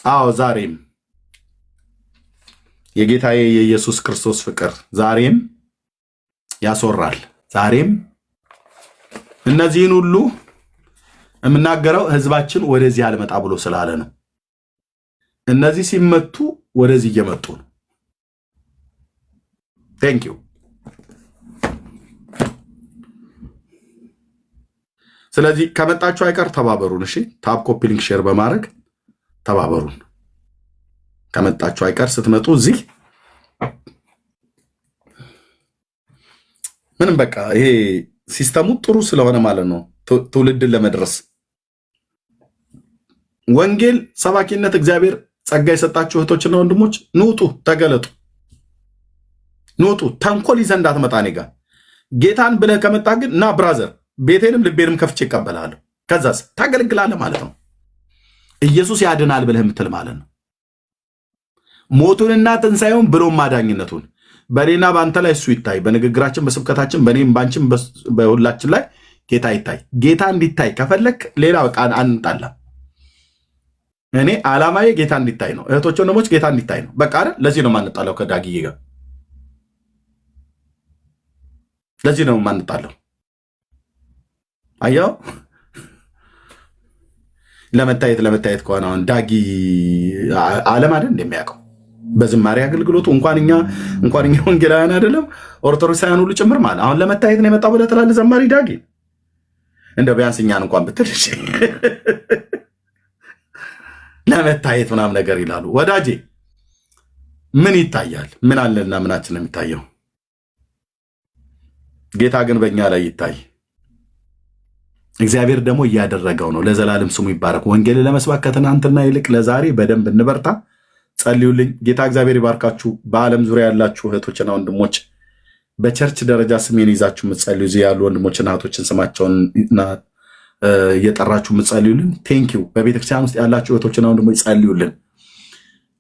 አዎ ዛሬም የጌታዬ የኢየሱስ ክርስቶስ ፍቅር ዛሬም ያስወራል። ዛሬም እነዚህን ሁሉ የምናገረው ህዝባችን ወደዚህ አልመጣ ብሎ ስላለ ነው። እነዚህ ሲመቱ ወደዚህ እየመጡ ነው። ቴንኪዩ። ስለዚህ ከመጣችሁ አይቀር ተባበሩን። እሺ፣ ታፕ ኮፒ ሊንክ ሼር በማድረግ ተባበሩን። ከመጣችሁ አይቀር ስትመጡ እዚህ ምንም በቃ ይሄ ሲስተሙ ጥሩ ስለሆነ ማለት ነው ትውልድን ለመድረስ ወንጌል ሰባኪነት እግዚአብሔር ጸጋ የሰጣችሁ እህቶችና ወንድሞች ንውጡ፣ ተገለጡ፣ ንውጡ። ተንኮል ይዘህ እንዳትመጣ እኔ ጋር ጌታን ብለህ ከመጣ ግን ና ብራዘር፣ ቤቴንም ልቤንም ከፍቼ ይቀበላለሁ። ከዛስ ታገለግላለህ ማለት ነው። ኢየሱስ ያድናል ብለህ የምትል ማለት ነው። ሞቱንና ትንሣኤውን ብሎም ማዳኝነቱን በእኔና በአንተ ላይ እሱ ይታይ። በንግግራችን፣ በስብከታችን፣ በእኔም ባንቺም በሁላችን ላይ ጌታ ይታይ። ጌታ እንዲታይ ከፈለክ ሌላ በቃ አንጣላ። እኔ ዓላማዬ ጌታ እንዲታይ ነው። እህቶች ወንድሞች፣ ጌታ እንዲታይ ነው። በቃ አይደል? ለዚህ ነው የማንጣለው ከዳግዬ ጋር። ለዚህ ነው የማንጣለው። አየው ለመታየት ከሆነ አሁን ዳጊ ዓለም አይደል እንደሚያውቀው በዝማሬ አገልግሎቱ እንኳን እኛ ወንጌላውያን አይደለም ኦርቶዶክሳውያን ሁሉ ጭምር ማለት አሁን ለመታየት ነው የመጣው ብለህ ትላለህ ዘማሪ ዳጊ። እንደው ቢያንስ እኛን እንኳን ብትል ለመታየት ምናምን ነገር ይላሉ። ወዳጄ ምን ይታያል? ምን አለና ምናችን ነው የሚታየው? ጌታ ግን በእኛ ላይ ይታይ። እግዚአብሔር ደግሞ እያደረገው ነው። ለዘላለም ስሙ ይባረክ። ወንጌል ለመስበክ ከትናንትና ይልቅ ለዛሬ በደንብ እንበርታ። ጸልዩልኝ። ጌታ እግዚአብሔር ይባርካችሁ። በዓለም ዙሪያ ያላችሁ እህቶችና ወንድሞች በቸርች ደረጃ ስሜን ይዛችሁ የምትጸልዩ እዚህ ያሉ ወንድሞችና እህቶችን ስማቸውን እየጠራችሁ የምትጸልዩልን ቴንኪው። በቤተክርስቲያን ውስጥ ያላችሁ እህቶችና ወንድሞች ጸልዩልን።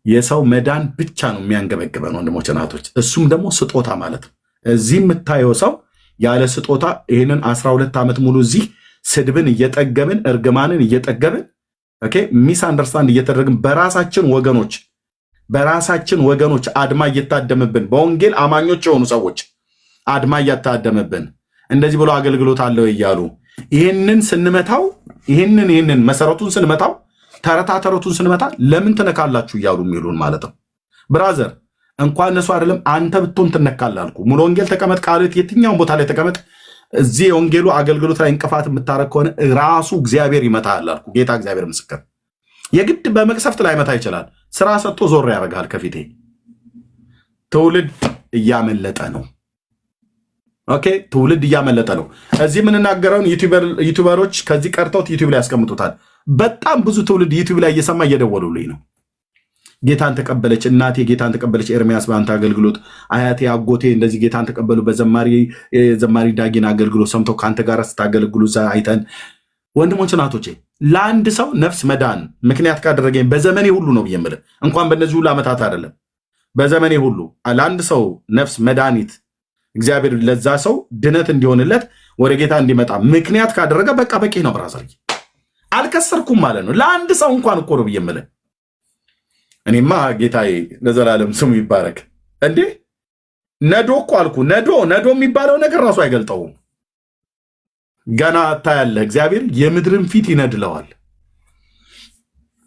የሰው መዳን ብቻ ነው የሚያንገበግበን ወንድሞችና እህቶች፣ እሱም ደግሞ ስጦታ ማለት ነው። እዚህ የምታየው ሰው ያለ ስጦታ ይህንን 12 ዓመት ሙሉ እዚህ ስድብን እየጠገብን እርግማንን እየጠገብን ሚስ አንደርስታንድ እየተደረግን በራሳችን ወገኖች አድማ እየታደምብን በወንጌል አማኞች የሆኑ ሰዎች አድማ እያታደምብን እንደዚህ ብሎ አገልግሎት አለው እያሉ ይህንን ስንመታው ይህንን መሰረቱን ስንመታው ተረቱን ስንመታ ለምን ትነካላችሁ እያሉ የሚሉን ማለት ነው። ብራዘር እንኳን እነሱ አይደለም አንተ ብትሆን ትነካለህ አልኩ። ሙሉ ወንጌል ተቀመጥ ቃሉት የትኛውን ቦታ ላይ ተቀመጥ። እዚህ የወንጌሉ አገልግሎት ላይ እንቅፋት የምታረግ ከሆነ ራሱ እግዚአብሔር ይመታል አልኩ። ጌታ እግዚአብሔር ምስክር። የግድ በመቅሰፍት ላይ መታ ይችላል። ስራ ሰጥቶ ዞር ያደርጋል ከፊቴ። ትውልድ እያመለጠ ነው። ኦኬ ትውልድ እያመለጠ ነው። እዚህ የምንናገረውን ዩቲዩበሮች ከዚህ ቀርተውት ዩቲዩብ ላይ ያስቀምጡታል። በጣም ብዙ ትውልድ ዩቲዩብ ላይ እየሰማ እየደወሉልኝ ነው። ጌታን ተቀበለች እናቴ፣ ጌታን ተቀበለች ኤርሚያስ በአንተ አገልግሎት፣ አያቴ አጎቴ እንደዚህ ጌታን ተቀበሉ በዘማሪ ዳጊን አገልግሎት ሰምተው ከአንተ ጋር ስታገለግሉ አይተን። ወንድሞች እናቶቼ ለአንድ ሰው ነፍስ መዳን ምክንያት ካደረገኝ በዘመኔ ሁሉ ነው ብዬ የምልህ እንኳን በእነዚህ ሁሉ ዓመታት አይደለም፣ በዘመኔ ሁሉ ለአንድ ሰው ነፍስ መድኃኒት እግዚአብሔር ለዛ ሰው ድነት እንዲሆንለት ወደ ጌታ እንዲመጣ ምክንያት ካደረገ በቃ በቂ ነው። ብራዘር አልከሰርኩም ማለት ነው። ለአንድ ሰው እንኳን እኮ ነው ብዬ የምልህ። እኔማ ጌታዬ ለዘላለም ስሙ ይባረክ። እንዴ ነዶ እኮ አልኩ። ነዶ የሚባለው ነገር ራሱ አይገልጠውም። ገና ታያለህ። እግዚአብሔር የምድርን ፊት ይነድለዋል።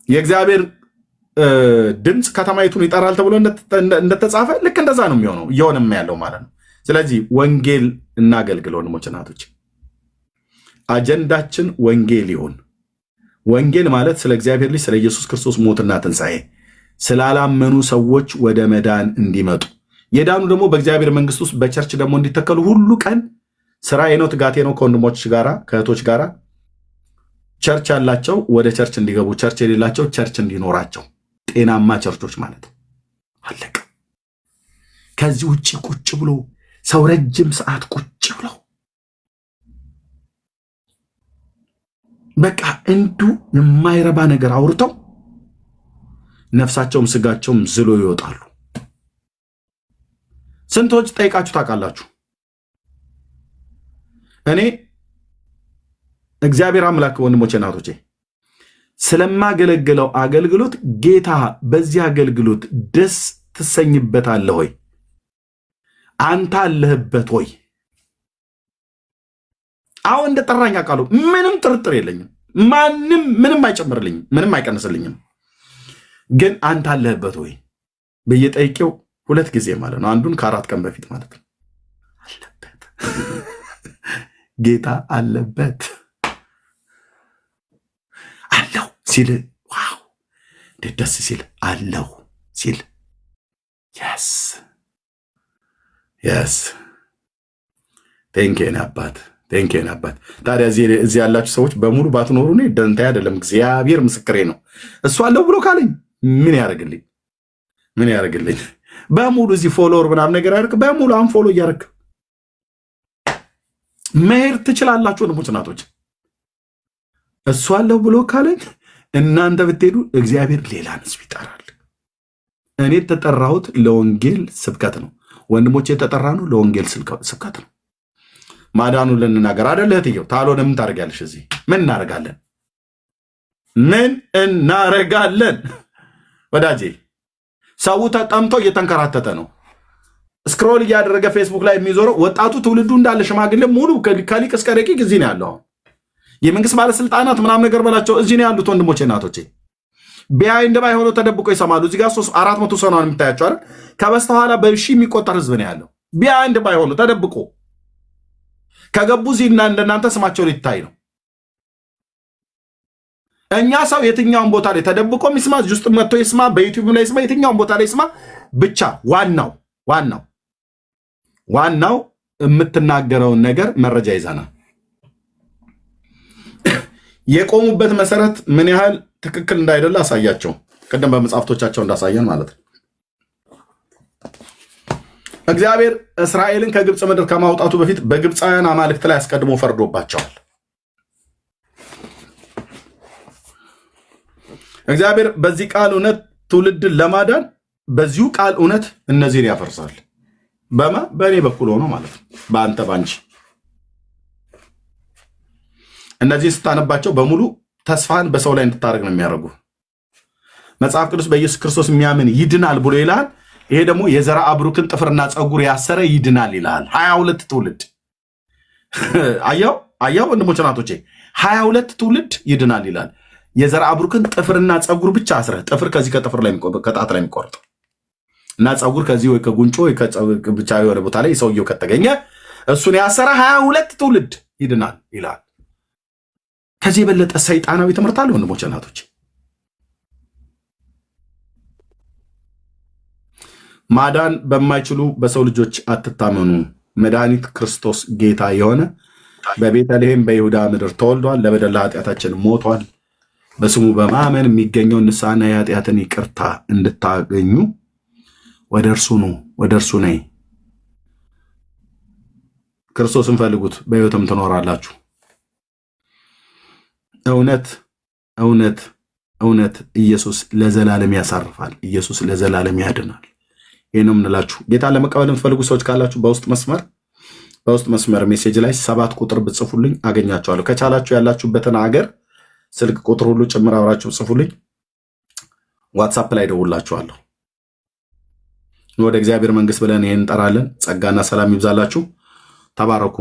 የእግዚአብሔር ድምፅ ከተማይቱን ይጠራል ተብሎ እንደተጻፈ ልክ እንደዛ ነው የሚሆነው፣ እየሆነም ያለው ማለት ነው። ስለዚህ ወንጌል እናገልግል ወንድሞች እናቶች። አጀንዳችን ወንጌል ይሁን። ወንጌል ማለት ስለ እግዚአብሔር ልጅ ስለ ኢየሱስ ክርስቶስ ሞትና ትንሣኤ ስላላመኑ ሰዎች ወደ መዳን እንዲመጡ የዳኑ ደግሞ በእግዚአብሔር መንግስት ውስጥ በቸርች ደግሞ እንዲተከሉ ሁሉ ቀን ስራዬ ነው፣ ትጋቴ ነው። ከወንድሞች ጋራ ከእህቶች ጋራ ቸርች ያላቸው ወደ ቸርች እንዲገቡ፣ ቸርች የሌላቸው ቸርች እንዲኖራቸው፣ ጤናማ ቸርቾች ማለት አለቀ። ከዚህ ውጭ ቁጭ ብሎ ሰው ረጅም ሰዓት ቁጭ ብለው በቃ እንዱ የማይረባ ነገር አውርተው ነፍሳቸውም ስጋቸውም ዝሎ ይወጣሉ። ስንቶች ጠይቃችሁ ታውቃላችሁ? እኔ እግዚአብሔር አምላክ ወንድሞቼ እናቶቼ ስለማገለግለው አገልግሎት ጌታ በዚህ አገልግሎት ደስ ትሰኝበታለህ ሆይ? አንተ አለህበት ሆይ? አሁን እንደጠራኝ አውቃለሁ። ምንም ጥርጥር የለኝም። ማንም ምንም አይጨምርልኝም፣ ምንም አይቀንስልኝም። ግን አንተ አለህበት ወይ ብዬ ጠይቄው 2 ጊዜ ማለት ነው። አንዱን ከ4 ቀን በፊት ማለት ነው። አለበት ጌታ አለበት አለው ሲል ዋው እንዴት ደስ ሲል አለው ሲል የስ ቴንኬን አባት ቴንኬን አባት። ታዲያ እዚህ ያላችሁ ሰዎች በሙሉ ባትኖሩ እኔ ደንታ አይደለም፣ እግዚአብሔር ምስክሬ ነው። እሱ አለው ብሎ ካለኝ ምን ያደርግልኝ? ምን ያደርግልኝ? በሙሉ እዚህ ፎሎወር ምናምን ነገር ያደርግ በሙሉ አንፎሎ እያደረግ መሄድ ትችላላችሁ ወንድሞች እናቶች። እሱ አለው ብሎ ካለኝ እናንተ ብትሄዱ እግዚአብሔር ሌላ ሕዝብ ይጠራል። እኔ የተጠራሁት ለወንጌል ስብከት ነው። ወንድሞች የተጠራ ነው ለወንጌል ስብከት ነው። ማዳኑ ልንናገር አይደለ? እህትየው ታልሆነ ምን ታደርጊያለሽ? እዚህ ምን እናደርጋለን? ምን እናደርጋለን? ወዳጄ ሰው ተጠምቶ እየተንከራተተ ነው። ስክሮል እያደረገ ፌስቡክ ላይ የሚዞረው ወጣቱ ትውልዱ እንዳለ ሽማግሌ ሙሉ ከሊቅ እስከ ደቂቅ እዚህ ነው ያለው። የመንግስት ባለስልጣናት ምናምን ነገር በላቸው እዚህ ነው ያሉት ወንድሞቼ እናቶቼ። ቢሃይንድ ባይ ሆኖ ተደብቆ ይሰማሉ። እዚህ ጋር 400 ሰው ነው የምታያቸው አይደል? ከበስተኋላ በሺ የሚቆጠር ህዝብ ነው ያለው። ቢሃይንድ ባይ ሆኖ ተደብቆ ከገቡ እዚህና እንደናንተ ስማቸው ሊታይ ነው። እኛ ሰው የትኛውን ቦታ ላይ ተደብቆ ይስማ፣ እዚህ ውስጥ መጥቶ ይስማ፣ በዩቲዩብ ላይ ይስማ፣ የትኛውን ቦታ ላይ ይስማ፣ ብቻ ዋናው የምትናገረውን ነገር መረጃ ይዘናል። የቆሙበት መሰረት ምን ያህል ትክክል እንዳይደለ አሳያቸው። ቅድም በመጽሐፍቶቻቸው እንዳሳየን ማለት ነው። እግዚአብሔር እስራኤልን ከግብፅ ምድር ከማውጣቱ በፊት በግብፃውያን አማልክት ላይ አስቀድሞ ፈርዶባቸዋል። እግዚአብሔር በዚህ ቃል እውነት ትውልድን ለማዳን በዚሁ ቃል እውነት እነዚህን ያፈርሳል። በእኔ በኩል ሆኖ ማለት ነው፣ በአንተ ባንቺ። እነዚህን ስታነባቸው በሙሉ ተስፋን በሰው ላይ እንድታደርግ ነው የሚያደርጉ። መጽሐፍ ቅዱስ በኢየሱስ ክርስቶስ የሚያምን ይድናል ብሎ ይልሃል። ይሄ ደግሞ የዘራ አብሩክን ጥፍርና ፀጉር ያሰረ ይድናል ይልሃል። 22 ትውልድ አያው ወንድሞች ናቶቼ 22 ትውልድ ይድናል ይላል። የዘራ አብሩክን ጥፍርና ፀጉር ብቻ አስረ ጥፍር ከዚህ ከጥፍር ላይ ከጣት ላይ የሚቆርጥ እና ፀጉር ከዚህ ወይ ከጉንጮ ወይ ብቻ የሆነ ቦታ ላይ ሰውየው ከተገኘ እሱን ያሰረ 22 ትውልድ ይድናል ይላል። ከዚህ የበለጠ ሰይጣናዊ ትምህርት አለ ወንድሞች እናቶች? ማዳን በማይችሉ በሰው ልጆች አትታመኑ። መድኃኒት ክርስቶስ ጌታ የሆነ በቤተልሔም በይሁዳ ምድር ተወልዷል። ለበደል ኃጢአታችን ሞቷል። በስሙ በማመን የሚገኘው ንስሐና የኃጢአትን ይቅርታ እንድታገኙ ወደ እርሱ ነው፣ ወደ እርሱ ነይ። ክርስቶስን ፈልጉት በሕይወትም ትኖራላችሁ። እውነት እውነት እውነት ኢየሱስ ለዘላለም ያሳርፋል። ኢየሱስ ለዘላለም ያድናል። ይህ ነው የምንላችሁ። ጌታን ለመቀበል የምትፈልጉ ሰዎች ካላችሁ በውስጥ መስመር ሜሴጅ ላይ 7 ቁጥር ብጽፉልኝ አገኛችኋለሁ። ከቻላችሁ ያላችሁበትን ሀገር ስልክ ቁጥር ሁሉ ጭምር አብራችሁ ጽፉልኝ። ዋትሳፕ ላይ ደውላችኋለሁ። ወደ እግዚአብሔር መንግስት ብለን ይህን እንጠራለን። ጸጋና ሰላም ይብዛላችሁ። ተባረኩ።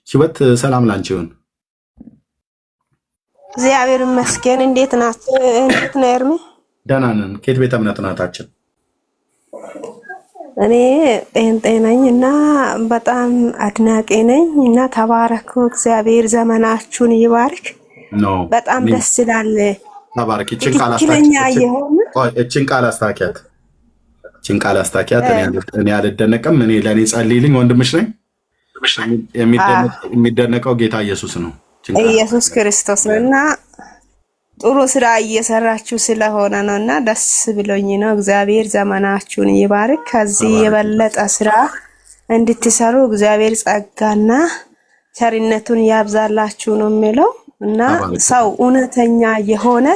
ህይወት ሰላም ላንቺ ይሁን። እግዚአብሔር ይመስገን። እንዴት ነው ኤርሚ? ደህና ነን። ከየት ቤተ እምነት ናታችን? እኔ ጤንጤ ነኝ እና በጣም አድናቂ ነኝ እና ተባረኩ። እግዚአብሔር ዘመናችሁን ይባርክ። በጣም ደስ ይላል። ተባረክ። እችን ቃል አስታኪያት። እኔ አልደነቅም። እኔ ለእኔ ጸልይልኝ። ወንድምሽ ነኝ። የሚደነቀው ጌታ ኢየሱስ ነው፣ ኢየሱስ ክርስቶስ ነው እና ጥሩ ስራ እየሰራችሁ ስለሆነ ነው እና ደስ ብሎኝ ነው። እግዚአብሔር ዘመናችሁን ይባርክ። ከዚህ የበለጠ ስራ እንድትሰሩ እግዚአብሔር ጸጋና ቸርነቱን ያብዛላችሁ ነው የሚለው እና ሰው እውነተኛ የሆነ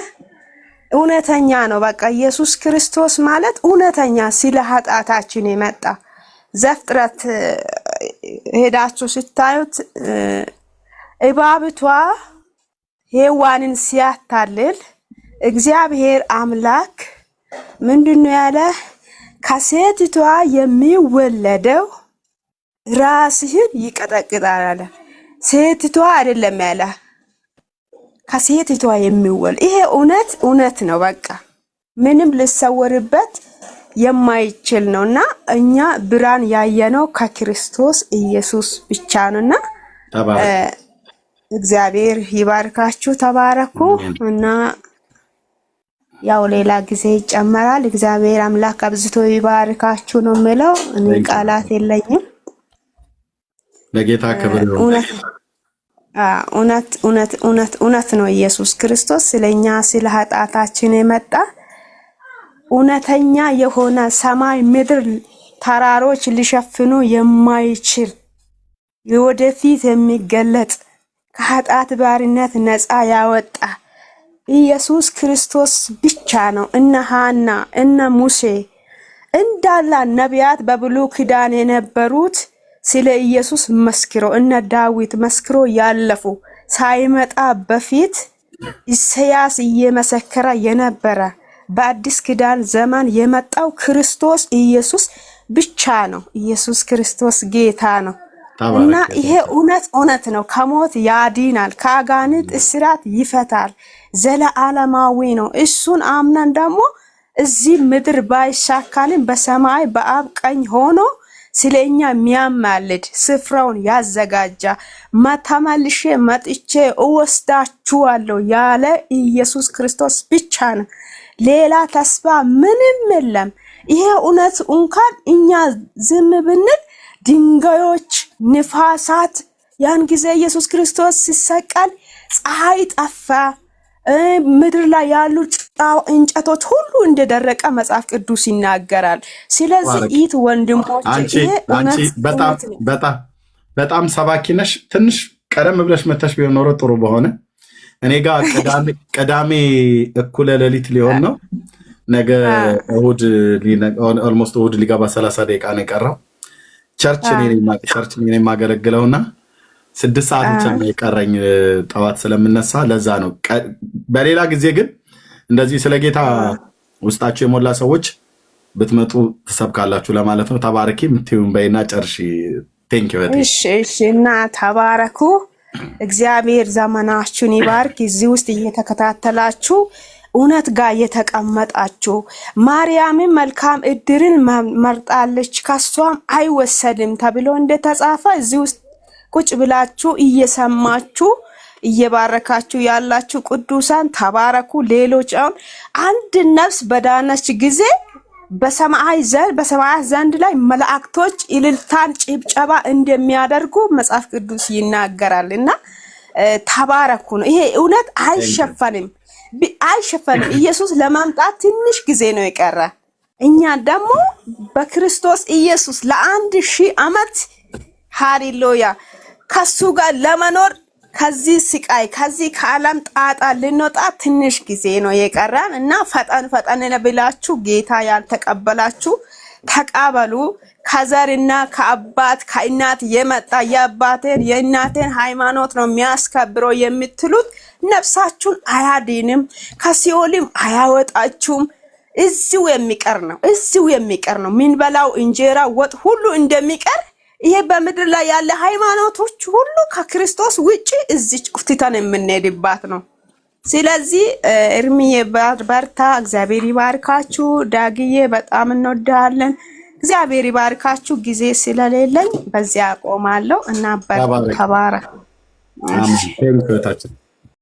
እውነተኛ ነው። በቃ ኢየሱስ ክርስቶስ ማለት እውነተኛ ስለ ኃጢአታችን የመጣ ዘፍጥረት ሄዳችሁ ስታዩት እባብቷ ሔዋንን ሲያታልል እግዚአብሔር አምላክ ምንድነው ያለ? ከሴቲቷ የሚወለደው ራስህን ይቀጠቅጣል አለ። ሴቲቷ አይደለም ያለ፣ ከሴቲቷ የሚወለድ። ይሄ እውነት ነው። በቃ ምንም ልሰወርበት የማይችል ነውና እኛ ብርሃን ያየነው ከክርስቶስ ኢየሱስ ብቻ ነውና እግዚአብሔር ይባርካችሁ። ተባረኩ እና ያው ሌላ ጊዜ ይጨመራል። እግዚአብሔር አምላክ አብዝቶ ይባርካችሁ ነው የምለው። እኔ ቃላት የለኝም። ለጌታ ክብር እውነት ነው። ኢየሱስ ክርስቶስ ስለኛ ስለ ኃጢአታችን የመጣ እውነተኛ የሆነ ሰማይ ምድር ተራሮች ሊሸፍኑ የማይችል ወደፊት የሚገለጥ ከኃጢአት ባርነት ነፃ ያወጣ ኢየሱስ ክርስቶስ ብቻ ነው። እነ ሐና እነ ሙሴ እንዳላ ነቢያት በብሉይ ኪዳን የነበሩት ስለ ኢየሱስ መስክሮ እነ ዳዊት መስክሮ ያለፉ ሳይመጣ በፊት ኢሳያስ እየመሰከረ የነበረ በአዲስ ኪዳን ዘመን የመጣው ክርስቶስ ኢየሱስ ብቻ ነው። ኢየሱስ ክርስቶስ ጌታ ነው። እና ይሄ እውነት ነው። ከሞት ያድናል፣ ከአጋንንት እስራት ይፈታል፣ ዘለዓለማዊ ነው። እሱን አምነን ደግሞ እዚህ ምድር ባይሳካልን በሰማይ በአብ ቀኝ ሆኖ ስለኛ የሚያማልድ ስፍራውን ያዘጋጃ ተመልሼ መጥቼ እወስዳችኋለሁ ያለ ኢየሱስ ክርስቶስ ብቻ ነው። ሌላ ተስፋ ምንም የለም። ይሄ እውነት እንኳን እኛ ዝም ብንል ድንጋዮች፣ ንፋሳት ያን ጊዜ ኢየሱስ ክርስቶስ ሲሰቀል ፀሐይ ጠፋ፣ ምድር ላይ ያሉ እንጨቶች ሁሉ እንደደረቀ መጽሐፍ ቅዱስ ይናገራል። ስለዚህ ኢት ወንድሞች ይሄ እውነት በጣም ሰባኪ ነሽ። ትንሽ ቀደም ብለሽ መተሽ ቢሆን ኖሮ ጥሩ በሆነ። እኔ ጋር ቅዳሜ እኩለ ሌሊት ሊሆን ነው። ነገ እሑድ ኦልሞስት እሑድ ሊገባ 30 ደቂቃ ነው የቀረው። ቸርች እኔ የማገለግለውና 6 ሰዓት ብቻ ነው የቀረኝ ጠዋት ስለምነሳ ለዛ ነው። በሌላ ጊዜ ግን እንደዚህ ስለ ጌታ ውስጣችሁ የሞላ ሰዎች ብትመጡ ትሰብካላችሁ ለማለት ነው። ተባረኪ የምትይውን በይና ጨርሺ። ቴንክ ዩ። እሺ እና ተባረኩ። እግዚአብሔር ዘመናችሁን ይባርክ። እዚህ ውስጥ እየተከታተላችሁ እውነት ጋር የተቀመጣችሁ ማርያምን መልካም እድልን መርጣለች ከሷም አይወሰድም ተብሎ እንደተጻፈ እዚህ ውስጥ ቁጭ ብላችሁ እየሰማችሁ እየባረካችሁ ያላችሁ ቅዱሳን ተባረኩ። ሌሎች አሁን አንድ ነፍስ በዳነች ጊዜ በሰማያት ዘንድ ላይ መላእክቶች እልልታን ጭብጨባ እንደሚያደርጉ መጽሐፍ ቅዱስ ይናገራልና ተባረኩ ነው። ይሄ እውነት አይሸፈንም። ኢየሱስ ለማምጣት ትንሽ ጊዜ ነው የቀረ። እኛ ደግሞ በክርስቶስ ኢየሱስ ለ1000 ዓመት ሃሌሉያ ከሱ ጋር ለመኖር ከዚህ ስቃይ ከዚህ ከዓለም ጣጣ ልንወጣ ትንሽ ጊዜ ነው የቀረን እና ፈጠን ብላችሁ ጌታ ያልተቀበላችሁ ተቀበሉ። ከዘርና ከአባት ከእናት የመጣ የአባቴን የእናቴን ሃይማኖት ነው የሚያስከብረው የምትሉት ነፍሳችሁን አያድንም፣ ከሲኦልም አያወጣችሁም። እዚሁ የሚቀር ነው። ምን በላው እንጀራ ወጥ ሁሉ እንደሚቀር ይሄ በምድር ላይ ያለ ሃይማኖቶች ሁሉ ከክርስቶስ ውጪ እዚች ቁፍቲታን የምንሄድባት ነው። ስለዚህ እርሚዬ በርታ፣ እግዚአብሔር ይባርካችሁ። ዳግዬ በጣም እንወዳለን። እግዚአብሔር ይባርካችሁ። ጊዜ ስለሌለኝ በዚያ አቆማለሁ እና ተባረክ። አሜን።